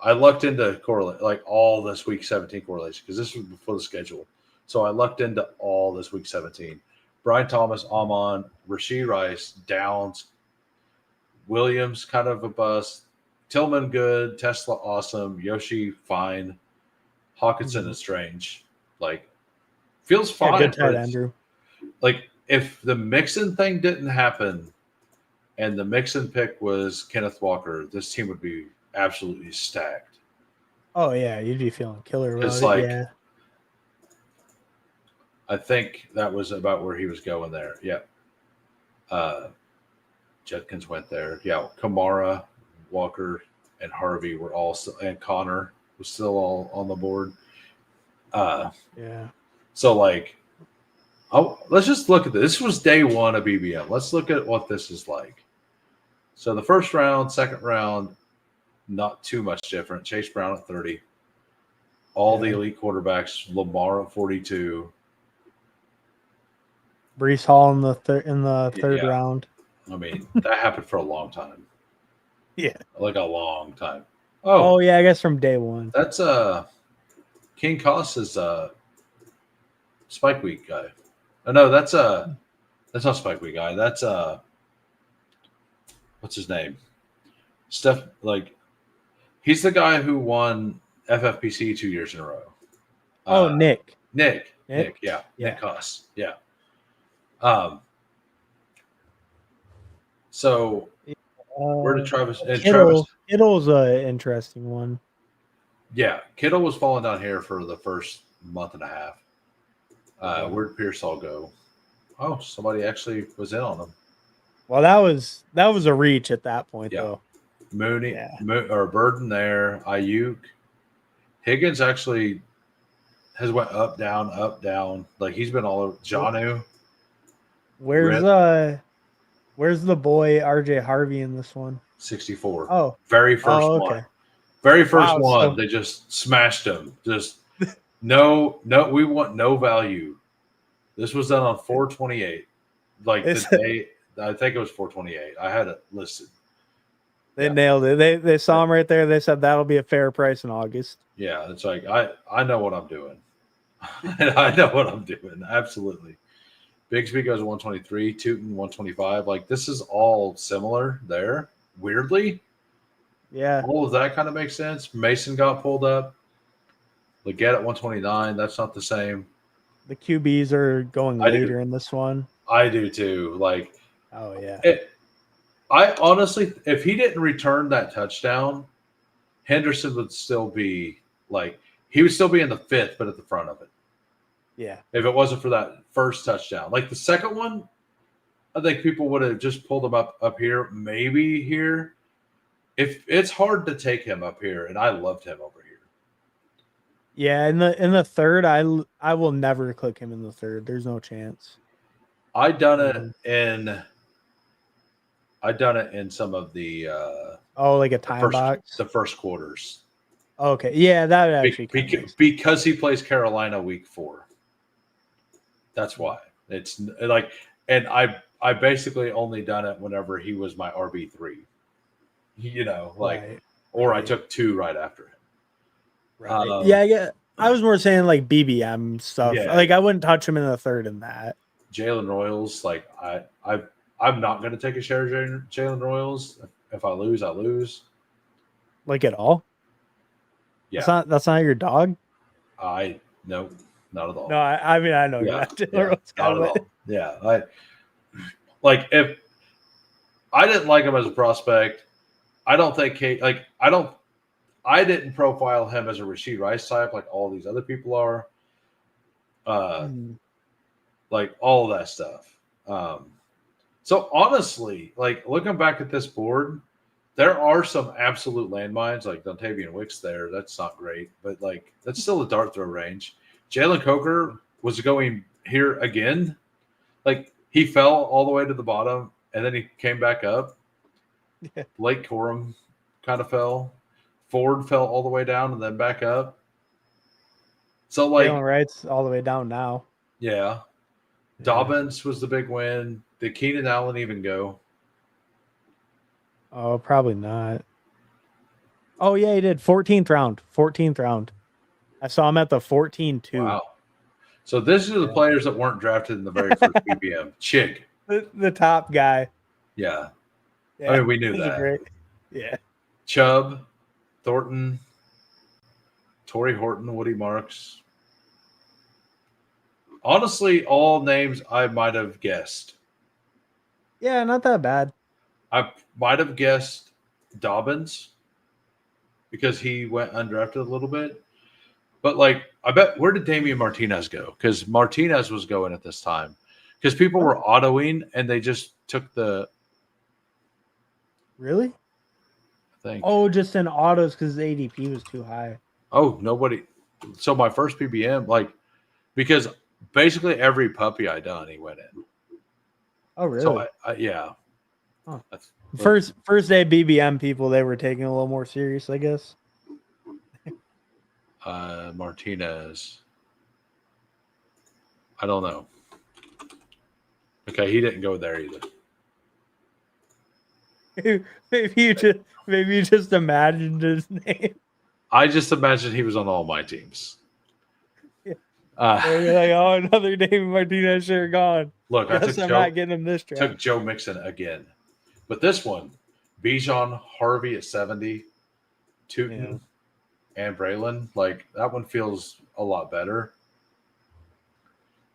I lucked into correlate like all this week 17 correlation because this was before the schedule. So I lucked into all this week 17. Brian Thomas, Amon, Rashee Rice, Downs, Williams, kind of a bust. Tillman, good. Tesla, awesome. Yoshi, fine. Hawkinson is strange. Like, feels fine. Good tight end, Drew. Like, if the Mixon thing didn't happen and the Mixon pick was Kenneth Walker, this team would be absolutely stacked. Oh, yeah. You'd be feeling killer about it's it. Like, yeah. I think that was about where he was going there. Yeah. Judkins went there. Yeah. Kamara, Walker, and Harvey were all still, and Connor was still all on the board. Yeah. So, like, let's just look at this. This was day one of BBM. Let's look at what this is like. So, the first round, second round, not too much different. Chase Brown at 30. All the elite quarterbacks. Lamar at 42. Brees Hall in the third round. I mean, that happened for a long time. Yeah. Like a long time. Oh yeah, I guess from day one. That's King Koss is Spike Week guy. Oh no, that's not Spike Week guy. That's what's his name? Steph, like, he's the guy who won FFPC 2 years in a row. Nick. Nick, yeah. Nick Koss. Yeah. So where did Travis and Kittle's an interesting one. Yeah, Kittle was falling down here for the first month and a half. Where did Pearsall go? Oh, somebody actually was in on him. Well, that was a reach at that point, though. Mooney or Burden there. Ayuk, Higgins actually has went up, down. Like, he's been all over. Jonnu. Where's the boy RJ Harvey in this one? 64. Oh, very first one. Very first one. So... They just smashed him. Just no. We want no value. This was done on 4/28. Like the day, I think it was 4/28. I had it listed. They nailed it. They saw him right there. They said that'll be a fair price in August. Yeah, it's like I know what I'm doing. I know what I'm doing. Absolutely. Bigsby goes 123, Tootin 125. Like, this is all similar there. Weirdly. Yeah. All of that kind of makes sense. Mason got pulled up. Leggett at 129. That's not the same. The QBs are going later in this one. I do too. Like, oh yeah. I honestly, if he didn't return that touchdown, Henderson would still be like, he would still be in the fifth, but at the front of it. Yeah. If it wasn't for that first touchdown. Like the second one, I think people would have just pulled him up here, maybe here. If it's hard to take him up here, and I loved him over here. Yeah, in the third, I will never click him in the third. There's no chance. I done it in some of the like a time box. The first quarters. Okay. Yeah, that would actually because he plays Carolina week 4. That's why. It's like, and I basically only done it whenever he was my RB3. Or I took 2 right after him. Right. Yeah. I was more saying like BBM stuff. Yeah. Like, I wouldn't touch him in the third in that. Jalen Royals, like I'm not going to take a share of Jalen Royals. If I lose, I lose. Like, at all? Yeah. That's not your dog? No, not at all. No, I mean, I know you're not Jalen Royals. Not at all. Yeah. If I didn't like him as a prospect, I don't think I didn't profile him as a Rashee Rice type like all these other people are. Like all that stuff. So honestly, like looking back at this board, there are some absolute landmines, like Dontavian Wicks there. That's not great, but like that's still a dart throw range. Jalen Coker was going here again. Like, he fell all the way to the bottom, and then he came back up. Yeah. Blake Corum kind of fell. Ford fell all the way down and then back up. So Jalen like, Wright's all the way down now. yeah, Dobbins was the big win. Did Keenan Allen even go? Oh, probably not. Oh yeah, he did. 14th round. 14th round. I saw him at the 14-2. Wow. So this are the Yeah. players that weren't drafted in the very first BBM. Chig. The top guy. Yeah. Yeah. I mean, we knew This is that. great. Yeah. Chubb, Thornton, Torrey Horton, Woody Marks. Honestly, all names I might have guessed. Yeah, not that bad. I might have guessed Dobbins because he went undrafted a little bit. But like, I bet where did Damian Martinez go? Because Martinez was going at this time. Because people were autoing and they just took the Really? I think. Oh, just in autos because the ADP was too high. Oh, nobody. So my first PBM, like, because basically every puppy I done, he went in. Oh, really? So yeah. Huh. That's, First day BBM people, they were taking a little more serious, I guess. Martinez. I don't know. Okay, he didn't go there either. Maybe you just imagined his name. I just imagined he was on all my teams. You're like, oh, another David Martinez sure gone. Look, Guess I'm not getting him this draft. Took Joe Mixon again, but this one, Bijan Harvey at 70, Tootin and Braylon, like that one feels a lot better.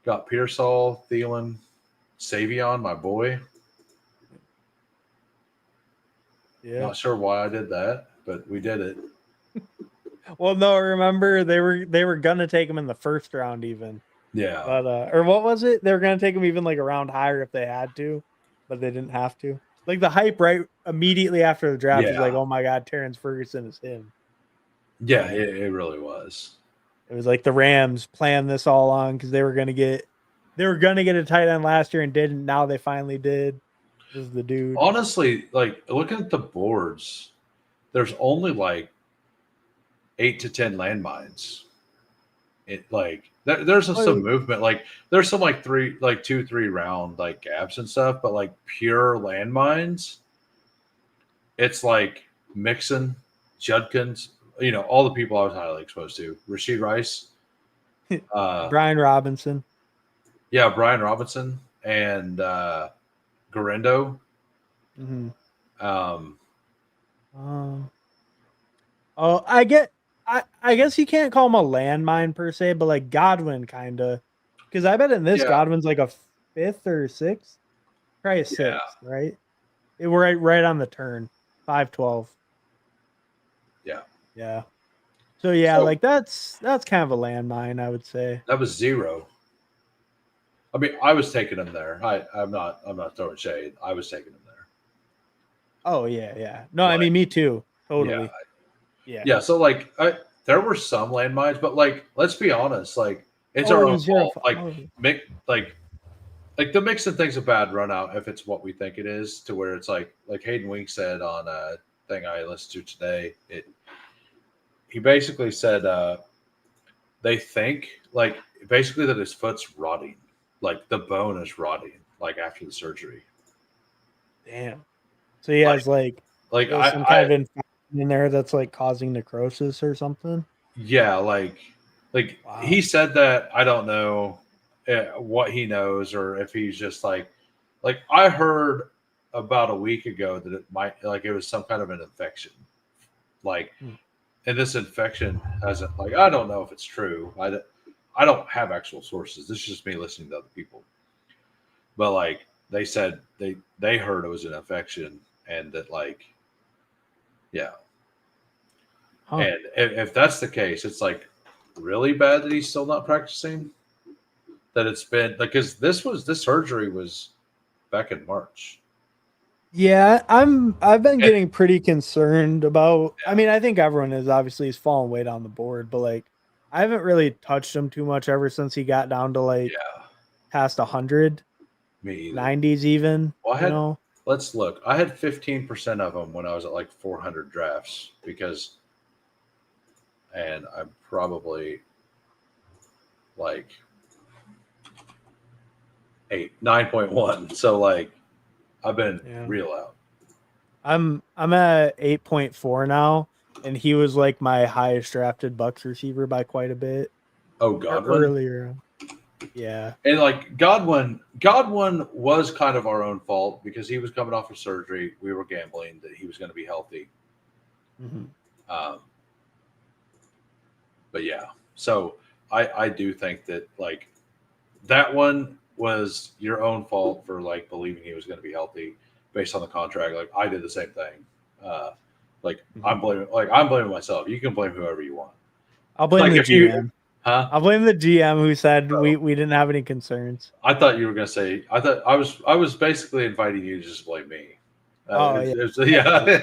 Got Pearsall, Thielen, Savion, my boy. Yeah. Not sure why I did that, but we did it. Well, no, remember they were gonna take him in the first round even. Yeah. But or what was it? They were gonna take him even like a round higher if they had to, but they didn't have to. Like the hype right immediately after the draft was like, oh my god, Terrence Ferguson is him. Yeah, it really was. It was like the Rams planned this all on because they were gonna get a tight end last year and didn't. Now they finally did. This is the dude. Honestly, like looking at the boards, there's only like 8 to 10 landmines. It like there's some movement. Like there's some like 2-3 round like gaps and stuff, but like pure landmines, it's like Mixon, Judkins, all the people I was highly exposed to. Rashid Rice, Brian Robinson. Yeah, Brian Robinson and Garendo. Mm-hmm. I guess you can't call him a landmine per se, but like Godwin kind of, because I bet in this Godwin's like a 5th or 6th, probably a 6th, right? We're right on the turn, 5-12. Yeah. So like that's kind of a landmine, I would say. That was 0. I mean, I was taking him there. I'm not throwing shade. I was taking him there. Oh yeah. No, I mean me too. Totally. Yeah. So like, there were some landmines, but like, let's be honest. Like, it's our own fault. Like the Mixon thing's a bad run out if it's what we think it is. To where it's like Hayden Wink said on a thing I listened to today. He basically said they think like basically that his foot's rotting, like the bone is rotting, like after the surgery. Damn. So he has like some kind of infection in there that's like causing necrosis or something. Yeah, like wow. He said that. I don't know what he knows or if he's just like I heard about a week ago that it might it was some kind of an infection, and this infection hasn't I don't know if it's true. I don't have actual sources. This is just me listening to other people, but they said they heard it was an infection and that and if that's the case, it's really bad that he's still not practicing. That it's been because this surgery was back in March. Yeah, I've been getting pretty concerned about. I mean, I think everyone is obviously he's fallen way down the board, but I haven't really touched him too much ever since he got down to past 100, me either. 90s even. Well, let's look. I had 15% of them when I was at like 400 drafts and I'm probably like 9.1. So like I've been real out. I'm at 8.4 now, and he was like my highest drafted Bucks receiver by quite a bit. Oh, Godwin earlier, yeah. And like Godwin was kind of our own fault because he was coming off of surgery. We were gambling that he was going to be healthy. Mm-hmm. But yeah, so I do think that like that one was your own fault for like believing he was going to be healthy based on the contract. Like I did the same thing. I'm blaming myself. You can blame whoever you want. I'll blame the GM. Huh? I'll blame the GM who said we didn't have any concerns. I thought you were going to say. I was basically inviting you to just blame me. Yeah.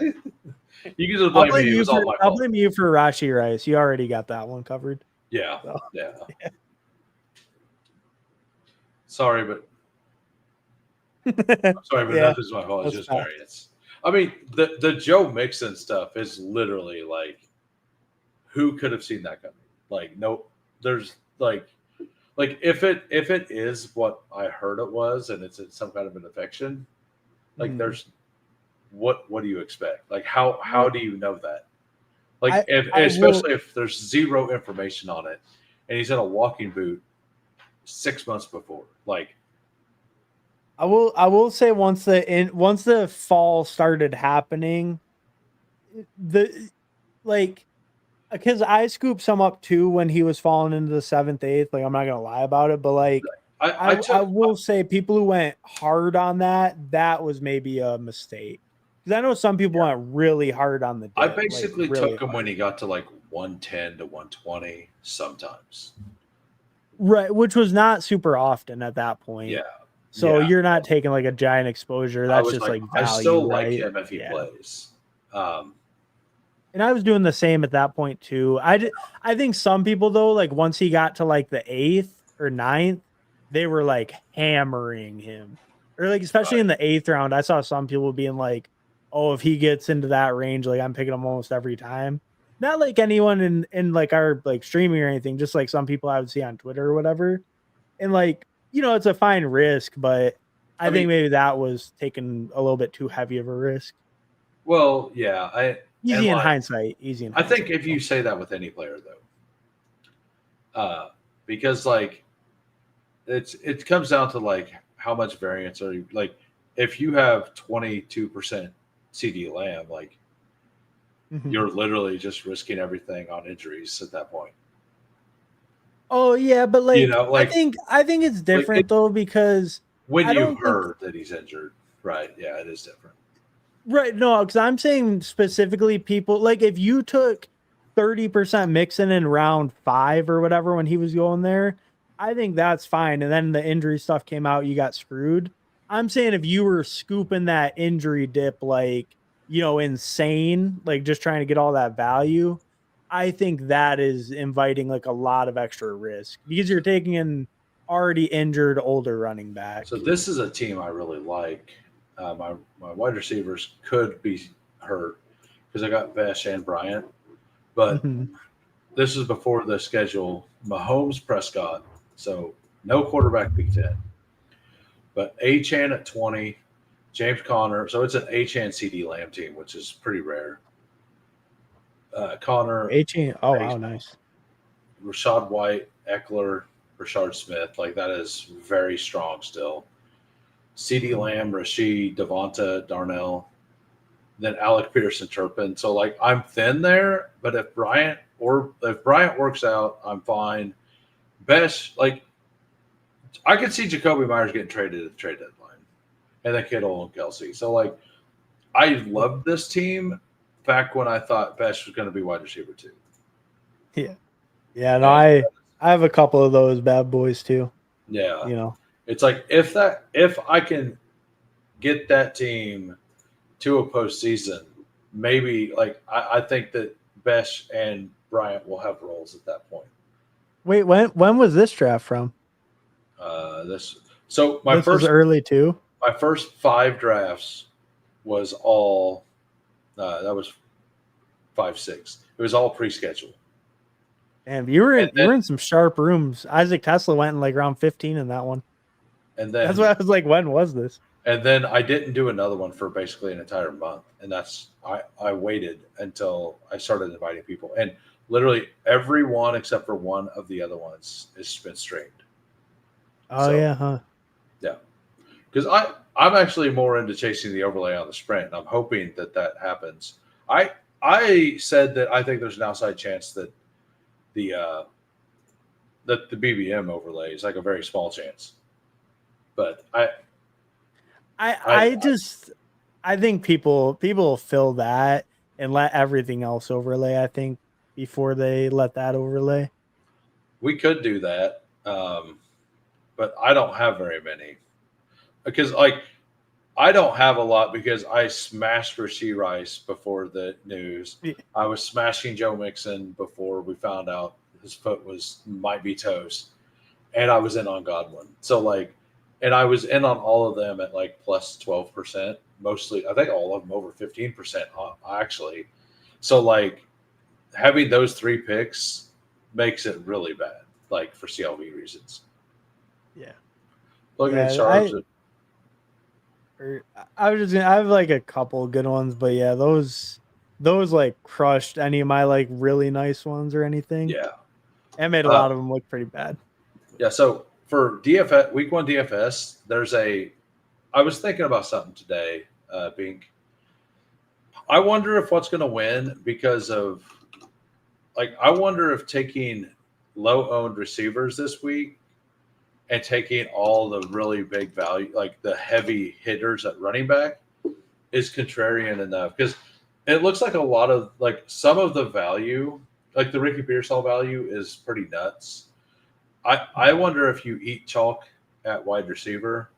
You can just blame me. It was all my fault. I'll blame you for Rashi Rice. You already got that one covered. Yeah. So. Yeah. Sorry, but I'm sorry, but that's just my fault. It's just variance. I mean, the Joe Mixon stuff is literally like, who could have seen that coming? Like, nope. There's like if it is what I heard it was, and it's some kind of an infection, like there's what do you expect? Like how do you know that? Like especially if there's zero information on it, and he's in a walking boot 6 months before, like. I will say once the fall started happening, because I scooped some up too when he was falling into the 7th, 8th. Like I'm not gonna lie about it, but like I will say people who went hard on that was maybe a mistake. Because I know some people went really hard on the dip. I basically took him when he got to like 110 to 120 sometimes. Right, which was not super often at that point. Yeah. So you're not taking like a giant exposure. That's just like value. I still like him if he plays. And I was doing the same at that point too. I think some people though, like once he got to like the 8th or 9th, they were like hammering him. Or like especially in the 8th round, I saw some people being like, "Oh, if he gets into that range, like I'm picking him almost every time." Not like anyone in like our like streaming or anything, just like some people I would see on Twitter or whatever. And like, it's a fine risk, but I think maybe that was taking a little bit too heavy of a risk. Well, yeah, Easy in hindsight. I think if you say that with any player though, because like it comes down to like how much variance are you like if you have 22% CD Lamb, like you're literally just risking everything on injuries at that point. Oh yeah, but like, I think it's different though because when you heard that he's injured, right? Yeah, it is different. Right, no, because I'm saying specifically people like if you took 30% Mixon in round 5 or whatever when he was going there, I think that's fine. And then the injury stuff came out, you got screwed. I'm saying if you were scooping that injury dip like insane, like just trying to get all that value, I think that is inviting like a lot of extra risk because you're taking an already injured older running back. So this is a team I really like. My wide receivers could be hurt because I got Vesh and Bryant, but this is before the schedule. Mahomes, Prescott, so no quarterback Big Ten, but Achane at 20, James Conner. So it's an Achane CD Lamb team, which is pretty rare. Connor, Achane, oh wow, nice. Rashad White, Eckler, Rashard Smith, like that is very strong still. CD Lamb, Rashid, Devonta, Darnell, then Alec Peterson, Turpin. So like I'm thin there, but if Bryant works out, I'm fine. Best like I could see Jacoby Myers getting traded at the trade deadline, and then Kittle and Kelsey. So like I loved this team back when I thought Best was going to be wide receiver too. Yeah. No, I have a couple of those bad boys too. Yeah, it's like if I can get that team to a postseason, maybe like I think that Besh and Bryant will have roles at that point. Wait, when was this draft from? My first was early too. My first 5 drafts was all that was 5-6. It was all pre-scheduled. And you were And in some sharp rooms. Isaac Tesla went in like round 15 in that one. And That's then why I was like, when was this? And then I didn't do another one for basically an entire month. And I waited until I started inviting people. And literally every one except for one of the other ones is been streamed. Oh yeah, huh? Yeah. Because I'm actually more into chasing the overlay on the sprint. And I'm hoping that happens. I said that I think there's an outside chance that the BBM overlay is like a very small chance. But I think people fill that and let everything else overlay, I think, before they let that overlay. we could do that. But I don't have very many because like I don't have a lot because I smashed Rasheed Rice before the news. Yeah. I was smashing Joe Mixon before we found out his foot might be toast, and I was in on Godwin. So like, and I was in on all of them at like plus 12%. Mostly, I think all of them over 15% actually. So like, having those three picks makes it really bad, like for CLV reasons. Yeah. Looking at Yeah, sharps, I was just gonna, I have like a couple good ones, but yeah, those like crushed any of my like really nice ones or anything. yeah, I made a lot of them look pretty bad. yeah. So for DFS week 1 DFS, I was thinking about something today, Bink. I wonder if what's going to win because of I wonder if taking low owned receivers this week and taking all the really big value, like the heavy hitters at running back, is contrarian enough because it looks like a lot of like some of the value, like the Ricky Pearsall value, is pretty nuts. I wonder if you eat chalk at wide receiver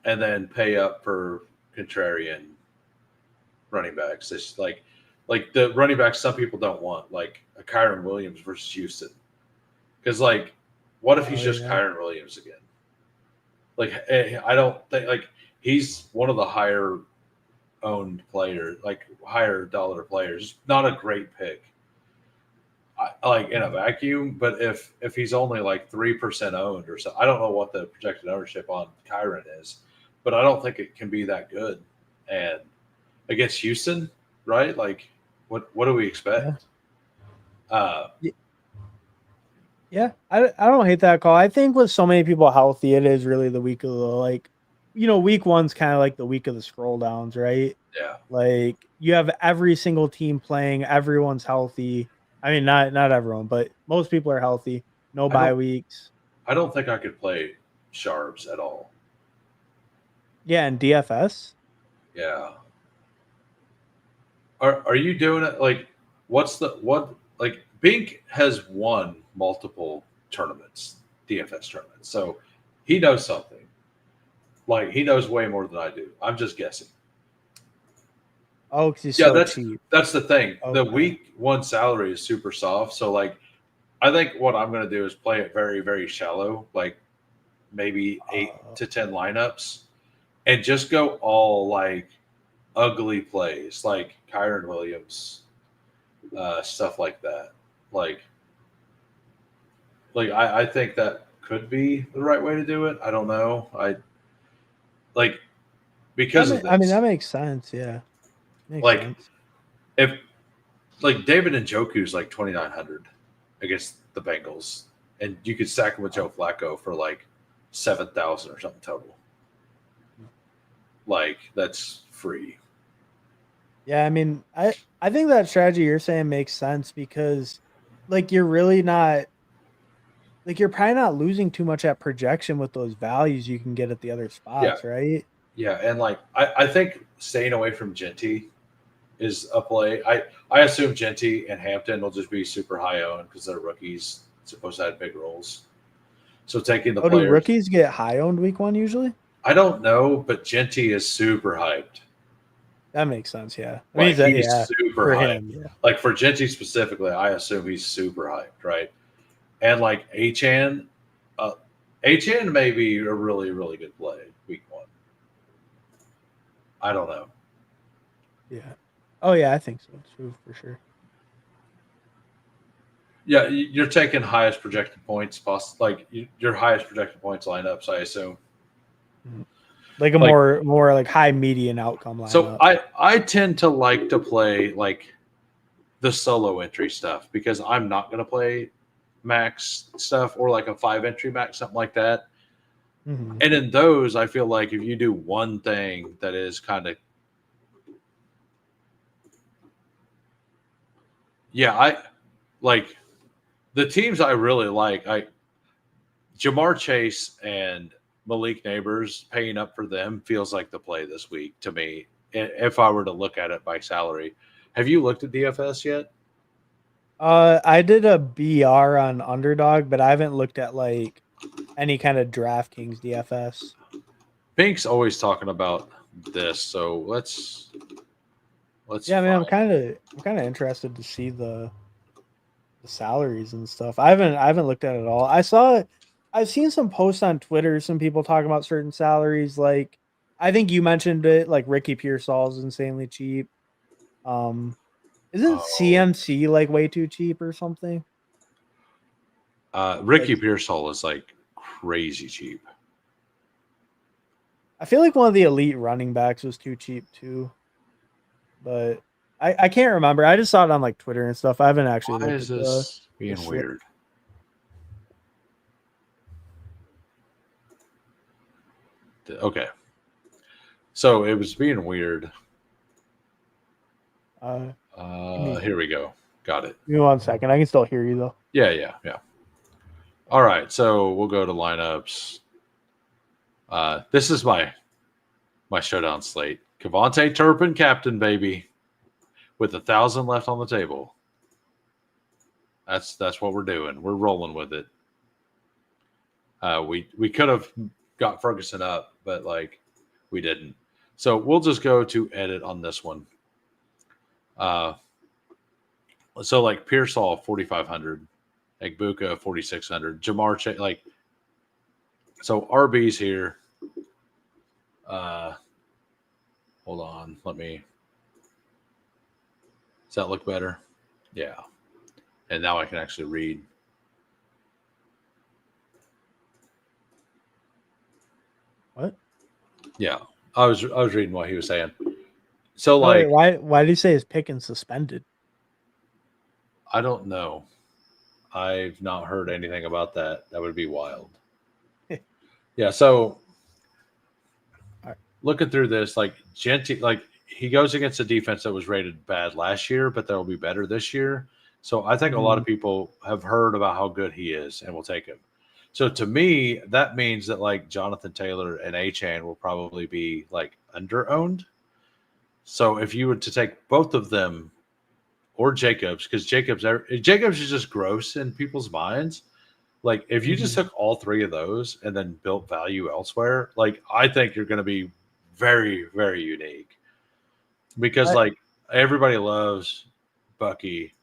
and then pay up for contrarian running backs. It's like the running backs some people don't want, like a Kyron Williams versus Houston. Because like, what if he's just Kyron Williams again? Like, I don't think like he's one of the higher owned players, like higher dollar players. Not a great pick, like in a vacuum. But if he's only like 3% owned or so, I don't know what the projected ownership on Kyron is, but I don't think it can be that good. And against Houston, right? Like, what do we expect? Yeah, I don't hate that call. I think with so many people healthy, it is really the week of the like, week one's kind of like the week of the scroll downs, right? Yeah. Like you have every single team playing, everyone's healthy. I mean, not everyone, but most people are healthy. No bye weeks. I don't think I could play Sharps at all. Yeah, and DFS. Yeah. Are you doing it like what like Bink has won multiple tournaments, DFS tournaments. So he knows something. Like he knows way more than I do. I'm just guessing. Oh, because he's so cheap. That's the thing. Okay. The week 1 salary is super soft. So like I think what I'm gonna do is play it very, very shallow, like maybe 8 to 10 lineups, and just go all like ugly plays, like Kyron Williams, stuff like that. Like I think that could be the right way to do it. I don't know. I like because of this. I mean, that makes sense. Yeah, makes sense. If like David Njoku's like 2,900 against the Bengals, and you could stack him with Joe Flacco for like 7,000 or something total. Like that's free. Yeah, I mean, I think that strategy you're saying makes sense because, like, you're really not, like, you're probably not losing too much at projection with those values you can get at the other spots, right? Yeah, and like I think staying away from Genty is a play. I assume Genty and Hampton will just be super high owned because they're rookies, supposed to have big roles. So taking the players. Do rookies get high owned week 1 usually? I don't know, but Genty is super hyped. That makes sense. Yeah, I mean, he's super hyped. Yeah. Like for Genty specifically, I assume he's super hyped, right? And like Achan may be a really, really good play week 1. I don't know. Yeah. Oh yeah, I think so too for sure. Yeah, you're taking highest projected points, like your highest projected points lineups, I assume. Mhm. Like a Like, more like high median outcome so lineup. I tend to like to play like the solo entry stuff because I'm not going to play max stuff or like a 5 entry max, something like that. Mm-hmm. And in those, I feel like if you do one thing that is kind of, yeah, I like the teams I really like. Jamar Chase and Malik Neighbors, paying up for them feels like the play this week to me. If I were to look at it by salary, have you looked at DFS yet? I did a BR on Underdog, but I haven't looked at like any kind of DraftKings DFS. Pink's always talking about this, so let's Yeah, I mean, find. I'm kind of interested to see the salaries and stuff. I haven't looked at it all. I've seen some posts on Twitter, some people talking about certain salaries. Like I think you mentioned it, like Ricky Pearsall is insanely cheap. Um, isn't Oh, CMC like way too cheap or something? Like Ricky Pearsall is like crazy cheap. I feel like one of the elite running backs was too cheap too, but I can't remember. I just saw it on like Twitter and stuff. I haven't actually Why looked is at this the being slip. weird? Okay, so it was being weird. Uh, give me Here we go. Got it. give me 1 second. I can still hear you though. Yeah, yeah, yeah. All right, so we'll go to lineups. This is my showdown slate. Cavante Turpin, captain, baby, with 1,000 left on the table. That's what we're doing. We're rolling with it. We could have got Ferguson up, but like we didn't. So we'll just go to edit on this one. Uh, so like Pearsall 4,500, Egbuka 4,600, Jamar like so RB's here. Uh, hold on, let me. Does that look better? Yeah, and now I can actually read. What? Yeah, I was reading what he was saying. So Oh wait, like why did you say his pick and suspended? I don't know. I've not heard anything about that. That would be wild. Yeah. So Alright. looking through this, like Genti, like he goes against a defense that was rated bad last year, but that will be better this year. So I think a lot Mhm. of people have heard about how good he is and will take him. So to me, that means that like Jonathan Taylor and Achan will probably be like under owned. So if you were to take both of them or Jacobs, because Jacobs is just gross in people's minds. Like if you just Mhm. took all three of those and then built value elsewhere, like I think you're going to be very, very unique because I, like everybody loves Bucky,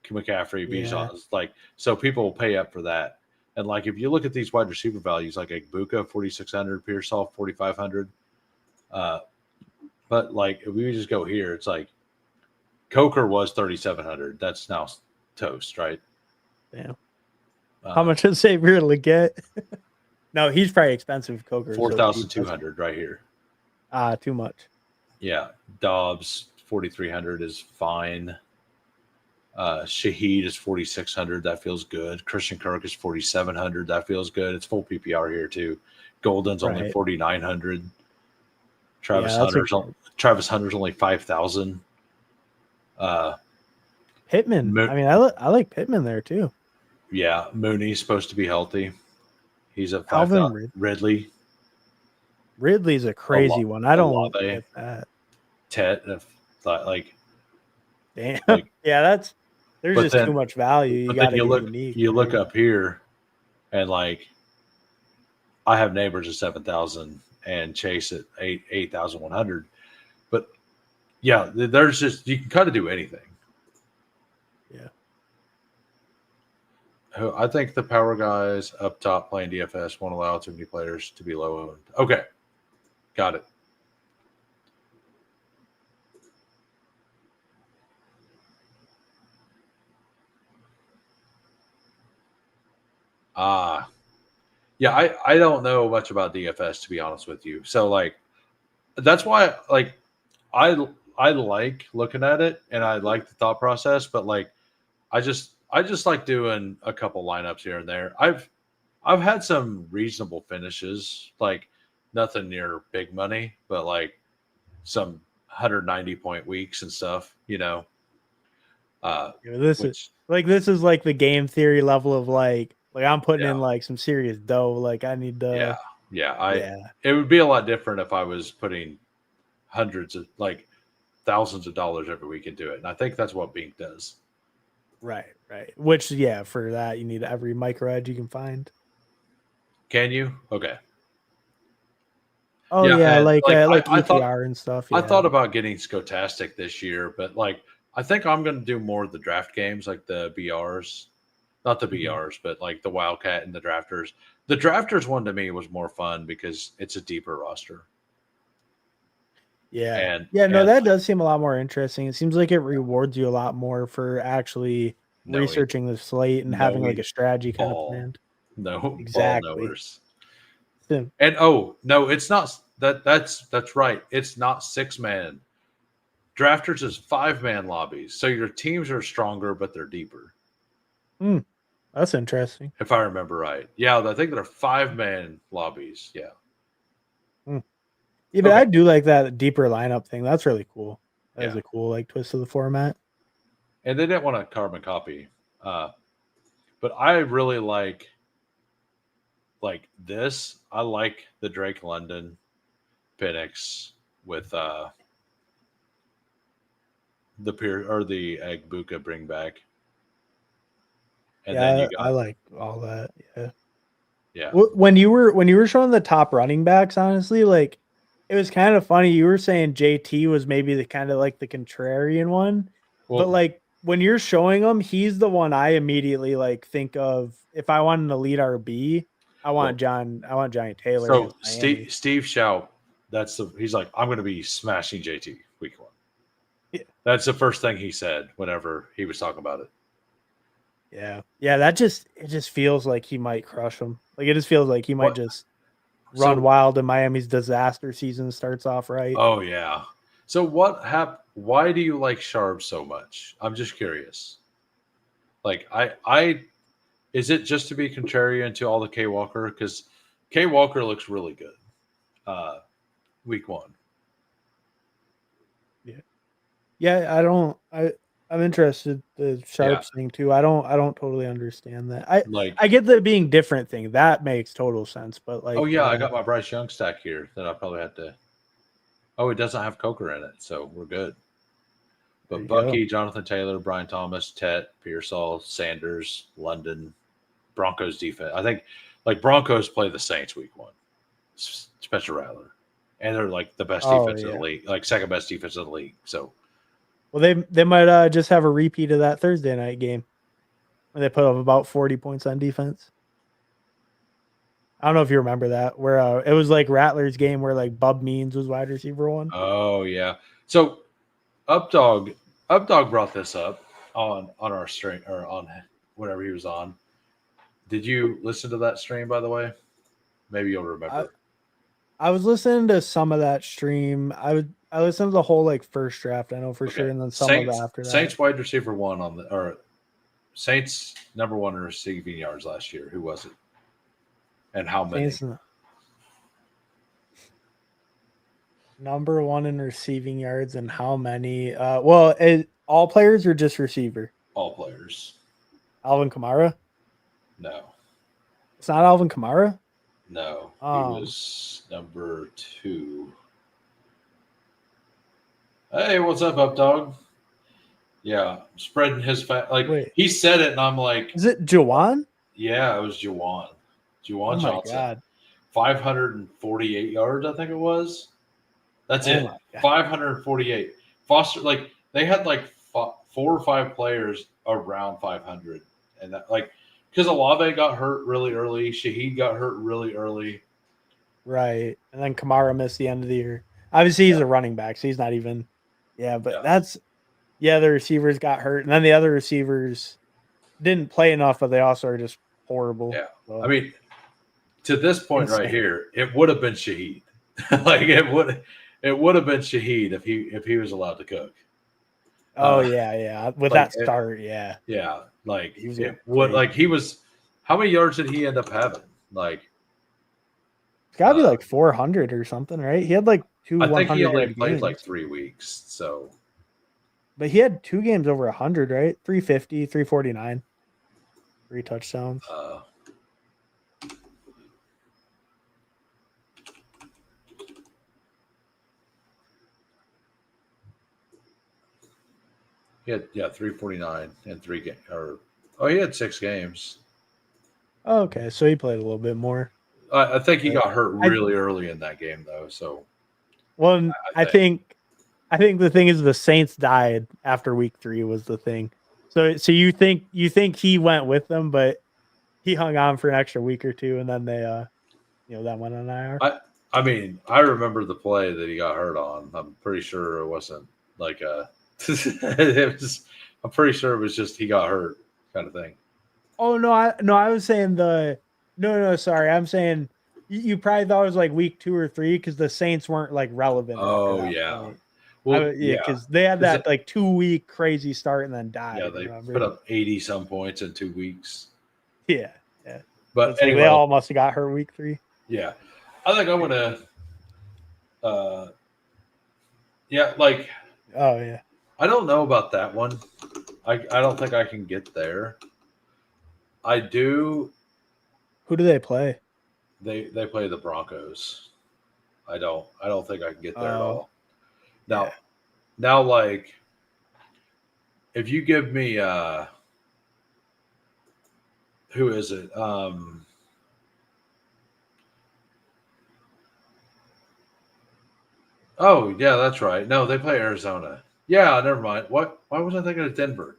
McCaffrey, yeah. Bijan. Like so, people will pay up for that. And like if you look at these wide receiver values, like Egbuka 4,600, Pearsall 4,500. Uh, but like if we just go here, it's like Coker was 3,700. That's now toast, right? Damn. How Uh, much does Xavier Leggett? No, he's probably expensive. Coker is so cheap. That's 4,200 right here. too much. Yeah, Dobbs 4,300 is fine. Shaheed is 4,600. That feels good. Christian Kirk is 4,700. That feels good. It's full PPR here too. Golden's only Right. 4,900. Yeah, Travis that's a Hunter's good Travis Hunter's only 5,000. Uh, Pittman. Mo- I mean, I like Pittman there too. yeah, Mooney's supposed to be healthy. He's at 5,000. Calvin Ridley, Ridley's a crazy one. I don't Olave, get that. Tet, like Damn. like. Yeah, there's But just too then, much value. You but then got to get unique, you look right? up here, and like I have neighbors at 7,000 and Chase at 8,100. But yeah, there's just you can kind of do anything. Yeah. I think the power guys up top playing DFS won't allow too many players to be low owned. Okay, got it. Yeah, I don't know much about DFS to be honest with you. So like that's why like I I like looking at it and I like the thought process, but like I just like doing a couple lineups here and there. I've had some reasonable finishes, like nothing near big money, but like some 190 point weeks and stuff, You know, this is which this is like the game theory level of like I'm putting yeah, in like some serious dough. Like I need yeah, to yeah. I yeah. It would be a lot different if I was putting hundreds of like thousands of dollars every week into it, and I think that's what Bink does. Right, right. Which yeah, for that you need every micro edge you can find. Can you? Okay. Oh Yeah, yeah, and like ETR and stuff, I yeah. thought about getting Schotastic this year, but like I think I'm going to do more of the draft games, like the BRs, not the Mhm. BRs, but like the Wildcat and the Drafters. The Drafters one to me was more fun because it's a deeper roster, Yeah. and Yeah, no, and that like does seem a lot more interesting. It seems like it rewards you a lot more for actually knowing researching the slate and having like knowing a strategy kind of ball, planned. no ball Exactly. knowers, Sim- and oh no, it's not that's right. It's not 6 man. Drafters is 5 man lobbies, so your teams are stronger, but they're deeper. Hmm, that's interesting. If I remember right. Yeah, I think they're 5 man lobbies. Yeah. Hmm. Yeah, but Okay. I do like that deeper lineup thing. That's really cool. That is Yeah. a cool like twist of the format. And they didn't want a carbon copy. But I really like this. I like the Drake London Penix with the peer or the Egg Buka bring back. And then Yeah, you I got like all that. Yeah. yeah. When you were showing the top running backs, honestly, like it was kind of funny. You were saying JT was maybe the kind of like the contrarian one, but Well, like when you're showing him, he's the one I immediately like think of. If I want an elite RB, well, I want Johnny Taylor so against Miami. Steve Shout, he's like, I'm gonna be smashing JT week 1. Yeah, That's the first thing he said whenever he was talking about it. yeah, yeah. It just feels like he might crush him. Like it just feels like he might What just run so wild, and Miami's disaster season starts off right. oh yeah. So why do you like Sharp so much? I'm just curious. Like I is it just to be contrarian to all the K Walker? Because K Walker looks really good. Uh week 1. Yeah. Yeah, I don't I'm interested the Yeah. sharps thing too. I don't totally understand that. I Like I get the being different thing. That makes total sense, but oh like yeah, I got my Bryce Young stack here that I probably had to oh it doesn't have Coker in it, so we're good. there But you go. Bucky, Jonathan Taylor, Brian Thomas, Tet, Pearsall, Sanders, London, Broncos defense. I think like Broncos play the Saints week 1. Spencer Rattler. And they're like the best Oh defense in the yeah. league, like second best defense in the league. So Well they might just have a repeat of that Thursday night game when they put up about 40 points on defense. I don't know if you remember that where it was like Rattlers game where like Bub Means was wide receiver one. oh yeah. So Updog Updog brought this up on our stream or on whatever he was on. Did you listen to that stream by the way? Maybe you'll I remember. I was listening to some of that stream. I listened to the whole like first draft, I know for Okay. sure, and then some of after that. Saints wide receiver 1 on the or Saints number 1 in receiving yards last year. Who was it? And how many? Saints number one in receiving yards and how many? All players or just receiver? All players. Alvin Kamara. No. It's not Alvin Kamara. No. He Um, was number 2. Hey, what's up, dog? Yeah, spreading his fat. Like wait, he said it, and I'm like, is it Jawan? yeah, it was Juwan. Oh Juwan my Johnson. god! 548 yards, I think it was. That's Oh it. my god! 548. Foster, like they had like 4 or 5 players around 500, and that like because Olave got hurt really early, Shaheed got hurt really early. Right, and then Kamara missed the end of the year. Obviously, he's Yeah, a running back, so he's not even. Yeah, but yeah, that's yeah. The receivers got hurt, and then the other receivers didn't play enough, but they also are just horrible. Yeah. So, I mean, to this point right insane. here, it would have been Shaheed. Like it would have been Shaheed if he was allowed to cook. Oh yeah. With Like that start, yeah, yeah, like he was it going would crazy. like he was. How many yards did he end up having? Like It's got to be like 400 or something, right? He had like two I think he only 100-yard played like games, 3 weeks. So but he had 2 games over 100, right? 350, 349, 3 touchdowns. uh, he had 349 and he had 6 games. Oh, okay, so he played a little bit more. I think he But got hurt I really early in that game though. So well, I think I think the thing is the Saints died after week 3 was the thing. So you think he went with them, but he hung on for an extra week or two, and then they that went on IR. I mean, I remember the play that he got hurt on. I'm pretty sure it wasn't like a. It was. I'm pretty sure it was just he got hurt kind of thing. Oh no, I was saying no, sorry, I'm saying you probably thought it was like week 2 or 3 because the Saints weren't like relevant after Oh that yeah. point. Well, Yeah, yeah, because they had 'cause that like 2 week crazy start and then yeah, died. they put Remember? up 80 some points in 2 weeks. Yeah, yeah. So But it's like they anyway, all must have got hurt week 3. yeah, I think I'm gonna. Yeah, like Oh yeah. I don't know about that one. I don't think I can get there. I do. Who do they play? They play the Broncos. I don't think I can get there at Oh all. yeah. Now like if you give me who is it? Oh yeah, that's right. No, they play Arizona. Yeah, never mind. What? Why was I thinking of Denver?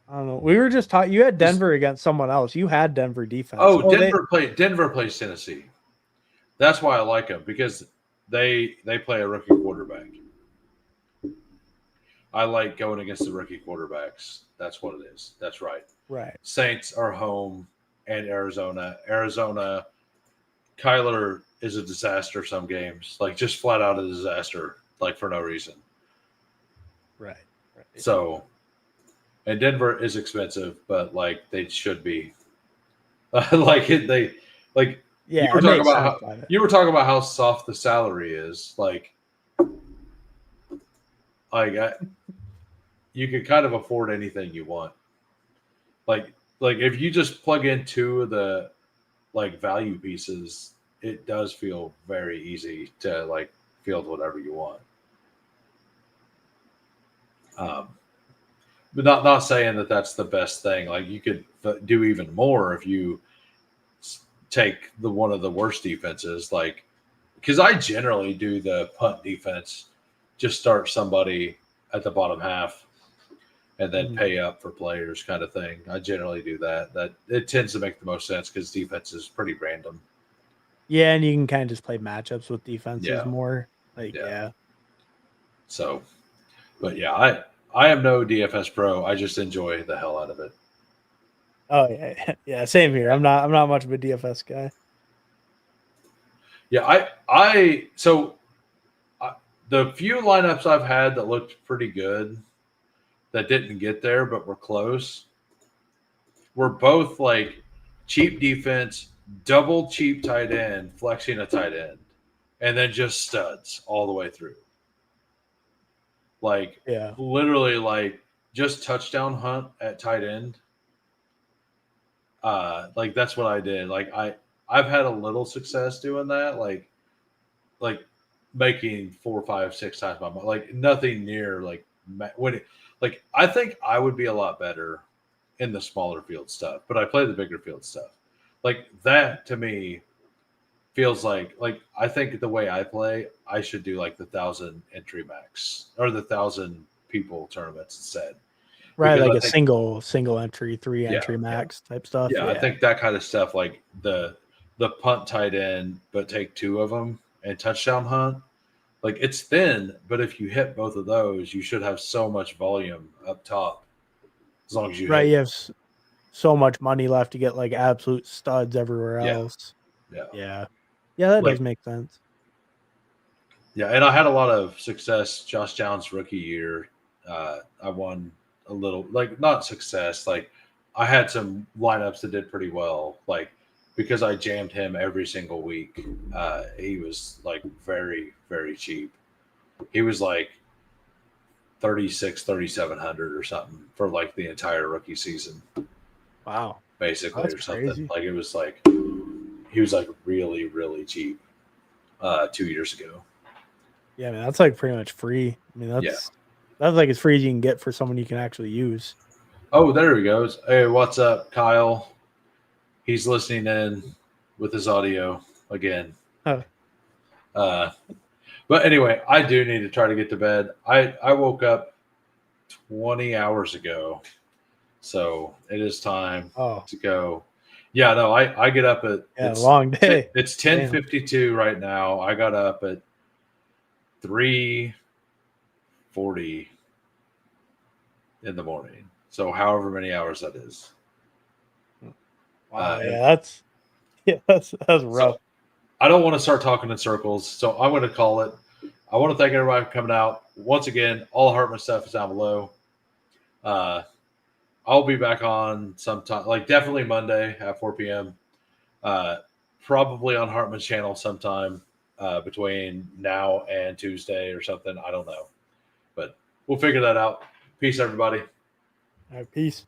I don't know. We were just talking. You had Just Denver against someone else. You had Denver defense. Oh, Denver plays Tennessee. That's why I like them because they play a rookie quarterback. I like going against the rookie quarterbacks. That's what it is. That's right. right. Saints are home and Arizona. Kyler is a disaster some games, like just flat out a disaster, like for no reason. Right. So, and Denver is expensive, but like they should be. Like Yeah, it makes sense. you were talking about how soft the salary is. Like you can kind of afford anything you want. Like if you just plug in 2 of the like value pieces, it does feel very easy to like field whatever you want. But not saying that that's the best thing. Like you could do even more if you take the one of the worst defenses. Like because I generally do the punt defense, just start somebody at the bottom half and then pay up for players kind of thing. I generally do that. That it tends to make the most sense because defense is pretty random. Yeah, and you can kind of just play matchups with defenses Yeah. more. Like Yeah. So, but yeah, I am no DFS pro. I just enjoy the hell out of it. Oh yeah. Same here. I'm not much of a DFS guy. Yeah, the few lineups I've had that looked pretty good that didn't get there but were close were both like cheap defense, double cheap tight end, flexing a tight end, and then just studs all the way through. Like Yeah. literally like just touchdown hunt at tight end. Like that's what I did. Like I've had a little success doing that. Like making 4, 5, 6 times my money. Like nothing near like when it, like I think I would be a lot better in the smaller field stuff, but I play the bigger field stuff. Like that to me feels like I think the way I play, I should do like the 1,000 entry max or the 1,000 people tournaments instead. Right, Because like I a think single entry, 3 yeah, entry max type stuff. yeah, I Yeah. think that kind of stuff like the punt tight end, but take 2 of them and touchdown hunt. Like it's thin, but if you hit both of those, you should have so much volume up top as long as you Right. hit. so much money left to get like absolute studs everywhere Yeah. else. Yeah. Yeah, that Like- does make sense. Yeah, and I had a lot of success Josh Downs rookie year. I won a little, like not success, like I had some lineups that did pretty well, like because I jammed him every single week. He was like very, very cheap. He was like 3,700 or something for like the entire rookie season, Wow. basically, That's or something. crazy. Like it was like he was like really, really cheap 2 years ago. Yeah, man, that's like pretty much free. I mean, that's like as free as you can get for someone you can actually use. Oh, there he goes. Hey, what's up, Kyle? He's listening in with his audio again. Huh. But anyway, I do need to try to get to bed. I woke up 20 hours ago, so it is time to go. Yeah, no, I get up at long day. It's 10:52 right now. I got up at 3:40 in the morning. So however many hours that is. Wow, that's rough. So I don't want to start talking in circles, so I'm going to call it. I want to thank everybody for coming out. Once again, all Hartman stuff is down below. I'll be back on sometime, like definitely Monday at 4 p.m. Probably on Hartman's channel sometime between now and Tuesday or something. I don't know, but we'll figure that out. Peace, everybody. All right, peace.